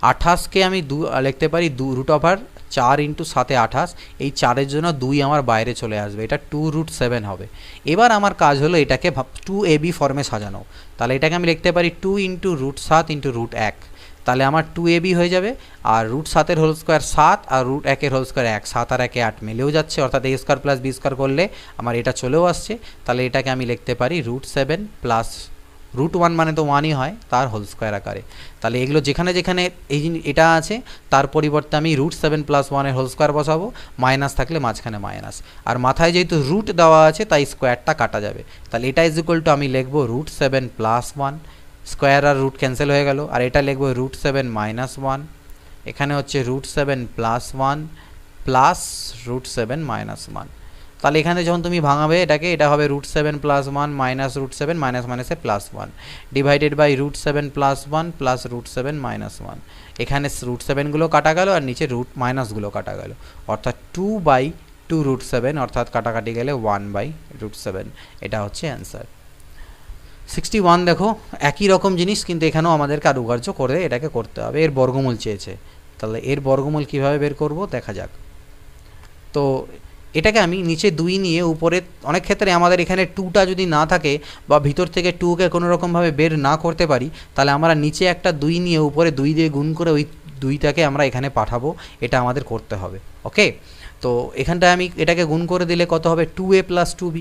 28কে আমি লিখতে পারি রুট ওভার 4 ইন্টু 7 28, এই 4-এর জন্য 2 আমার বাইরে চলে আসবে, এটা 2 রুট 7 হবে। এবার আমার কাজ হলো এটাকে 2ab ফর্মে সাজানো। তাহলে এটাকে আমি লিখতে পারি 2 ইন্টু রুট 7 ইন্টু রুট 1, তাহলে আমার 2ab হয়ে যাবে। আর রুট 7-এর হোল স্কোয়ার 7, আর রুট 1-এর হোল স্কোয়ার 1, 7 আর 1 8 মিলেও যাচ্ছে, অর্থাৎ a square plus B square করলে আমার এটা চলেও আসছে। তাহলে এটাকে আমি লিখতে পারি রুট 7 প্লাস রুট 1 মানে তো 1ই হয়, তার হোল স্কোয়ার আকারে। তাহলে এগুলো যেখানে যেখানে এটা আছে তার পরিবর্তে আমি রুট 7 প্লাস 1-এর হোল স্কোয়ার বসাবো, মাইনাস থাকলে মাঝখানে মাইনাস, আর মাথায় যেহেতু রুট দেওয়া আছে তাই স্কোয়ারটা কাটা যাবে। তাহলে এটা ইজ ইকুয়াল টু আমি লিখবো রুট 7 প্লাস 1, স্কোয়ার আর রুট ক্যান্সেল হয়ে গেল, আর এটা লিখবো রুট 7 মাইনাস 1, এখানে হচ্ছে root 7 plus 1 plus root 7 minus 1। তাহলে এখানে যখন তুমি ভাঙাবে এটাকে, এটা হবে root 7 plus 1 minus root 7 minus মাইনাসে plus 1 divided by root 7 plus 1 plus root 7 minus 1। এখানে রুট 7গুলো কাটা গেল আর নিচে রুট মাইনাসগুলো কাটা গেল, অর্থাৎ 2 বাই 2 রুট 7, অর্থাৎ কাটাকাটি গেলে 1 বাই রুট 7। এটা হচ্ছে অ্যান্সার। 61 দেখো একই রকম জিনিস, কিন্তু এখানেও আমাদের কারুকার্য করে এটাকে করতে হবে। এর বর্গমূল চেয়েছে, তাহলে এর বর্গমূল কীভাবে বের করব দেখা যাক। তো এটাকে আমি নিচে 2 নিয়ে উপরে, অনেক ক্ষেত্রে আমাদের এখানে 2টা যদি না থাকে বা ভিতর থেকে 2কে কোনো রকমভাবে বের না করতে পারি, তাহলে আমরা নিচে একটা 2 নিয়ে উপরে 2 দিয়ে গুণ করে ওই 2টাকে আমরা এখানে পাঠাবো, এটা আমাদের করতে হবে। ওকে, তো এখানটায় আমি এটাকে গুণ করে দিলে কত হবে, 2a plus 2b,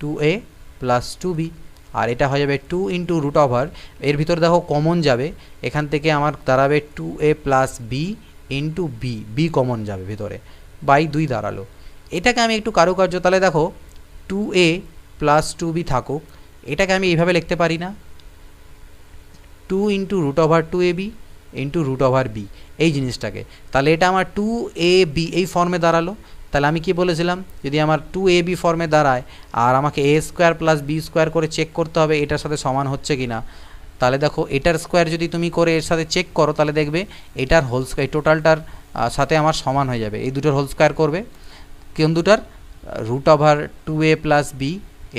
2a plus 2b, আর এটা হয়ে যাবে 2 ইন্টু রুট ওভার, এর ভিতরে দেখো কমন যাবে, এখান থেকে আমার দাঁড়াবে 2a plus b into b common যাবে ভিতরে, বাই 2 দাঁড়ালো। এটাকে আমি একটু কারুকার্য, তাহলে দেখো 2a প্লাস 2b থাকুক, এটাকে আমি এইভাবে লিখতে পারি না, 2 into root over 2ab into root over b, এই জিনিসটাকে, তাহলে এটা আমার 2ab এই ফর্মে দাঁড়ালো। তাহলে আমি কি বলেছিলাম, যদি আমার 2ab ফর্মে দাঁড়ায় আর আমাকে a square plus b square করে চেক করতে হবে এটার সাথে সমান হচ্ছে কি না, তাহলে দেখো এটার স্কোয়ার যদি তুমি করে এর সাথে চেক করো, তাহলে দেখবে এটার হোল স্কোয়ার টোটালটার সাথে আমার সমান হয়ে যাবে। এই দুটোর হোল স্কোয়ার করবে, কোন দুটার, root over 2a plus b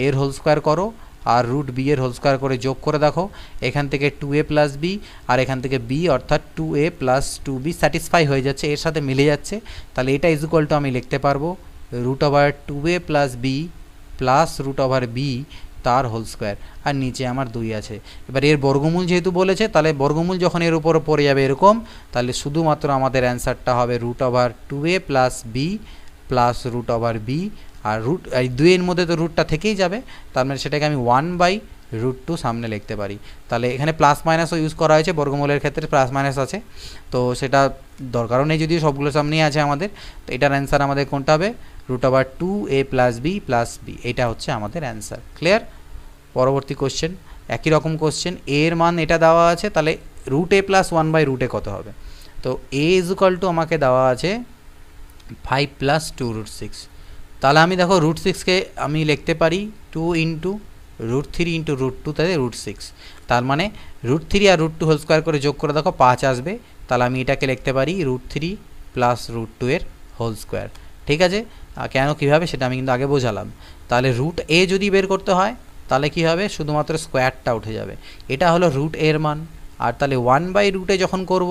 এর হোল স্কোয়ার করো আর রুট b এর হোল স্কোয়ার করে যোগ করে দেখো, এখান থেকে 2a প্লাস b আর এখান থেকে b অর্থাৎ 2a প্লাস 2b স্যাটিসফাই হয়ে যাচ্ছে, এর সাথে মিলে যাচ্ছে। তাহলে এটা ইজ ইকুয়াল টু আমি লিখতে পারবো root over 2a plus b plus root over b তার হোল স্কোয়ার, আর নিচে আমার 2 আছে। এবার এর বর্গমূল যেহেতু বলেছে, তাহলে বর্গমূল যখন এর উপর পড়ে যাবে এরকম, তাহলে শুধুমাত্র আমাদের অ্যান্সারটা হবে root over 2a plus b plus root over b, আর রুট এই 2 এর মধ্যে তো রুটটা থেকেই যাবে, তার মানে সেটাকে আমি 1/√2 সামনে লিখতে পারি। তাহলে এখানে প্লাস মাইনাসও ইউজ করা হয়েছে, বর্গমূলের ক্ষেত্রে প্লাস মাইনাস আছে, তো সেটা দরকারও নেই যদিও সবগুলো সামনেই আছে আমাদের। তো এটার অ্যান্সার আমাদের কোনটা হবে, root over 2a plus b plus b, এটা হচ্ছে আমাদের অ্যান্সার। ক্লিয়ার? পরবর্তী কোশ্চেন, একই রকম কোশ্চেন, এর মান এটা দেওয়া আছে, তাহলে রুট a প্লাস 1/√a কত হবে। তো a ইজ ইকুয়াল টু আমাকে দেওয়া আছে 5 প্লাস 2√6, তাহলে আমি দেখো √6কে আমি লিখতে পারি 2 ইন্টু √3 ইন্টু √2, তাহলে √6, তার মানে √3 আর √2 হোল স্কোয়ার করে যোগ করে দেখো 5 আসবে, তাহলে আমি এটাকে লিখতে পারি √3 প্লাস √2 এর হোল স্কোয়ার। ঠিক আছে, কেন কীভাবে সেটা আমি কিন্তু আগে বোঝালাম। তাহলে রুট এ যদি বের করতে হয় তাহলে কী হবে, শুধুমাত্র স্কোয়ারটা উঠে যাবে, এটা হলো রুট এর মান, আর তাহলে 1/√a যখন করব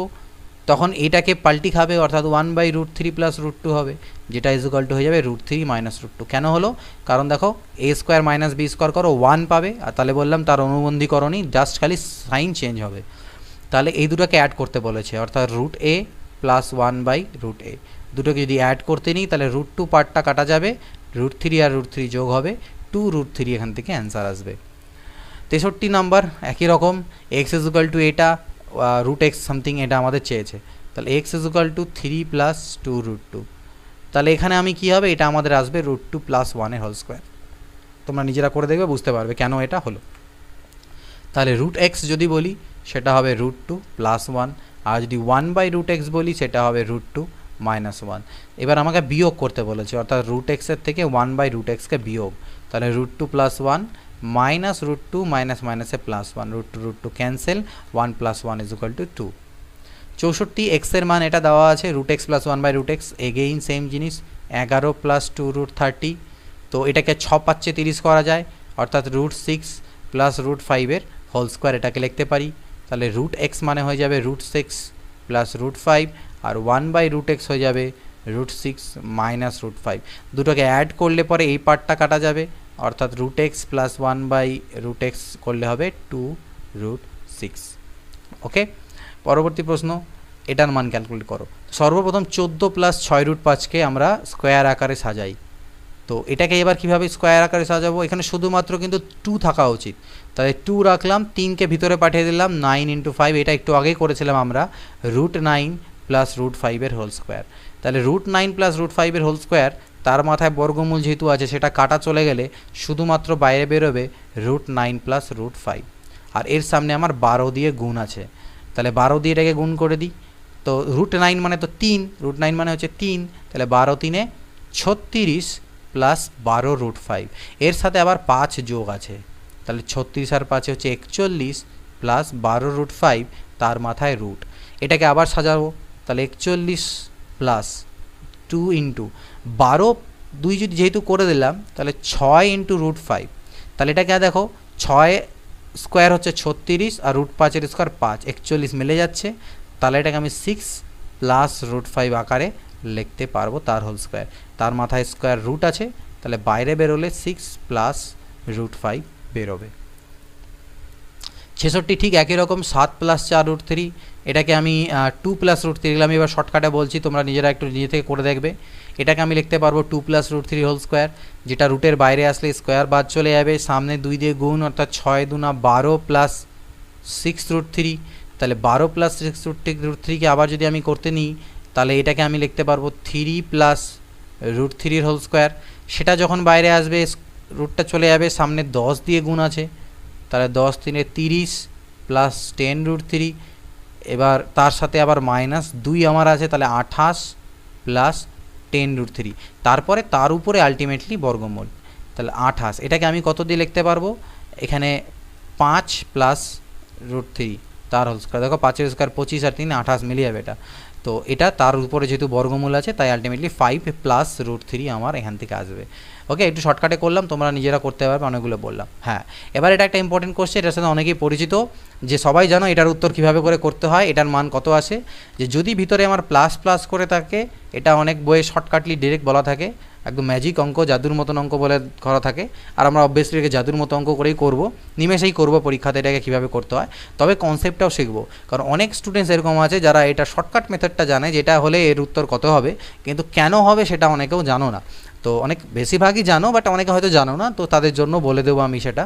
তখন এটাকে পাল্টি খাবে, অর্থাৎ 1/√3 প্লাস √2 হবে, যেটা ইজ ইকুয়াল টু হয়ে যাবে √3 মাইনাস √2। কেন হলো, কারণ দেখো a square minus b square করো 1 পাবে, আর তাহলে বললাম তার অনুবন্ধীকরণই, জাস্ট খালি সাইন চেঞ্জ হবে। তাহলে এই দুটোকে অ্যাড করতে বলেছে, অর্থাৎ √a প্লাস 1/√a, দুটোকে যদি অ্যাড করতে নিই তাহলে √2 পার্টটা কাটা যাবে, √3 আর √3 যোগ হবে 2√3, এখান থেকে অ্যান্সার আসবে। 63 নাম্বার একই রকম, এক্স ইজ ইকুয়াল টু এটা √x সামথিং এটা আমাদের চেয়েছে, তাহলে x is equal to 3 plus 2√2, তাহলে এখানে আমি কী হবে, এটা আমাদের আসবে √2 প্লাস 1 এর হোল স্কোয়ার। তোমরা নিজেরা করে দেখবে, বুঝতে পারবে কেন এটা হলো। তাহলে √x যদি বলি সেটা হবে √2 প্লাস 1, আর যদি 1/√x বলি সেটা হবে √2 মাইনাস 1। এবার আমাকে বিয়োগ করতে বলেছে, অর্থাৎ √x এর থেকে 1/√xকে বিয়োগ, তাহলে √2 প্লাস 1 মাইনাস √2 মাইনাস মাইনাসে plus 1, √2 cancel, 1 plus 1 is equal to 2। 64 এক্সের মান এটা দেওয়া আছে, √x plus 1/√x, again same জিনিস, 11 প্লাস 2√30, তো এটাকে 6×5 30 করা যায়, অর্থাৎ √6 প্লাস √5 এর হোল স্কোয়ার, এটাকে লিখতে পারি। তাহলে √x মানে হয়ে যাবে √6 প্লাস √5, আর 1/√x হয়ে যাবে √6 মাইনাস √5, দুটোকে অ্যাড করলে পরে এই পার্টটা কাটা যাবে, অর্থাৎ √x প্লাস 1/√x করলে হবে 2√6। ওকে, পরবর্তী প্রশ্ন, এটার মান ক্যালকুলেট করো। সর্বপ্রথম 14 প্লাস 6√5কে আমরা স্কোয়ার আকারে সাজাই, তো এটাকে এবার কীভাবে স্কোয়ার আকারে সাজাবো, এখানে শুধুমাত্র কিন্তু 2 থাকা উচিত, তাহলে 2 রাখলাম, 3কে ভিতরে পাঠিয়ে দিলাম, 9 × 5, এটা একটু আগেই করেছিলাম আমরা, √9 প্লাস √5 এর হোল স্কোয়ার, তাহলে √9 প্লাস √5 এর হোল স্কোয়ার, তার মাথায় বর্গমূল যেহেতু আছে সেটা কাটা চলে গেলে শুধুমাত্র বাইরে বেরোবে √9 প্লাস √5, আর এর সামনে আমার 12 দিয়ে গুণ আছে, তাহলে 12 দিয়ে এটাকে গুণ করে দিই, তো √9 মানে তো 3, √9 মানে হচ্ছে 3, তাহলে 12 3 36 প্লাস 12√5, এর সাথে আবার 5 যোগ আছে, তাহলে 36 আর 5 হচ্ছে 41 প্লাস 12√5, তার মাথায় রুট, এটাকে আবার সাজাবো, তাহলে 41 প্লাস 2 ইন্টু 12 2 যদি যেহেতু করে দিলাম তাহলে 6 ইন্টু √5, তাহলে এটাকে দেখো 6 স্কোয়ার হচ্ছে 36 আর √5 স্কোয়ার 5, 41 মিলে যাচ্ছে। তাহলে এটাকে আমি 6 প্লাস √5 আকারে লিখতে পারবো, তার হোল স্কোয়ার। তার মাথায় স্কোয়ার রুট আছে, তাহলে বাইরে বেরোলে 6 প্লাস √5 বেরোবে। 66 ঠিক একই রকম, 7 প্লাস 4√3, এটাকে আমি 2 প্লাস √3 লিখলাম। এবার শর্টকাটে বলছি, তোমরা নিজেরা একটু নিজে থেকে করে দেখবে। এটাকে আমি লিখতে পারবো 2 প্লাস √3 হোল স্কোয়ার, যেটা রুটের বাইরে আসলে স্কোয়ার বাদ চলে যাবে, সামনে 2 দিয়ে গুণ, অর্থাৎ 6 দুনা 12 প্লাস 6√3। তাহলে 12 প্লাস 6√3কে আবার যদি আমি করতে নিই, তাহলে এটাকে আমি লিখতে পারবো 3 প্লাস √3 হোল স্কোয়ার। সেটা যখন বাইরে আসবে রুটটা চলে যাবে, সামনে 10 দিয়ে গুণ আছে, তাহলে 10 3 30 প্লাস 10√3। এবার তার সাথে আবার মাইনাস 2 আমার আছে, তাহলে 28 প্লাস 10√3। তারপরে তার উপরে আলটিমেটলি বর্গমূল, তাহলে 28। এটাকে আমি কত দিয়ে লিখতে পারবো, এখানে 5 প্লাস √3 তার হোল স্কোয়ার। দেখো 5 স্কোয়ার 25 আর 3 28 মিলিয়ে যাবে এটা। তো এটা তার উপরে যেহেতু বর্গমূল আছে, তাই আলটিমেটলি 5 প্লাস √3 আমার এখান থেকে আসবে। ওকে, একটু শর্টকাটে করলাম, তোমরা নিজেরা করতে পারবে, অনেকগুলো বললাম। হ্যাঁ, এবার এটা একটা ইম্পর্টেন্ট কোশ্চেন, এটার সাথে অনেকেই পরিচিত, যে সবাই জানো এটার উত্তর কীভাবে করে করতে হয়, এটার মান কত আসে। যে যদি ভিতরে আমার প্লাস প্লাস করে থাকে, এটা অনেক বইয়ে শর্টকাটলি ডিরেক্ট বলা থাকে, একদম ম্যাজিক অঙ্ক, জাদুর মতন অঙ্ক বলে করা থাকে। আর আমরা অবভিয়াসলি এটাকে জাদুর মতো অঙ্ক করেই করবো, নিমেষেই করবো পরীক্ষাতে এটাকে কীভাবে করতে হয়। তবে কনসেপ্টটাও শিখবো, কারণ অনেক স্টুডেন্টস এরকম আছে যারা এটা শর্টকাট মেথডটা জানে, যেটা হলে এর উত্তর কত হবে, কিন্তু কেন হবে সেটা অনেকেও জানো না। তো অনেক বেশিরভাগই জানো, বাট অনেকে হয়তো জানো না, তো তাদের জন্য বলে দেবো আমি সেটা।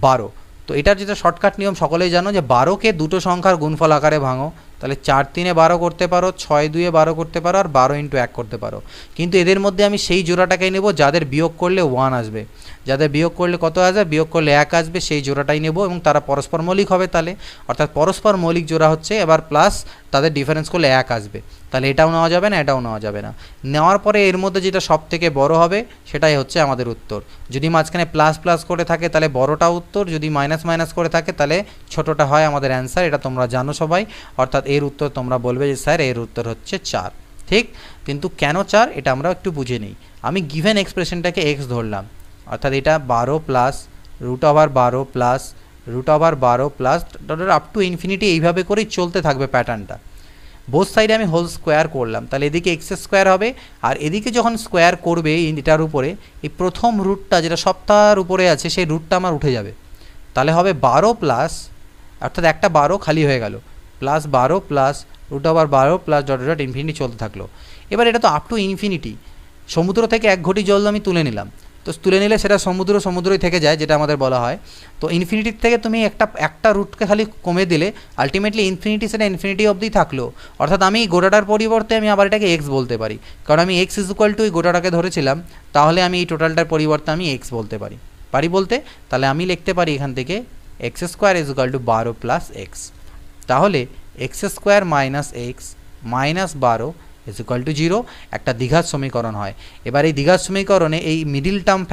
12, তো এটার যেটা শর্টকাট নিয়ম সকলেই জানো, যে 12কে দুটো সংখ্যার গুণফল আকারে ভাঙো। তাহলে 4 3 12 করতে পারো, 6 2 12 করতে পারো, আর 12 × 1 করতে পারো। কিন্তু এদের মধ্যে আমি সেই জোড়াটাকেই নেব যাদের বিয়োগ করলে 1 আসবে, যাদের বিয়োগ করলে কত আসবে, বিয়োগ করলে 1 আসবে, সেই জোড়াটাই নেব, এবং তারা পরস্পর মৌলিক হবে। তাহলে অর্থাৎ পরস্পর মৌলিক জোড়া হচ্ছে, এবার প্লাস তাদের ডিফারেন্স করলে 1 আসবে। তাহলে এটাও নেওয়া যাবে না, এটাও নেওয়া যাবে না। নেওয়ার পরে এর মধ্যে যেটা সব থেকে বড় হবে সেটাই হচ্ছে আমাদের উত্তর। যদি মাঝখানে প্লাস প্লাস করে থাকে তাহলে বড়টা উত্তর, যদি মাইনাস মাইনাস করে থাকে তাহলে ছোটোটা হয় আমাদের অ্যান্সার। এটা তোমরা জানো সবাই। অর্থাৎ এর উত্তর তোমরা বলবে যে স্যার এর উত্তর হচ্ছে 4, ঠিক। কিন্তু কেন 4 এটা আমরা একটু বুঝে নিই। আমি গিভেন এক্সপ্রেশনটাকে এক্স ধরলাম, অর্থাৎ এটা 12 plus √12 plus √12 plus up to infinity, এইভাবে করেই চলতে থাকবে প্যাটার্নটা। বোথ সাইডে আমি হোল স্কোয়ার করলাম, তাহলে এদিকে এক্স স্কোয়ার হবে, আর এদিকে যখন স্কোয়ার করবে এটার উপরে, এই প্রথম রুটটা যেটা সপ্তাহের উপরে আছে সেই রুটটা আমার উঠে যাবে। তাহলে হবে 12 প্লাস, অর্থাৎ একটা 12 খালি হয়ে গেল, plus 12 plus √12 plus dot infinity চলতে থাকলো। এবার এটা তো আপ টু ইনফিনিটি, সমুদ্র থেকে 1 ঘটি জল আমি তুলে নিলাম, তো তুলে নিলে সেটা সমুদ্রই থেকে যায়, যেটা আমাদের বলা হয়। তো ইনফিনিটির থেকে তুমি একটা রুটকে খালি কমে দিলে আলটিমেটলি ইনফিনিটি, সেটা ইনফিনিটি অবধি থাকলো। অর্থাৎ আমি এই গোটাটার পরিবর্তে আমি আবার এটাকে এক্স বলতে পারি, কারণ আমি এক্স = এই গোটাটাকে ধরেছিলাম, তাহলে আমি এই টোটালটার পরিবর্তে আমি এক্স বলতে পারি বলতে। তাহলে আমি লিখতে পারি এখান থেকে x² = 12 প্লাস এক্স। তাহলে x² মাইনাস এক্স মাইনাস 12 = 0 একটা দ্বিঘাত সমীকরণ হয়। এবার এই দ্বিঘাত সমীকরণে এই মিডিল টার্ম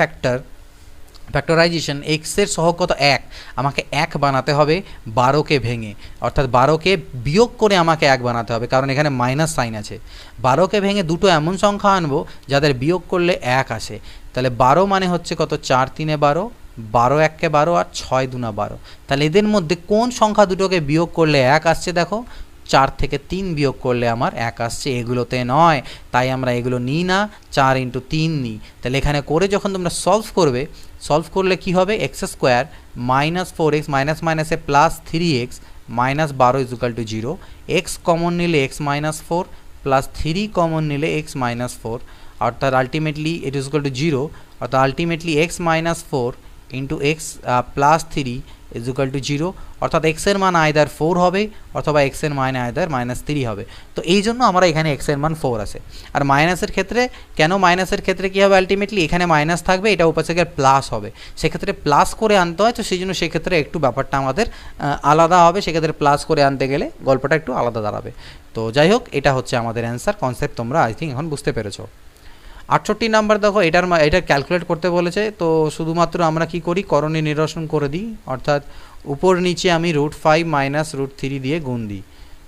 ফ্যাক্টরাইজেশন এক্সের সহগ কত 1, আমাকে 1 বানাতে হবে 12কে ভেঙে, অর্থাৎ 12কে বিয়োগ করে আমাকে 1 বানাতে হবে, কারণ এখানে মাইনাস সাইন আছে। 12কে ভেঙে দুটো এমন সংখ্যা আনবো যাদের বিয়োগ করলে 1 আসে। তাহলে 12 মানে হচ্ছে কত, 4 3 12, 12 1 12, আর 6 2 12। তাহলে এদের মধ্যে কোন সংখ্যা দুটোকে বিয়োগ করলে 1 আসছে, দেখো 4 থেকে 3 বিয়োগ করলে আমার 1 আসছে, এগুলোতে নয়, তাই আমরা এগুলো নিই না, 4 × 3 নিই। তাহলে এখানে করে যখন তোমরা সলভ করলে কি হবে, x² মাইনাস 4x মাইনাস মাইনাসে plus 3x minus 12 = 0, x common নিলে x মাইনাস 4 প্লাস 3 কমন নিলে x মাইনাস 4, অর্থাৎ ultimately it is equal two 0, অর্থাৎ ultimately x minus 4 into x plus 3 is equal two 0, অর্থাৎ x এর মান আইদার 4 হবে অথবা x এর মান আইদার -3 হবে। তো এই জন্য আমরা এখানে x এর মান 4 আসে। আর মাইনাসের ক্ষেত্রে কেন, মাইনাসের ক্ষেত্রে কী হবে, আলটিমেটলি এখানে মাইনাস থাকবে, এটা উপাসে প্লাস হবে, সেক্ষেত্রে প্লাস করে আনতে হয়, তো সেই জন্য সেক্ষেত্রে একটু ব্যাপারটা আমাদের আলাদা হবে, সেক্ষেত্রে প্লাস করে আনতে গেলে গল্পটা একটু আলাদা দাঁড়াবে। তো যাই হোক, এটা হচ্ছে আমাদের অ্যান্সার। কনসেপ্ট তোমরা আই থিঙ্ক এখন বুঝতে পেরেছো। 68 নাম্বার দেখো, এটা ক্যালকুলেট করতে বলেছে, তো শুধুমাত্র আমরা কি করি, করণীয় নিরসন করে দিই, অর্থাৎ উপর নিচে আমি √5 মাইনাস √3 দিয়ে গুণ দিই।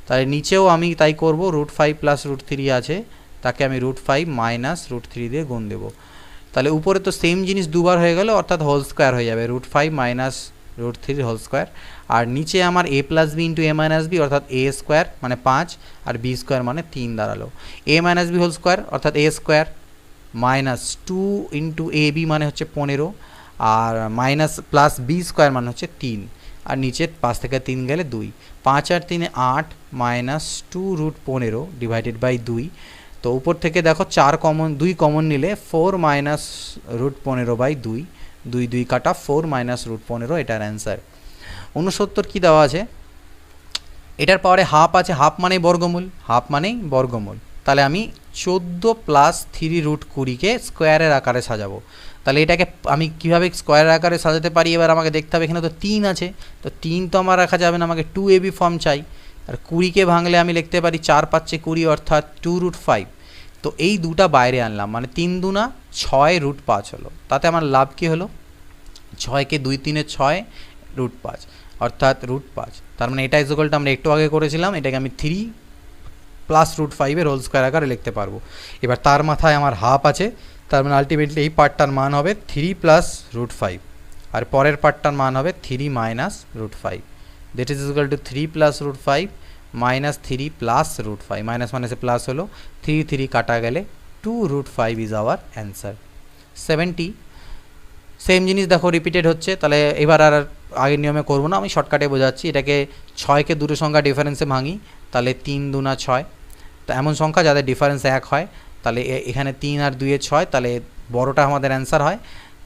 তাহলে নিচেও আমি তাই করব, √5 প্লাস √3 আছে, তাকে আমি √5 মাইনাস √3 দিয়ে গুণ দেবো। তাহলে উপরে তো সেম জিনিস দুবার হয়ে গেল, অর্থাৎ হোল স্কোয়ার হয়ে যাবে, √5 minus root three whole square, আর নিচে আমার A plus B into A minus B অর্থাৎ এ স্কোয়ার মানে 5 আর বি স্কোয়ার মানে 3 দাঁড়ালো। এ মাইনাস বি হোল স্কোয়ার অর্থাৎ A square minus 2 into A B মানে হচ্ছে 15 আর মাইনাস প্লাস বি স্কোয়ার মানে হচ্ছে 3 আর নিচে 5 থেকে 3 গেলে 2, 5 আর 3 8 মাইনাস 2 রুট 15 ডিভাইডেড বাই 2। তো উপর থেকে দেখো 4 কমন 2 কমন নিলে 4 মাইনাস রুট 15 বাই 2, 2 2 কাটা 4 মাইনাস রুট 15 এটার অ্যান্সার। 69 কী দেওয়া আছে, এটার পাওয়ারে হাফ আছে, হাফ মানেই বর্গমূল, হাফ মানেই বর্গমূল। তাহলে আমি 14 প্লাস 3 রুট 20কে স্কোয়ারের আকারে সাজাবো। তাহলে এটাকে আমি কীভাবে স্কোয়ারের আকারে সাজাতে পারি এবার আমাকে দেখতে হবে। এখানে তো 3 আছে, তো 3 তো আমার রাখা যাবে না, আমাকে 2ab ফর্ম চাই। আর 20কে ভাঙলে আমি লিখতে পারি 4 5 20 অর্থাৎ 2 রুট 5। তো এই দুটা বাইরে আনলাম, মানে 3 দুনা 6 রুট 5 হলো। তাতে আমার লাভ কী হলো, 6কে 2 3 6 রুট 5 অর্থাৎ রুট 5। তার মানে এটা ইকুয়ালটা আমরা একটু আগে করেছিলাম, এটাকে আমি 3 প্লাস রুট 5-এর হোল স্কোয়ার আকারে লিখতে পারবো। এবার তার মাথায় আমার হাফ আছে, তার মানে আলটিমেটলি এই পার্টটার মান হবে 3 প্লাস রুট 5 আর পরের পার্টটার মান হবে 3 minus root 5। That is equal to 3 plus root 5 minus 3 plus root 5, minus মাইনাসে প্লাস হলো, 3 3 কাটা গেলে 2 root 5 is our answer. 70 same জিনিস দেখো রিপিটেড হচ্ছে। তাহলে এবার আর আগের নিয়মে করবো না, আমি শর্টকাটে বোঝাচ্ছি। এটাকে 6কে দুটো সংখ্যা ডিফারেন্সে ভাঙি, তাহলে 3 দুনা 6। তো এমন সংখ্যা যাদের ডিফারেন্স 1 হয়, তাহলে এখানে 3 আর 2 6, তাহলে বড়টা আমাদের অ্যান্সার হয়।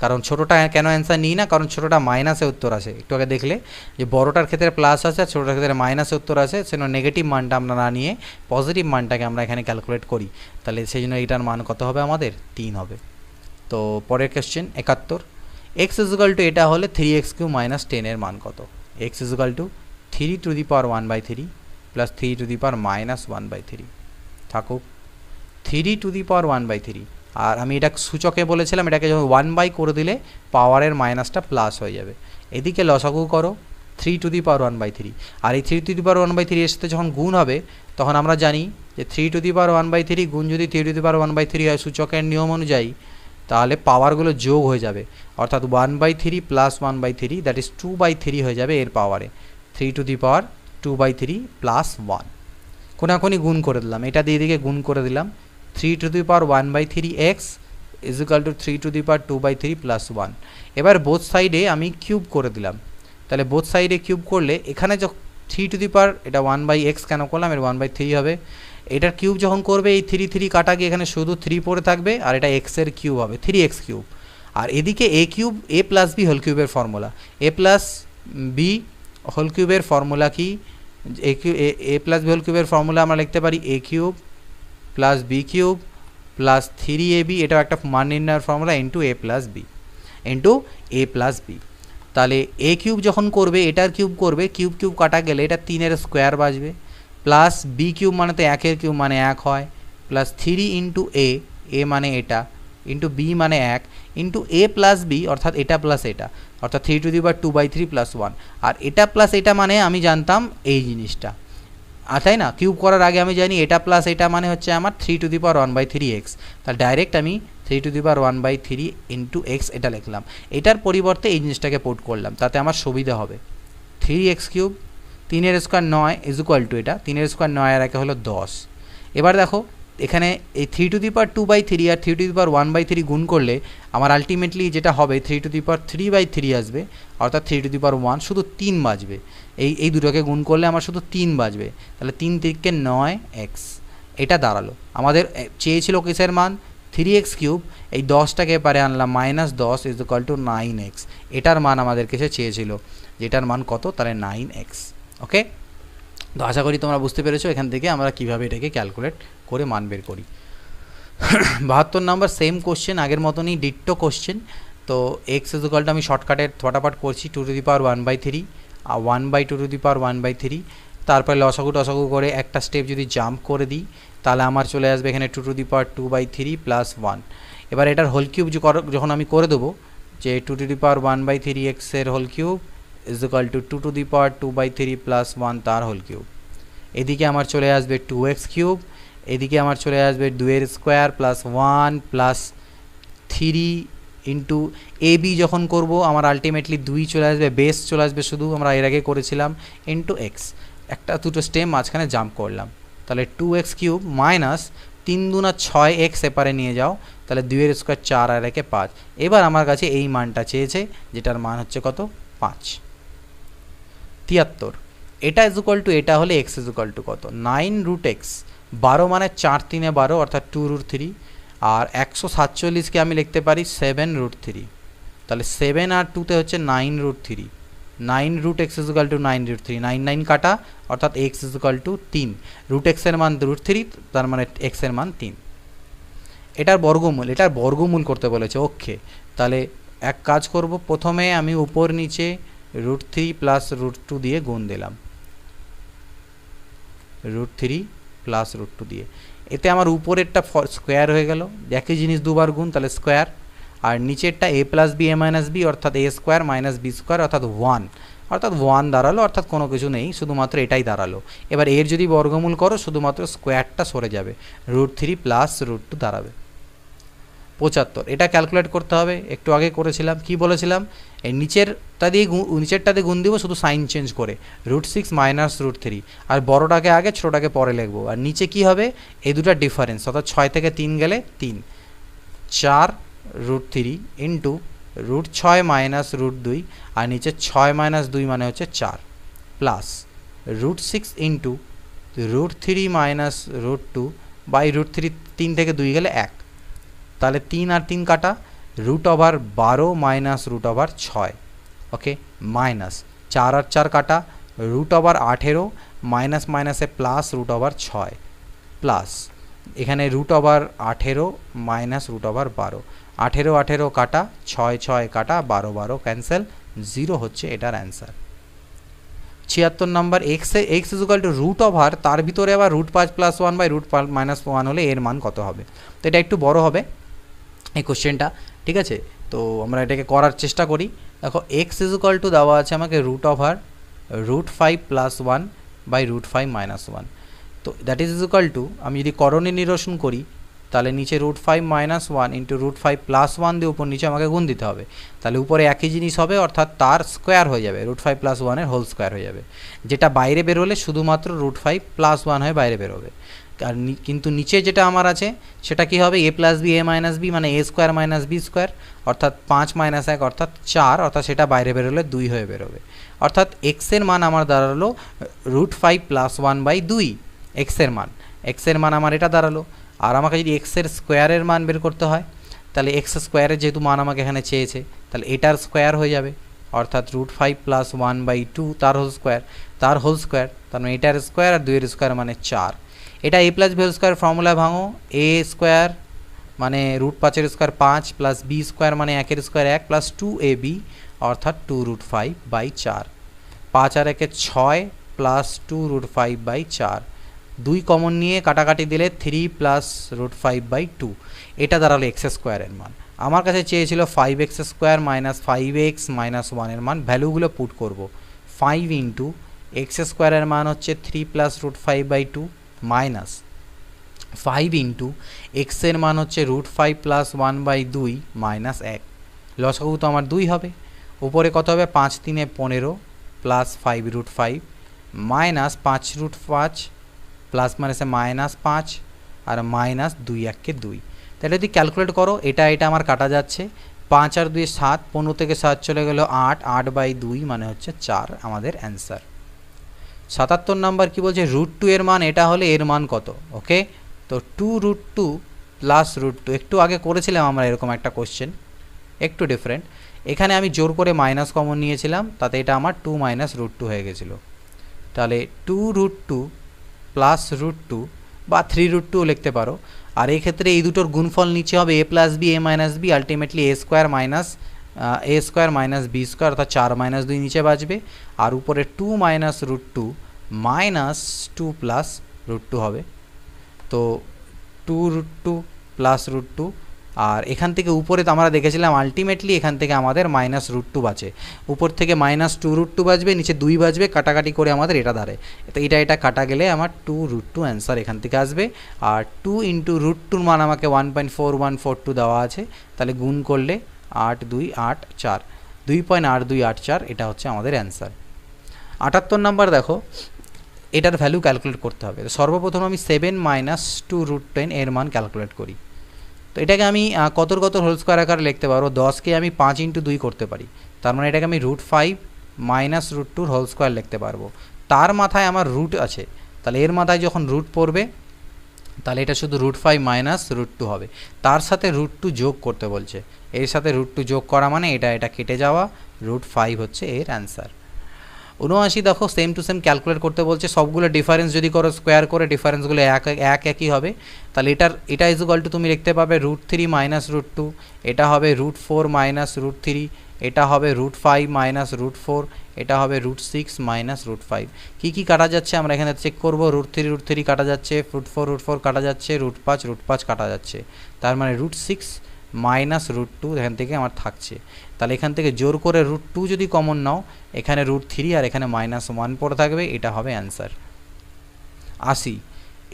কারণ ছোটোটা কেন অ্যান্সার নিই না, কারণ ছোটোটা মাইনাসে উত্তর আসে। একটু আগে দেখলে যে বড়টার ক্ষেত্রে প্লাস আছে আর ছোটোটার ক্ষেত্রে মাইনাসে উত্তর আসে, সেজন্য নেগেটিভ মানটা আমরা না নিয়ে পজিটিভ মানটাকে আমরা এখানে ক্যালকুলেট করি। তাহলে সেই জন্য এটার মান কত হবে, আমাদের 3 হবে। তো পরের কোয়েশ্চেন 71, x ইকুয়াল টু এটা হলে 3x³ মাইনাস 10 এর মান কত। x equal to 3 two the power 1/3 plus 3 two the power minus 1/3 থাকুক 3 টু দি পাওয়ার 1/3। আর আমি এটা সূচকে বলেছিলাম, এটাকে যখন 1 করে দিলে পাওয়ারের মাইনাসটা প্লাস হয়ে যাবে। এদিকে লসাগু করো 3 টু দি পাওয়ার 1/3, আর এই 3 টু দি পাওয়ার 1/3 এর সাথে যখন গুণ হবে তখন আমরা জানি যে 3 টু দি পাওয়ার 1/3 গুণ যদি 3 টু দি পাওয়ার 1/3 হয় সূচকের নিয়ম অনুযায়ী, তাহলে পাওয়ারগুলো যোগ হয়ে যাবে, অর্থাৎ 1/3 প্লাস 1/3 দ্যাট ইজ 2/3 হয়ে যাবে এর পাওয়ারে। 3 টু দি পাওয়ার 2/3 প্লাস 1 কোনাকুনি গুণ করে দিলাম, এটা দিয়ে দিকে গুণ করে দিলাম। 3 two the power 1/3x is equal to 3 two the power 2/3 plus 1। এবার বোথ সাইডে আমি কিউব করে দিলাম। তাহলে বোথ সাইডে কিউব করলে এখানে যখন 3 টু দি পাওয়ার, এটা 1/x কেন করলাম, এর 1/3 হবে। এটার কিউব যখন করবে এই 3 3 কাটা গিয়ে এখানে শুধু 3 পড়ে থাকবে, আর এটা x এর কিউব হবে 3x³। আর এদিকে a cube a plus B whole কিউবের formula, a plus B whole কিউবের ফর্মুলা কি, a প্লাস বি হোল কিউবের ফর্মুলা আমরা লিখতে পারি a cube plus B cube plus 3ab, এটাও একটা মান নির্ণয়ের formula, into a plus B into a plus B. তাহলে a কিউব যখন করবে এটার কিউব করবে, কিউব কিউব কাটা গেলে এটা 3-এর স্কোয়ার বাজবে, প্লাস বি কিউব মানে তো 1-এর কিউব মানে 1 হয়, প্লাস 3 ইন্টু a মানে এটা, ইন্টু বি মানে 1, ইন্টু a প্লাস বি অর্থাৎ এটা প্লাস এটা, অর্থাৎ 3 টু দি পাওয়ার 2/3 প্লাস 1। আর এটা প্লাস এটা মানে আমি জানতাম এই জিনিসটা, তাই না? কিউব করার আগে আমি জানি এটা প্লাস এটা মানে হচ্ছে আমার 3 টু দি পাওয়ার 1/3x। তাহলে ডাইরেক্ট আমি 3 two the power 1/3 into x এটা লিখলাম। এটার পরিবর্তে এই জিনিসটাকে পুট করলাম, তাতে আমার সুবিধা হবে। 3x³ 3-এর স্কোয়ার 9 ইজ ইকুয়াল টু এটা 3-এর স্কোয়ার 9 আর একে হলো 10। এবার দেখো এখানে এই 3 two the power 2/3 R 3 two the power 1/3 গুণ করলে আমার আলটিমেটলি যেটা হবে 3 টু দি পাওয়ার 3/3 আসবে, অর্থাৎ 3 টু দি পাওয়ার 1 শুধু 3 বাজবে। এই দুটোকে গুণ করলে আমার শুধু 3 বাজবে। তাহলে 3 থেকে 9x এটা দাঁড়ালো। আমাদের চেয়েছিল কিসের মান, 3x³। এই 10টাকে পারে আনলাম -10 ইজ ইকুয়াল টু 9x। এটার মান আমাদের কাছে চেয়েছিল, যেটার মান কত, তাহলে 9x। ওকে, তো আশা করি তোমরা বুঝতে পেরেছো এখান থেকে আমরা কিভাবে এটাকে ক্যালকুলেট করে মান বের করি। 72 নাম্বার সেম কোশ্চেন, আগের মতনই ডিট্টো কোশ্চেন। তো এক্স ইজ ইকুয়াল টু আমি শর্টকাটের ফটাফট করছি 2 to the power 1/3 R 1/2 two the power 1/3। তারপরে লসাগু টসাগু করে একটা স্টেপ যদি জাম্প করে দিই তাহলে আমার চলে আসবে এখানে 2 টু দি পাওয়ার 2/3 প্লাস 1। এবার এটার হোল কিউব যখন আমি করে দেবো যে 2 টু দি পাওয়ার 1/3 এক্সের whole cube is equal to 2 to the power 2/3 plus 1 তার হোল কিউব। এদিকে আমার চলে আসবে 2x³, এদিকে আমার চলে আসবে 2-এর square plus 1 plus 3 into A B যখন করব আমার আলটিমেটলি 2 চলে আসবে, বেস চলে আসবে শুধু, আমরা এর আগে করেছিলাম, ইন্টু এক্স, একটা দুটো স্টেম মাঝখানে জাম্প করলাম, তাহলে 2x কিউব মাইনাস 3 দুনা 6x এপারে নিয়ে যাও, তাহলে 2 এর স্কোয়ার 4 আর একে 5। এবার আমার কাছে এই মানটা চেয়েছে, যেটার মান হচ্ছে কত, 5। 73, এটা ইজ ইকুয়াল টু এটা হলে এক্স ইজ ইকুয়াল টু কত, 9 রুট এক্স, 12 মানে 4 3 12 অর্থাৎ 2 রুট 3, আর 147কে আমি লিখতে পারি 7 রুট 3, তাহলে 7 আর 2তে হচ্ছে 9 root 3, 9 root x is equal to 9 root 3, 9 9 কাটা, অর্থাৎ x is equal to 3, root এক্সের মান রুট 3, তার মানে এক্সের মান 3। এটার বর্গমূল করতে বলেছে, ওকে। তাহলে এক কাজ করব, প্রথমে আমি উপর নিচে রুট 3 প্লাস রুট 2 দিয়ে গুণ দিলাম, রুট 3 প্লাস রুট 2 দিয়ে, এতে আমার উপরেরটা স্কোয়ার হয়ে গেল, একই জিনিস দুবার গুণ, তাহলে স্কোয়ার, আর নিচেরটা এ plus B A minus B অর্থাৎ A square minus B square অর্থাৎ 1 দাঁড়ালো, অর্থাৎ কোনো কিছু নেই, শুধুমাত্র এটাই দাঁড়ালো। এবার এর যদি বর্গমূল করো শুধুমাত্র স্কোয়ারটা সরে যাবে, রুট 3 প্লাস রুট 2 দাঁড়াবে। 75, এটা ক্যালকুলেট করতে হবে, একটু আগে করেছিলাম, কি বলেছিলাম, এই নিচেরটা দিয়ে গুণ দিব শুধু সাইন চেঞ্জ করে, রুট 6 মাইনাস রুট 3, আর বড়টাকে আগে ছোটোটাকে পরে লিখবো, আর নিচে কি হবে, এই দুটার ডিফারেন্স, অর্থাৎ 6 থেকে 3 গেলে 3, 4 root 3 into root 6 minus root 2, আর নিচে 6 মাইনাস 2 মানে হচ্ছে 4, plus root 6 into root 3 minus root 2 by root 3, 3 থেকে 2 গেলে 1, তাহলে 3 আর 3 কাটা, root over 12 minus root over 6, okay, minus 4 আর 4 কাটা, রুট ওভার 18 মাইনাস মাইনাসে প্লাস রুট ওভার 6, প্লাস এখানে root over 18 minus root over 12, 18 18 কাটা, 6 6 কাটা, 12 12 ক্যান্সেল, 0 হচ্ছে এটার answer. 76 number, x is equal to root over, তার ভিতরে আবার root 5 plus 1 by root minus 1 হলে এর মান কত হবে। তো এটা একটু বড় হবে এই কোশ্চেনটা, ঠিক আছে, তো আমরা এটাকে করার চেষ্টা করি। দেখো এক্স ইজ ইকুয়াল টু দেওয়া আছে আমাকে root over root 5 plus 1 by root 5 minus 1, তো দ্যাট ইজ ইকুয়াল টু, আমি যদি করণীয় নিরসন করি তাহলে নিচে root 5 minus 1 into root 5 plus 1 দিয়ে উপর নিচে আমাকে গুণ দিতে হবে, তাহলে উপরে একই জিনিস হবে, অর্থাৎ তার স্কোয়ার হয়ে যাবে, রুট 5 প্লাস 1 এর হোল স্কোয়ার হয়ে যাবে, যেটা বাইরে বেরোলে শুধুমাত্র রুট 5 প্লাস 1 হয়ে বাইরে বেরোবে। আর কিন্তু নিচে যেটা আমার আছে সেটা কি হবে, a plus B A minus B মানে এ স্কোয়ার মাইনাস বি স্কোয়ার, অর্থাৎ 5 মাইনাস 1 অর্থাৎ 4, অর্থাৎ সেটা বাইরে বেরোলে 2 হয়ে বেরোবে, অর্থাৎ এক্সের মান আমার দাঁড়ালো রুট 5 প্লাস 1 বাই 2, এক্সের মান আমার এটা দাঁড়ালো। আর আমাকে যদি এক্সের স্কোয়ারের মান বের করতে হয়, তাহলে এক্স স্কোয়ারের যেহেতু মান আমাকে এখানে চেয়েছে, তাহলে এটার স্কোয়ার হয়ে যাবে, অর্থাৎ রুট 5 প্লাস 1 বাই 2 তার হোল স্কোয়ার, তার মানে এটার স্কোয়ার আর 2 এর স্কোয়ার মানে 4। এটা A plus B whole square formula ভাঙো, এ স্কোয়ার মানে রুট 5 এর স্কোয়ার 5 প্লাস বি স্কোয়ার মানে 1 এর স্কোয়ার 1 প্লাস 2ab অর্থাৎ 2 রুট 5 বাই 4, 5 আর 1 6 প্লাস 2 রুট 5 বাই 4, 2 কমন নিয়ে কাটাকাটি দিলে 3 প্লাস রুট 5 বাই 2, এটা দাঁড়ালো এক্স স্কোয়ারের মান। আমার কাছে চেয়েছিল 5x square minus 5x minus 1 এর মান, ভ্যালুগুলো পুট করব, 5 ইন্টু এক্স স্কোয়ারের মান হচ্ছে 3 plus root 5 by 2 minus 5 into এক্সের মান হচ্ছে রুট 5 প্লাস 1 বাই 2 মাইনাস 1, লসাগু তো আমার 2 হবে, উপরে কত হবে 5 3 15 plus 5 root 5 minus 5 root 5 plus মাইনাসে মাইনাস 5 আর মাইনাস 2 1 2, তাহলে যদি ক্যালকুলেট করো এটা আমার কাটা যাচ্ছে, 5 আর 2 7, 15 থেকে 7 চলে গেল 8, 8 বাই 2 মানে হচ্ছে 4 আমাদের অ্যান্সার। 77 নাম্বার কি বলছে, রুট 2 এর মান এটা হলে এর মান কত, ওকে, তো 2 রুট 2 প্লাস রুট 2, একটু আগে করেছিলাম আমরা এরকম একটা কোশ্চেন, একটু ডিফারেন্ট, এখানে আমি জোর করে মাইনাস কমন নিয়েছিলাম, তাতে এটা আমার 2 মাইনাস রুট 2 হয়ে গেছিলো, তাহলে 2 রুট 2 প্লাস রুট 2 বা 3 রুট 2 লিখতে পারো, আর এই ক্ষেত্রে এই দুটোর গুণফল নিচে হবে a plus B A minus b, ultimately a square minus B square অর্থাৎ 4 মাইনাস 2 নিচে বাঁচবে, আর উপরে 2 minus root 2 minus 2 plus root 2 হবে, তো 2 রুট 2 প্লাস রুট 2, আর এখান থেকে উপরে তো আমরা দেখেছিলাম আলটিমেটলি এখান থেকে আমাদের মাইনাস রুট 2 বাঁচে, উপর থেকে মাইনাস 2 রুট 2 বাঁচবে, নিচে 2 বাঁচবে, কাটাকাটি করে আমাদের এটা দাঁড়ায়, তো এটা কাটা গেলে আমার 2 রুট 2 অ্যান্সার এখান থেকে আসবে, আর 2 ইন্টু রুট 2 মান আমাকে 1.4142 দেওয়া আছে, তাহলে গুণ করলে 2.8284, 2.8284 এটা হচ্ছে আমাদের অ্যান্সার। 78 নাম্বার দেখো, এটার ভ্যালু ক্যালকুলেট করতে হবে। তো সর্বপ্রথম আমি 7 মাইনাস 2√10 এর মান ক্যালকুলেট করি। তো এটাকে আমি কত হোল স্কোয়ার আকারে লিখতে পারবো, 10কে আমি 5 × 2 করতে পারি, তার মানে এটাকে আমি √5 মাইনাস √2 হোল স্কোয়ার লিখতে পারবো। তার মাথায় আমার রুট আছে, তাহলে এর মাথায় যখন রুট পড়বে তাহলে এটা শুধু √5 মাইনাস √2 হবে, তার সাথে √2 যোগ করতে বলছে, এর সাথে √2 যোগ করা মানে এটা কেটে যাওয়া, √5 হচ্ছে এর অ্যান্সার। 79 দেখো সেম টু সেম ক্যালকুলেট করতে বলছে, সবগুলো ডিফারেন্স যদি করো স্কোয়ার করে ডিফারেন্সগুলো একই হবে, তাহলে এটা ইজুয়াল টু তুমি লিখতে পাবে √3 মাইনাস √2, এটা হবে √4 মাইনাস √3, এটা হবে √5 মাইনাস √4, এটা হবে √6 মাইনাস √5। কী কাটা যাচ্ছে আমরা এখানে চেক করবো, √3 কাটা যাচ্ছে, √4 কাটা যাচ্ছে, √5 কাটা যাচ্ছে, তার মানে √6 মাইনাস √2 এখান থেকে আমার থাকছে। তাহলে এখান থেকে জোর করে √2 যদি কমন নাও, এখানে √3 আর এখানে -1 পড়ে থাকবে, এটা হবে অ্যান্সার। 80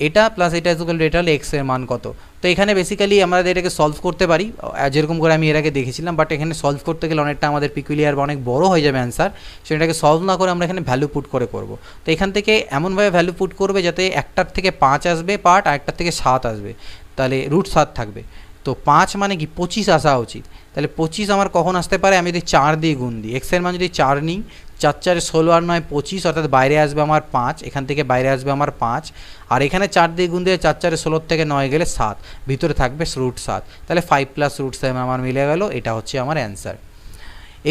এটা প্লাস এটা ইকুয়াল টু এটা হলে এক্স এর মান কত। তো এখানে বেসিক্যালি আমরা এটাকে সলভ করতে পারি যেরকম করে আমি এর আগে দেখেছিলাম, বাট এখানে সলভ করতে গেলে অনেকটা আমাদের পিকুলিয়ার বা অনেক বড় হয়ে যাবে অ্যান্সার, সেটাকে সলভ না করে আমরা এখানে ভ্যালু পুট করে করব। তো এখান থেকে এমনভাবে ভ্যালু পুট করবে যাতে একটার থেকে 5 আসবে পার্ট আর একটার থেকে 7 আসবে, তাহলে √7 থাকবে। তো 5 মানে কি 25 আসা উচিত, তাহলে 25 আমার কখন আসতে পারে, আমি যদি 4 দিয়ে গুণ দিই, এক্সের মান যদি 4 নিই, 4 4 16 আর 9 25, অর্থাৎ বাইরে আসবে আমার 5, এখান থেকে বাইরে আসবে আমার 5, আর এখানে 4 দিয়ে গুণ দিয়ে 4 4 16 থেকে 9 গেলে 7, ভিতরে থাকবে √7, তাহলে 5 + √7 আমার মিলে গেল, এটা হচ্ছে আমার অ্যান্সার।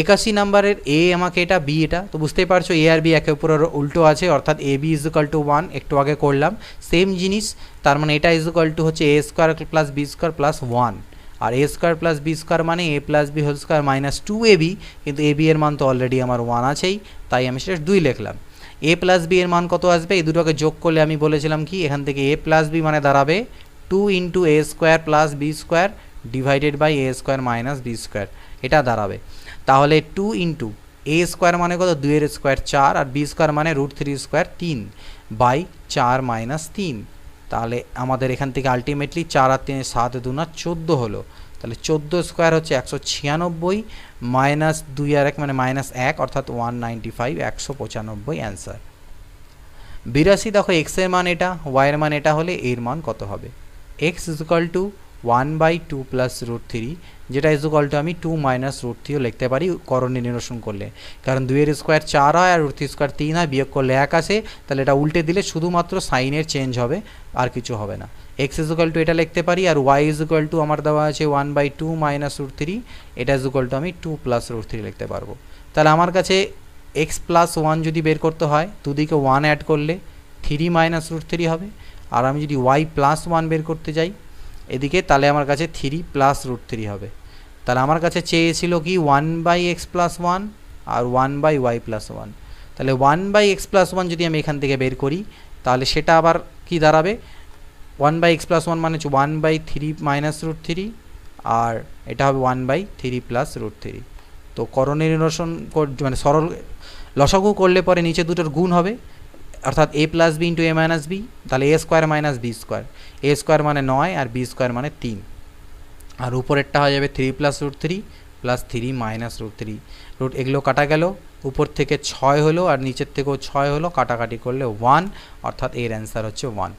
81 নাম্বারের এ আমাকে এটা, বি এটা, তো বুঝতেই পারছো এ আর বি একে অপরের উল্টো আছে, অর্থাৎ এ বি ইজুকাল টু 1, একটু আগে করলাম সেম জিনিস, তার মানে এটা ইজুকাল টু হচ্ছে a² + b² + 1, আর a² + b² মানে a + b whole square minus 2ab, কিন্তু a b এর মান তো অলরেডি আমার 1 আছেই, তাই আমি সেটা 2 লিখলাম। a + b এর মান কত আসবে, এই দুটোকে যোগ করলে আমি বলেছিলাম কি এখান থেকে a + b মানে দাঁড়াবে 2 × a² + b² divided by a² - b², এটা দাঁড়াবে। তাহলে 2 × a² মানে কত, 2 এর স্কোয়ার 4, আর b² মানে √3² 3 বাই 4 - 3, তাহলে আমাদের এখান থেকে আলটিমেটলি 4 আর 3 7 2 14 হলো, তাহলে 14² হচ্ছে 196 মাইনাস 2 আর 1 মানে -1, অর্থাৎ 195, 195 অ্যান্সার। 82 দেখো এক্স এর মান এটা, ওয়াই এর মান এটা হলে এর মান কত হবে, x ইকুয়াল টু 1/2 + √3, যেটা ইকুয়াল টু আমি 2 - √3 লিখতে পারি করণীয় নিরসন করলে, কারণ 2 এর স্কোয়ার 4 হয় আর √3² 3 হয়, বিয়োগ করলে 1 আসে, তাহলে এটা উল্টে দিলে শুধুমাত্র সাইনের চেঞ্জ হবে, আর কিছু হবে না। x ইকুয়াল টু এটা লিখতে পারি, আর y ইকুয়াল টু আমার দেওয়া আছে 1/2 - √3, এটা ইকুয়াল টু আমি 2 + √3 লিখতে পারবো। তাহলে আমার কাছে x + 1 যদি বের করতে হয়, দুদিকে 1 অ্যাড করলে 3 - √3 হবে, আর আমি যদি y + 1 বের করতে যাই এদিকে, তাহলে আমার কাছে 3 + √3 হবে। তাহলে আমার কাছে চেয়েছিল কি 1/x + 1 আর 1/y + 1, তাহলে 1/x + 1 যদি আমি এখান থেকে বের করি, তাহলে সেটা আবার কি দাঁড়াবে, 1/x + 1 মানে হচ্ছে 1/3 - √3, আর এটা হবে 1/3 + √3। তো করণীয় নিরসন মানে সরল লসাগু করলে পরে নিচে দুটোর গুণ হবে, অর্থাৎ a + b × a - b, তাহলে a² - b², a² মানে 9 আর b² মানে 3, আর উপরেরটা হয়ে যাবে 3 + √3 + 3 - √3, এগুলো কাটা গেল, উপর থেকে 6 হলো আর নিচের থেকেও 6 হলো, কাটাকাটি করলে 1, অর্থাৎ এর অ্যান্সার হচ্ছে 1।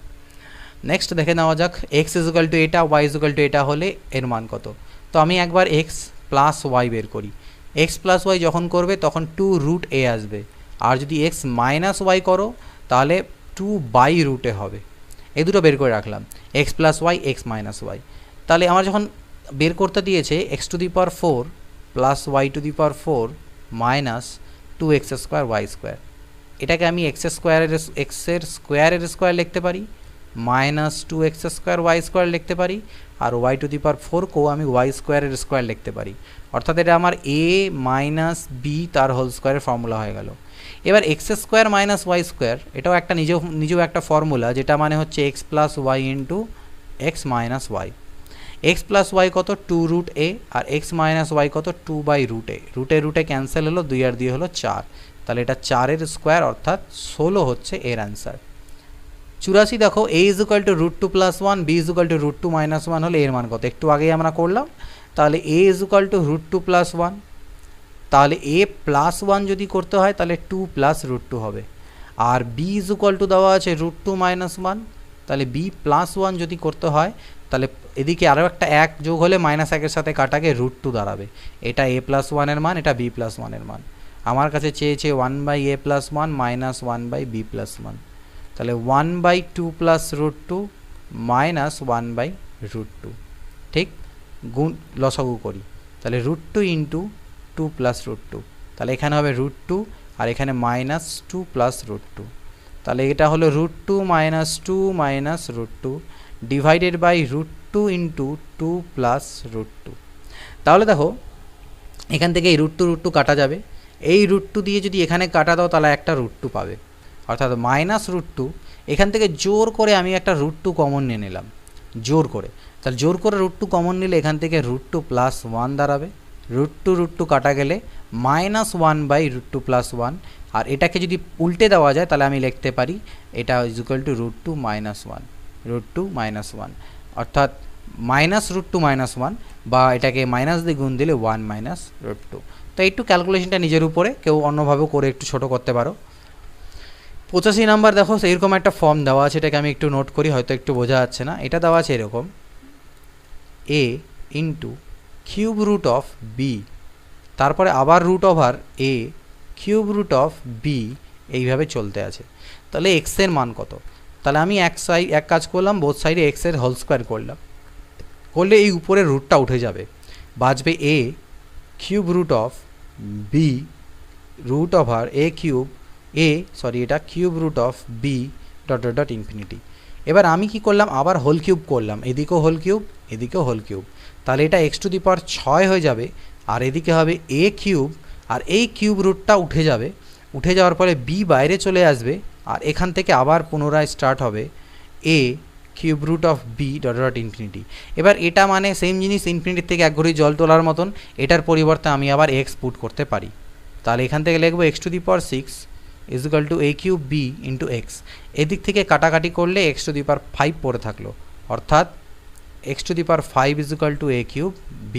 নেক্সট দেখে নেওয়া যাক, x ইকুয়াল টু এটা, y ইকুয়াল টু এটা হলে এর মান কত। তো আমি একবার x + y বের করি, x + y যখন করবে তখন 2√a আসবে, আর যদি x - y করো তাহলে 2/√a হবে, এই দুটো বের করে রাখলাম, x + y, x - y। তাহলে আমার যখন বের করতে দিয়েছে x⁴ + y⁴ minus 2x² y², এটাকে আমি এর স্কোয়ারের স্কোয়ার লিখতে পারি, -2x² y² লিখতে পারি, আর y⁴ কেও আমি y² স্কোয়ার লিখতে পারি, অর্থাৎ এটা আমার a - b তার হোল স্কোয়ারের ফর্মুলা হয়ে গেল। এবার x² - y², এটাও একটা নিজেও একটা ফর্মুলা, যেটা মানে হচ্ছে x + y × x - y। x + y কত, 2√a, আর x - y কত, 2/√a, রুটে ক্যান্সেল হলো, 2 আর 2 হলো 4, তাহলে এটা 4 এর স্কোয়ার, অর্থাৎ 16 হচ্ছে এর অ্যান্সার। 84 দেখো a is equal to √2 plus 1, b is equal to √2 minus 1 হলে এর মান কত? একটু আগেই আমরা করলাম। তাহলে a is equal to √2 plus 1, তাহলে a প্লাস 1 যদি করতে হয় তাহলে 2 প্লাস √2 হবে। আর b ইজ ইকুয়াল টু দেওয়া আছে √2 মাইনাস 1, তাহলে b প্লাস 1 যদি করতে হয় তাহলে এদিকে আরও একটা 1 যোগ হলে মাইনাস 1 এর সাথে কাটাকে √2 দাঁড়াবে। এটা a প্লাস 1 এর মান, এটা b প্লাস 1 এর মান। আমার কাছে চেয়েছে 1/a plus 1 minus 1/b plus 1, তাহলে 1/2 প্লাস √2 মাইনাস 1/√2, ঠিক? গুণ লসাগু করি, তাহলে √2 ইন্টু 2 প্লাস √2, তাহলে এখানে হবে √2 আর এখানে মাইনাস 2 প্লাস √2, তাহলে এটা হলো √2 minus 2 minus √2 divided by √2 into 2 plus √2। তাহলে দেখো এখান থেকে এই √2 কাটা যাবে, এই √2 দিয়ে যদি এখানে কাটা দাও তাহলে একটা √2 পাবে, অর্থাৎ মাইনাস √2। এখান থেকে জোর করে আমি একটা √2 কমন নিয়ে নিলাম, জোর করে। তাহলে জোর করে √2 কমন নিলে এখান থেকে √2 প্লাস 1 দাঁড়াবে, √2 কাটা গেলে মাইনাস 1/√2 প্লাস 1। আর এটাকে যদি উল্টে দেওয়া যায় তাহলে আমি লিখতে পারি এটা is equal to √2 minus 1, √2 minus 1, অর্থাৎ মাইনাস √2 মাইনাস 1, বা এটাকে মাইনাস দিয়ে গুণ দিলে 1 মাইনাস √2। তো একটু ক্যালকুলেশনটা নিজের উপরে, কেউ অন্যভাবেও করে একটু ছোটো করতে পারো। 85 নাম্বার দেখো এরকম একটা ফর্ম দেওয়া আছে, এটাকে আমি একটু নোট করি, হয়তো একটু বোঝা যাচ্ছে না। এটা দেওয়া আছে এরকম a into cube root of b, তারপরে আবার root over a cube root of b, এইভাবে চলতে আছে। তাহলে x এর মান কত? তাহলে আমি এক কাজ করলাম, বোথ সাইডে x এর হোল স্কোয়ার করলাম, করলে এই উপরের রুটটা উঠে যাবে, বাঁচবে a cube root of B root over এটা cube root of B dot dot dot infinity. এবার আমি কি করলাম, আবার হোল কিউব করলাম, এদিকেও হোল কিউব এদিকেও হোল কিউব, তাহলে এটা x⁶ হয়ে যাবে, আর এদিকে হবে a কিউব, আর এই কিউব রুটটা উঠে যাবে, উঠে যাওয়ার পরে b বাইরে চলে আসবে, আর এখান থেকে আবার পুনরায় স্টার্ট হবে a cube root of B dot dot infinity. এবার এটা মানে সেম জিনিস, ইনফিনিটির থেকে এক ঘড়ি জল তোলার মতন, এটার পরিবর্তে আমি আবার x পুট করতে পারি। তাহলে এখান থেকে লিখবো x⁶ is equal to a cube b into x, এদিক থেকে কাটাকাটি করলে x⁵ পড়ে থাকলো, অর্থাৎ x⁵ is equal to a cube b।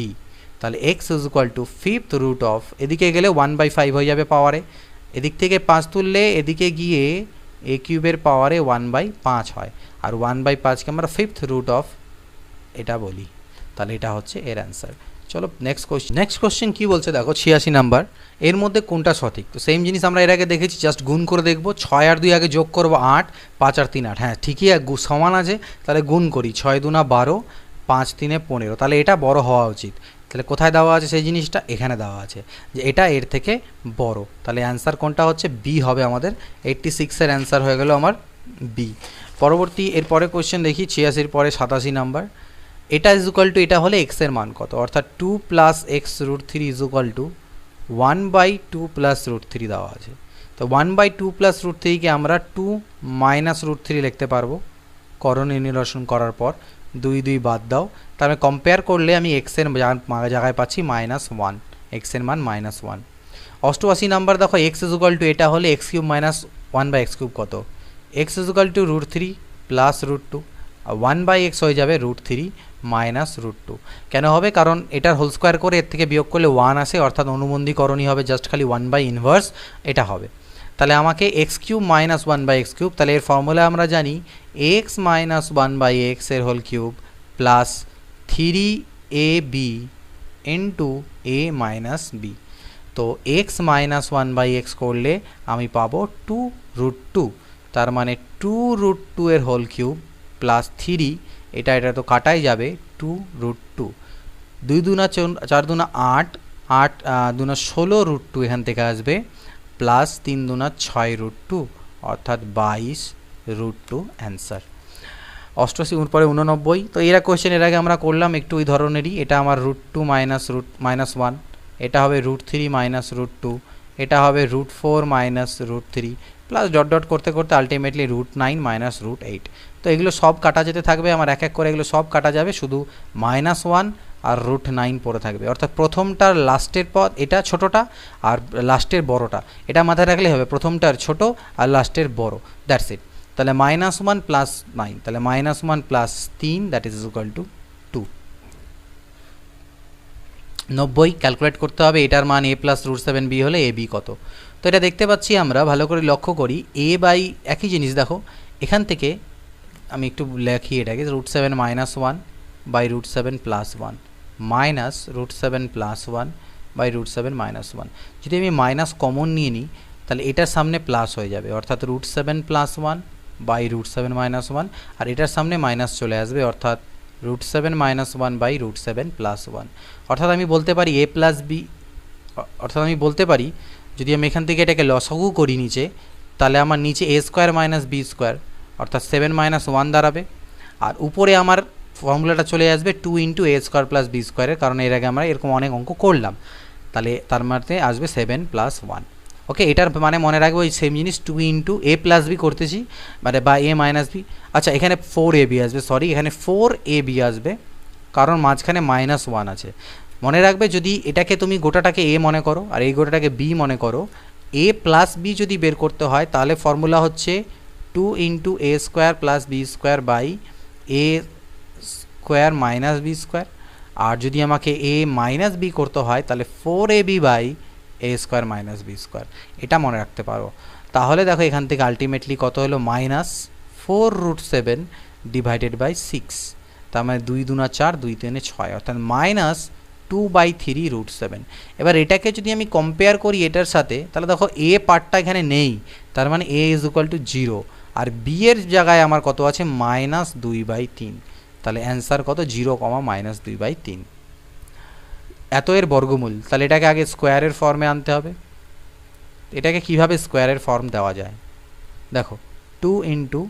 তাহলে x is equal to 5th root of, এদিকে গেলে 1/5 হয়ে যাবে পাওয়ারে, এদিক থেকে 5 তুললে এদিকে গিয়ে a কিউবের পাওয়ারে 1/5 হয়, আর 1/5কে আমরা 5th রুট অফ এটা বলি। তাহলে এটা হচ্ছে এর অ্যান্সার। চলো নেক্সট কোশ্চেন কী বলছে দেখো, 86 নাম্বার, এর মধ্যে কোনটা সঠিক? তো সেম জিনিস আমরা এর আগে দেখেছি, জাস্ট গুণ করে দেখবো। 6 আর 2 আগে যোগ করবো 8, 5 আর 3 8, হ্যাঁ ঠিকই সমান আছে, তাহলে গুণ করি, 6 2 12, 5 3 15, তাহলে এটা বড় হওয়া উচিত। তাহলে কোথায় দেওয়া আছে সেই জিনিসটা? এখানে দেওয়া আছে যে এটা এর থেকে বড়, তাহলে অ্যান্সার কোনটা হচ্ছে? বি হবে আমাদের। 86-এর অ্যান্সার হয়ে গেল আমার বি। পরবর্তী এরপরে কোশ্চেন দেখি 86-র পরে 87 নাম্বার, এটা ইজ ইকুয়াল টু, এটা হলে x এর মান কত? অর্থাৎ 2 plus x√3 is equal two 1/2 plus √3 দেওয়া আছে। তো 1/2 প্লাস √3কে আমরা 2 মাইনাস √3 লিখতে পারবো, করণীয় নিরসন করার পর 2 2 বাদ দাও, তাহলে কম্পেয়ার করলে আমি x এর জায়গায় পাচ্ছি -1, x এর মান -1। 88 নাম্বার দেখো x ইজ ইকুয়াল টু, এটা হলে x³ মাইনাস 1/x³ কত? x is equal to √3 plus √2, 1/x হয়ে যাবে √3 মাইনাস √2। কেন হবে? কারণ এটার হোল স্কোয়ার করে এর থেকে বিয়োগ করলে 1 আসে, অর্থাৎ অনুবন্ধী করণীয় হবে জাস্ট খালি 1/ইনভার্স এটা হবে। তাহলে আমাকে x³ মাইনাস 1/x³, তাহলে এর ফর্মুলা আমরা জানি x মাইনাস 1/x এর whole cube plus 3ab into a minus b। তো x মাইনাস 1/x করলে আমি পাবো 2√2, তার মানে 2√2 এর হোল কিউব প্লাস 3, এটা তো কাটাই যাবে, 2√2, 2 2 4 2 8, 8 2 16√2 এখান থেকে আসবে, প্লাস 3 2 6√2, অর্থাৎ 22√2 অ্যান্সার। 88 পরে 89। তো এরা কোয়েশ্চেন এর আগে আমরা করলাম একটু ওই ধরনেরই, এটা আমার √2 মাইনাস 1, এটা হবে √3 মাইনাস √2, এটা হবে √4 মাইনাস √3, প্লাস ডট ডট করতে করতে আলটিমেটলি √9 মাইনাস √8। তো এগুলো সব কাটা যেতে থাকবে, আমার এক এক করে এগুলো সব কাটা যাবে, শুধু -1 আর √9 পড়ে থাকবে, অর্থাৎ প্রথমটার লাস্টের পদ এটা ছোটোটা আর লাস্টের বড়টা, এটা মাথায় রাখলেই হবে, প্রথমটার ছোট আর লাস্টের বড়, দ্যাটস ইট। তাহলে -1 প্লাস 9, তাহলে -1 plus 3 that is equal to 2। 90 calculate করতে হবে, এটার মান a প্লাস √7b হলে ab কত। তো এটা দেখতে পাচ্ছি আমরা, ভালো করে লক্ষ্য করি, a বাই একই জিনিস দেখো, এখান থেকে আমি একটু লেখি এটাকে, √7 -1 by √7 plus 1 minus √7 plus 1 by √7 -1। যদি আমি মাইনাস কমন নিয়ে নিই তাহলে এটার সামনে প্লাস হয়ে যাবে, অর্থাৎ √7 প্লাস 1 বাই √7 -1, আর এটার সামনে মাইনাস চলে আসবে, অর্থাৎ √7 -1 বাই √7 প্লাস 1। অর্থাৎ আমি বলতে পারি a প্লাস b, অর্থাৎ আমি বলতে পারি যদি আমি এখান থেকে এটাকে লসাগু করি নিচে, তাহলে আমার নিচে a square minus b square অর্থাৎ 7 - 1 দাঁড়াবে, আর উপরে আমার ফর্মুলাটা চলে আসবে 2 × a স্কোয়ার প্লাস b স্কোয়ারের, কারণ এর আগে আমরা এরকম অনেক অঙ্ক করলাম, তাহলে তার মধ্যে আসবে 7 + 1। ওকে, এটার মানে মনে রাখবো ওই সেম জিনিস 2 × a প্লাস b করতেছি, মানে বা a মাইনাস b। আচ্ছা, এখানে 4ab আসবে, সরি এখানে 4ab আসবে, কারণ মাঝখানে -1 আছে। মনে রাখবে যদি এটাকে তুমি গোটাটাকে a মনে করো আর এই গোটাটাকে b মনে করো, a প্লাস b যদি বের করতে হয় তাহলে ফর্মুলা হচ্ছে 2 × a square plus b square by a square minus b square, আর যদি আমাকে a মাইনাস b করতে হয় তাহলে 4ab by a square minus b square, এটা মনে রাখতে পারো। তাহলে দেখো এখান থেকে আলটিমেটলি কত হলো, -4√7 ডিভাইডেড বাই 6, তার মানে 2 × 2 = 4, 2 × 3 = 6, অর্থাৎ -2/3√7। এবার এটাকে যদি আমি কম্পেয়ার করি এটার সাথে, তাহলে দেখো a পার্টটা এখানে নেই, তার মানে a = 0, আর b এর জায়গায় আমার কত আছে, -2/3, তাহলে অ্যান্সার কত, 0, -2/3। এত এর বর্গমূল, তাহলে এটাকে আগে স্কোয়ারের ফর্মে আনতে হবে। এটাকে কিভাবে স্কোয়ারের ফর্ম দেওয়া যায়, দেখো 2 ×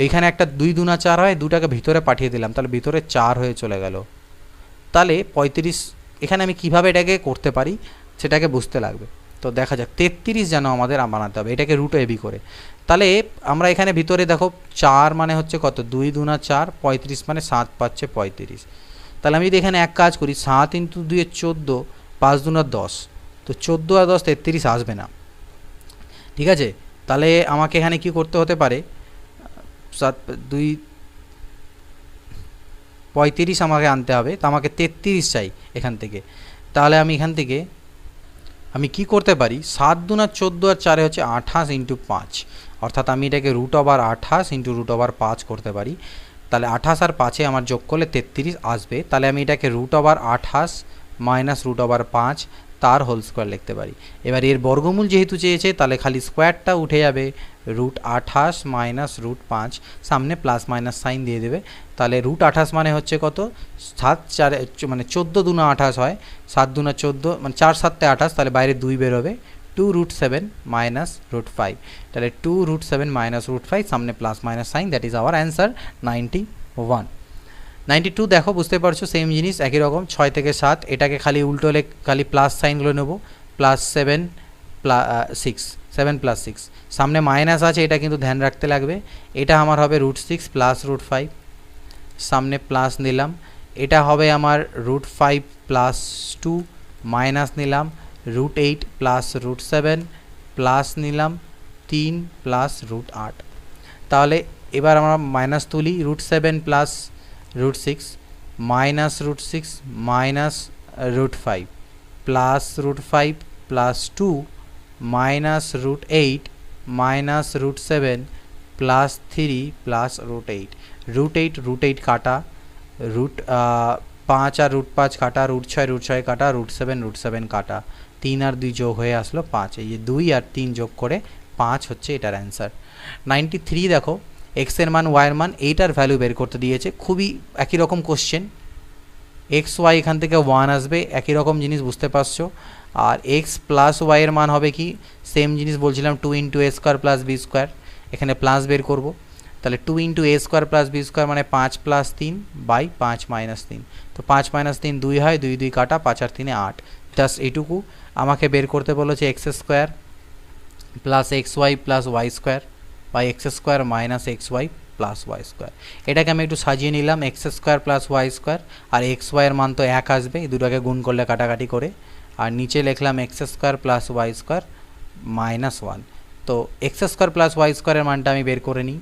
এইখানে একটা 2 × 2 = 4 হয়, দুটাকে ভিতরে পাঠিয়ে দিলাম, তাহলে ভিতরে 4 হয়ে চলে গেল, তাহলে 35। এখানে আমি কিভাবে এটাকে করতে পারি সেটাকে বুঝতে লাগবে। তো দেখা যাক 33 যেন আমাদের বানাতে হবে, এটাকে √ab করে। তাহলে আমরা এখানে ভিতরে দেখো 4 মানে হচ্ছে কত, 2 × 2 = 4, 35 মানে 7 পাচ্ছে 35। তাহলে আমি যদি এখানে এক কাজ করি, 7 × 2 = 14, 5 × 2 = 10, তো 14 আর 10 33 আসবে না, ঠিক আছে। তাহলে আমাকে এখানে কি করতে হতে পারে, 35 আমাকে আনতে হবে, তো আমাকে 33 চাই এখান থেকে। তাহলে আমি এখান থেকে আমি কি করতে পারি, 7 × 2 = 14 আর 4 হচ্ছে 28 × 5, অর্থাৎ আমি এটাকে √28 × √5 করতে পারি। তাহলে 28 আর 5-এ আমার যোগ করলে 33 আসবে, তাহলে আমি এটাকে √28 - √5 তার হোল স্কোয়ার লিখতে পারি। এবার এর বর্গমূল যেহেতু চেয়েছে, তাহলে খালি স্কোয়ারটা উঠে যাবে, √28 - √5, সামনে প্লাস মাইনাস সাইন দিয়ে দেবে। তাহলে √28 মানে হচ্ছে কত, 7 4 মানে 14 × 2 = 28 হয়, 7 × 2 = 14, মানে 4 7 = 28, তাহলে বাইরে 2 বেরোবে, 2√7 - √5, তাহলে 2√7 - √5, সামনে plus minus sine, that is our answer 91। 92 দেখো, বুঝতে পারছো সেম জিনিস একই রকম, 6 থেকে 7, এটাকে খালি উল্টো খালি প্লাস সাইনগুলো নেব, +7 +6, 7 + 6, সামনে মাইনাস আছে, এটা কিন্তু ধ্যান রাখতে লাগবে। এটা আমার হবে √6 + √5, সামনে প্লাস নিলাম, এটা হবে আমার √5 + 2, মাইনাস নিলাম, √8 + √7, প্লাস নিলাম 3 + √8। তাহলে এবার আমরা মাইনাস তুলি, √7 + √6 minus √6 minus √5 plus √5 plus 2 minus √8 minus √7 plus 3 plus √8, √8 কাটা, √5 আর √5 কাটা, √6 কাটা, √7 কাটা, 3 আর 2 যোগ হয়ে আসলো 5, এই যে 2 আর 3 যোগ করে 5 হচ্ছে এটার অ্যান্সার। 93 দেখো, এক্স এর মান ওয়াই এর মান, এইটার ভ্যালু বের করতে দিয়েছে, খুবই একই রকম কোশ্চেন, এক্স ওয়াই এখান থেকে 1 আসবে, একই রকম জিনিস বুঝতে পারছো। আর এক্স প্লাস ওয়াই এর মান হবে কি, সেম জিনিস বলছিলাম 2 × a square plus B square, এখানে প্লাস বের করব, তাহলে 2 × a square plus B square মানে 5 + 3 বাই 5 - 3, তো 5 - 3 2 হয়, 2 2 কাটা, 5 আর 3 8, জাস্ট এইটুকু আমাকে বের করতে বলেছে, X square plus X Y plus Y square by X square minus X Y plus Y square. এটাকে আমি একটু সাজিয়ে নিলাম, X square plus Y square, আর এক্স ওয়াইয়ের মান তো 1 আসবে, এই দুটোকে গুণ করলে কাটাকাটি করে, আর নিচে লিখলাম x square plus Y square -1, তো এক্স স্কোয়ার প্লাস ওয়াই স্কোয়ারের মানটা আমি বের করে নিই।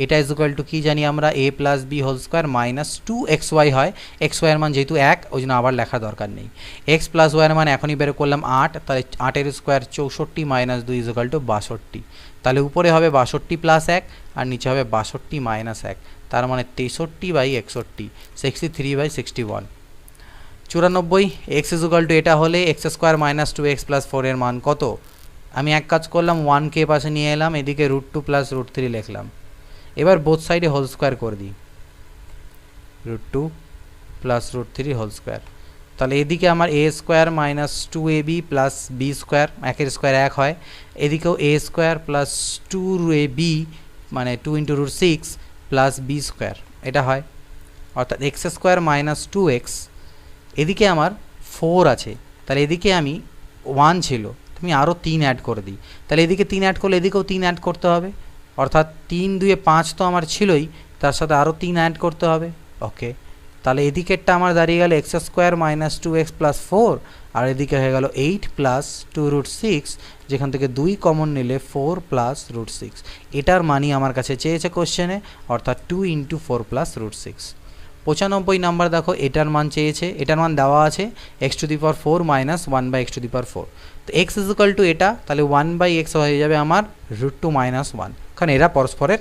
এটা ইজ ইকুয়াল টু কী জানি আমরা, A plus B whole square minus 2xy হয়। এক্স ওয়াইয়ের মান যেহেতু 1, ওই জন্য আবার লেখার দরকার নেই। এক্স প্লাস ওয়াইয়ের মান এখনই বের করলাম 8, তাহলে 8 square 64 minus 2 is equal two 62। তাহলে উপরে হবে 62 প্লাস 1 আর নিচে হবে 62 মাইনাস 1, তার মানে 63/61, 63/61। 94 এক্স ইজ ইকুয়াল টু এটা হলে x square minus 2x plus 4 এর মান কত? আমি এক কাজ করলাম, 1কে পাশে নিয়ে এলাম, এদিকে √2 প্লাস √3 লিখলাম। এবার বোথ সাইডে হোল স্কোয়ার করে দিই, √2 প্লাস √3 হোল স্কোয়ার। তাহলে এদিকে আমার a square minus 2ab plus B square, 1 square 1 হয়, এদিকেও a স্কোয়ার প্লাস 2ab মানে 2 × √6 প্লাস বি স্কোয়ার এটা হয়, অর্থাৎ এক্স স্কোয়ার মাইনাস 2x। এদিকে আমার 4 আছে, তাহলে এদিকে আমি 1 ছিল, তুমি আরও 3 অ্যাড করে দিই, তাহলে এদিকে 3 অ্যাড করলে এদিকেও 3 অ্যাড করতে হবে, অর্থাৎ 3 2 5 তো আমার ছিলই, তার সাথে আরও 3 অ্যাড করতে হবে। ওকে, তাহলে এদিকেরটা আমার দাঁড়িয়ে গেল x square minus 2x plus 4, আর এদিকে হয়ে গেল 8 প্লাস 2√6, যেখান থেকে 2 কমন নিলে 4 প্লাস √6। এটার মানই আমার কাছে চেয়েছে কোশ্চেনে, অর্থাৎ 2 × 4 প্লাস √6। 95 নাম্বার দেখো, এটার মান চেয়েছে, এটার মান দেওয়া আছে x⁴ মাইনাস 1/x⁴। তো x ইজ ইকুয়াল টু এটা, তাহলে 1/x হয়ে যাবে আমার √2 মাইনাস 1, কারণ এরা পরস্পরের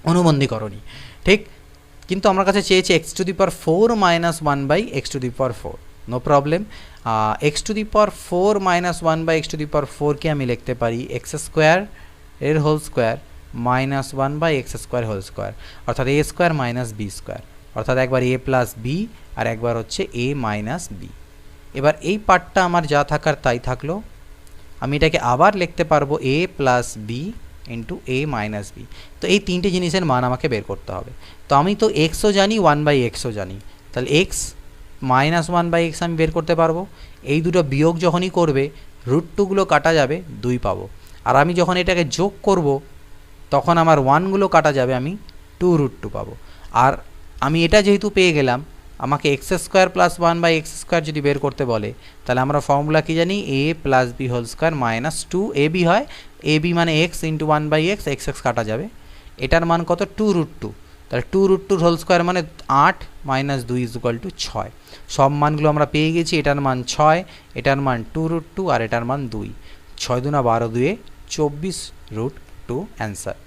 অনুবন্ধীকরণী, ঠিক। কিন্তু আমার কাছে চেয়েছে x⁴ minus 1/x⁴, no problem. x⁴ minus 1/x⁴কে আমি লিখতে পারি এক্স স্কোয়ার এর whole square minus 1/x² whole square, অর্থাৎ a square minus B square, অর্থাৎ একবার a প্লাস বি আর একবার হচ্ছে a মাইনাস বি। এবার এই পার্টটা আমার যা থাকার তাই থাকলো, আমি এটাকে আবার লিখতে পারবো a plus B into a minus b. তো এই তিনটে জিনিসের মান আমাকে বের করতে হবে। তো আমি তো এক্সও জানি, 1/xও জানি, তাহলে এক্স মাইনাস 1/x আমি বের করতে পারবো। এই দুটো বিয়োগ যখনই করবে √2গুলো কাটা যাবে, 2 পাবো। আর আমি যখন এটাকে যোগ করব তখন আমার 1গুলো কাটা যাবে, আমি 2√2 পাবো। আর আমি এটা যেহেতু পেয়ে গেলাম, আমাকে x² প্লাস 1/x² যদি বের করতে বলে, তাহলে আমরা ফর্মুলা কি জানি, a plus B whole square minus 2ab হয়, ab মানে x ইন্টু 1/x, x কাটা যাবে, এটার মান কত, 2√2। তাহলে 2√2 হোল স্কোয়ার মানে 8 মাইনাস 2 ইজ ইকুয়াল টু 6। সব মানগুলো আমরা পেয়ে গেছি, এটার মান 6, এটার মান 2√2 আর এটার মান 2। 6 × 2 = 12, 2 = 24√2 অ্যান্সার।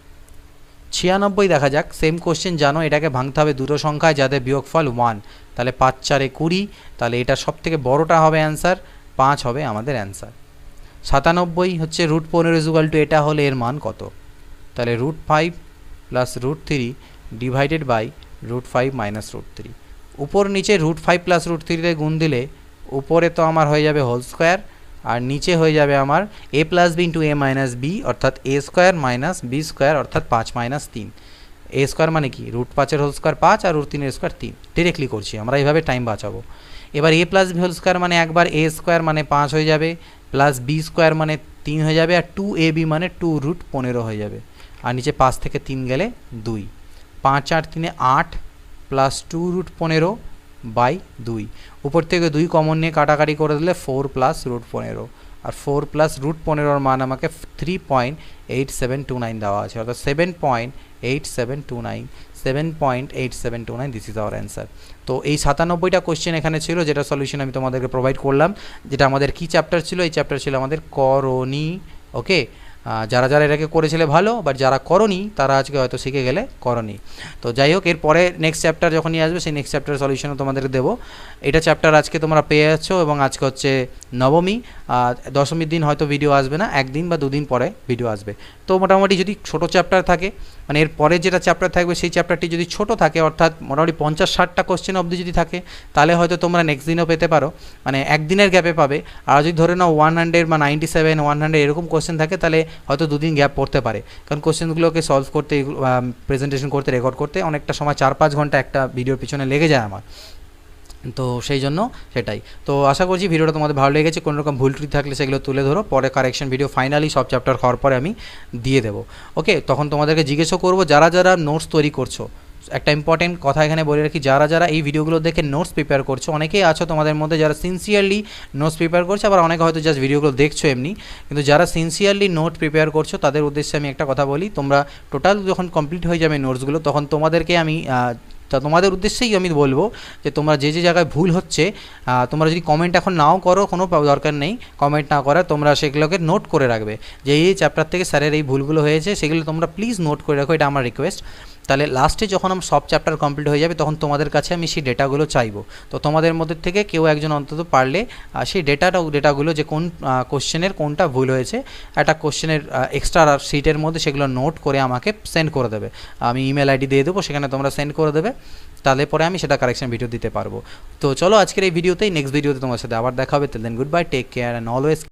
96 দেখা যাক, সেম কোশ্চেন জানো, এটাকে ভাঙতে হবে দুটো সংখ্যায় যাদের বিয়োগফল 1, তাহলে 5 × 4 = 20, তাহলে এটা সব থেকে বড়টা হবে অ্যান্সার, 5 হবে আমাদের অ্যান্সার। 97 হচ্ছে √15 ইজ ইকুয়াল টু এটা হলে এর মান কত, তাহলে √5 প্লাস √3 ডিভাইডেড বাই √5 মাইনাস √3। উপর নিচে √5 প্লাস √3 গুণ দিলে উপরে তো আমার হয়ে যাবে হোল স্কোয়ার, আর নিচে হয়ে যাবে আমার a plus B into a minus B, অর্থাৎ a square minus B square, অর্থাৎ 5 মাইনাস 3। a স্কোয়ার মানে কি, √5 হোল স্কোয়ার 5 আর √3 স্কোয়ার 3, ডিরেক্টলি করছি আমরা, এইভাবে টাইম বাঁচাবো। এবার a plus B whole square মানে একবার a স্কোয়ার মানে 5 হয়ে যাবে, প্লাস বি স্কোয়ার মানে 3 হয়ে যাবে, আর 2ab মানে 2√15 হয়ে যাবে, আর নিচে 5 থেকে 3 গেলে 2, 5 আর 3 8 প্লাস 2√15/2, উপর থেকে 2 কমন নিয়ে কাটাকাটি করে দিলে 4 প্লাস √15, আর 4 প্লাস √15 মান আমাকে 3.8729 দেওয়া আছে, অর্থাৎ 7.8729, 7.8729, দিস ইজ আওয়ার অ্যান্সার। তো এই 97টা কোশ্চেন এখানে ছিল, যেটা সলিউশন আমি তোমাদেরকে প্রোভাইড করলাম। যেটা আমাদের কি চ্যাপ্টার ছিল, এই চ্যাপ্টার ছিল আমাদের করণী। ওকে, যারা যারা এটাকে করেছিলে ভালো, বাট যারা করনি তারা আজকে হয়তো শিখে গেলে করণী। তো যাই হোক, এরপরে নেক্সট চ্যাপ্টার যখনই আসবে সেই নেক্সট চ্যাপ্টার সলিউশনও তোমাদেরকে দেবো। এটা চ্যাপ্টার আজকে তোমরা পেয়ে যাচ্ছ, এবং আজকে হচ্ছে নবমী, দশমীর দিন হয়তো ভিডিও আসবে না, একদিন বা দুদিন পরে ভিডিও আসবে। তো মোটামুটি যদি ছোটো চ্যাপ্টার থাকে, মানে এর পরে যেটা চ্যাপ্টার থাকবে সেই চ্যাপ্টারটি যদি ছোট থাকে, অর্থাৎ মোটামুটি 50-60টা কোশ্চেন অবধি যদি থাকে, তাহলে হয়তো তোমরা নেক্সট দিনও পেতে পারো, মানে একদিনের গ্যাপে পাবে। আর যদি ধরে নাও 100 বা 97, 100 এরকম কোশ্চেন থাকে, তাহলে হয়তো দুদিন গ্যাপ পড়তে পারে, কারণ কোশ্চেনগুলোকে সলভ করতে, প্রেজেন্টেশন করতে, রেকর্ড করতে অনেকটা সময় 4-5 ঘন্টা একটা ভিডিওর পিছনে লেগে যায় আমার। তো সেই জন্য সেটাই। তো আশা করছি ভিডিওটা তোমাদের ভালো লেগেছে। কোনো রকম ভুল ত্রুটি থাকলে সেগুলো তুলে ধরো, পরে কারেকশন ভিডিও ফাইনালি সব চ্যাপ্টার হওয়ার পরে আমি দিয়ে দেবো। ওকে, তখন তোমাদেরকে জিজ্ঞেসও করবো, যারা যারা নোটস তৈরি করছো একটা ইম্পর্টেন্ট কথা এখানে বলে রাখি, যারা যারা এই ভিডিওগুলো দেখে নোটস প্রিপেয়ার করছো, অনেকেই আছো তোমাদের মধ্যে যারা সিনসিয়ারলি নোটস প্রিপেয়ার করছে, আবার অনেকে হয়তো জাস্ট ভিডিওগুলো দেখছো এমনি, কিন্তু যারা সিনসিয়ারলি নোট প্রিপেয়ার করছো তাদের উদ্দেশ্যে আমি একটা কথা বলি, তোমরা টোটাল যখন কমপ্লিট হয়ে যাবে নোটসগুলো তখন তোমাদেরকে আমি তা তোমাদের উদ্দেশ্যেই আমি বলবো যে তোমরা যে যে জায়গায় ভুল হচ্ছে, তোমরা যদি কমেন্ট এখন নাও করো কোনো দরকার নেই, কমেন্ট না করা, তোমরা সেগুলোকে নোট করে রাখবে যে এই চ্যাপ্টার থেকে স্যারের এই ভুলগুলো হয়েছে, সেগুলো তোমরা প্লিজ নোট করে রাখো, এটা আমার রিকোয়েস্ট। তাহলে লাস্টে যখন আমার সব চ্যাপ্টার কমপ্লিট হয়ে যাবে তখন তোমাদের কাছে আমি সেই ডেটাগুলো চাইবো, তো তোমাদের মধ্যে থেকে কেউ একজন অন্তত পারলে সেই ডেটাগুলো যে কোন কোশ্চেনের কোনটা ভুল হয়েছে, একটা কোশ্চেনের এক্সট্রা শিটের মধ্যে সেগুলো নোট করে আমাকে সেন্ড করে দেবে, আমি ইমেল আইডি দিয়ে দেবো, সেখানে তোমরা সেন্ড করে দেবে, তাহলে পরে আমি সেটা কারেকশন ভিডিও দিতে পারবো। তো চলো আজকের এই ভিডিওতেই, নেক্সট ভিডিওতে তোমার সাথে আবার দেখা হবে, then goodbye, take care and always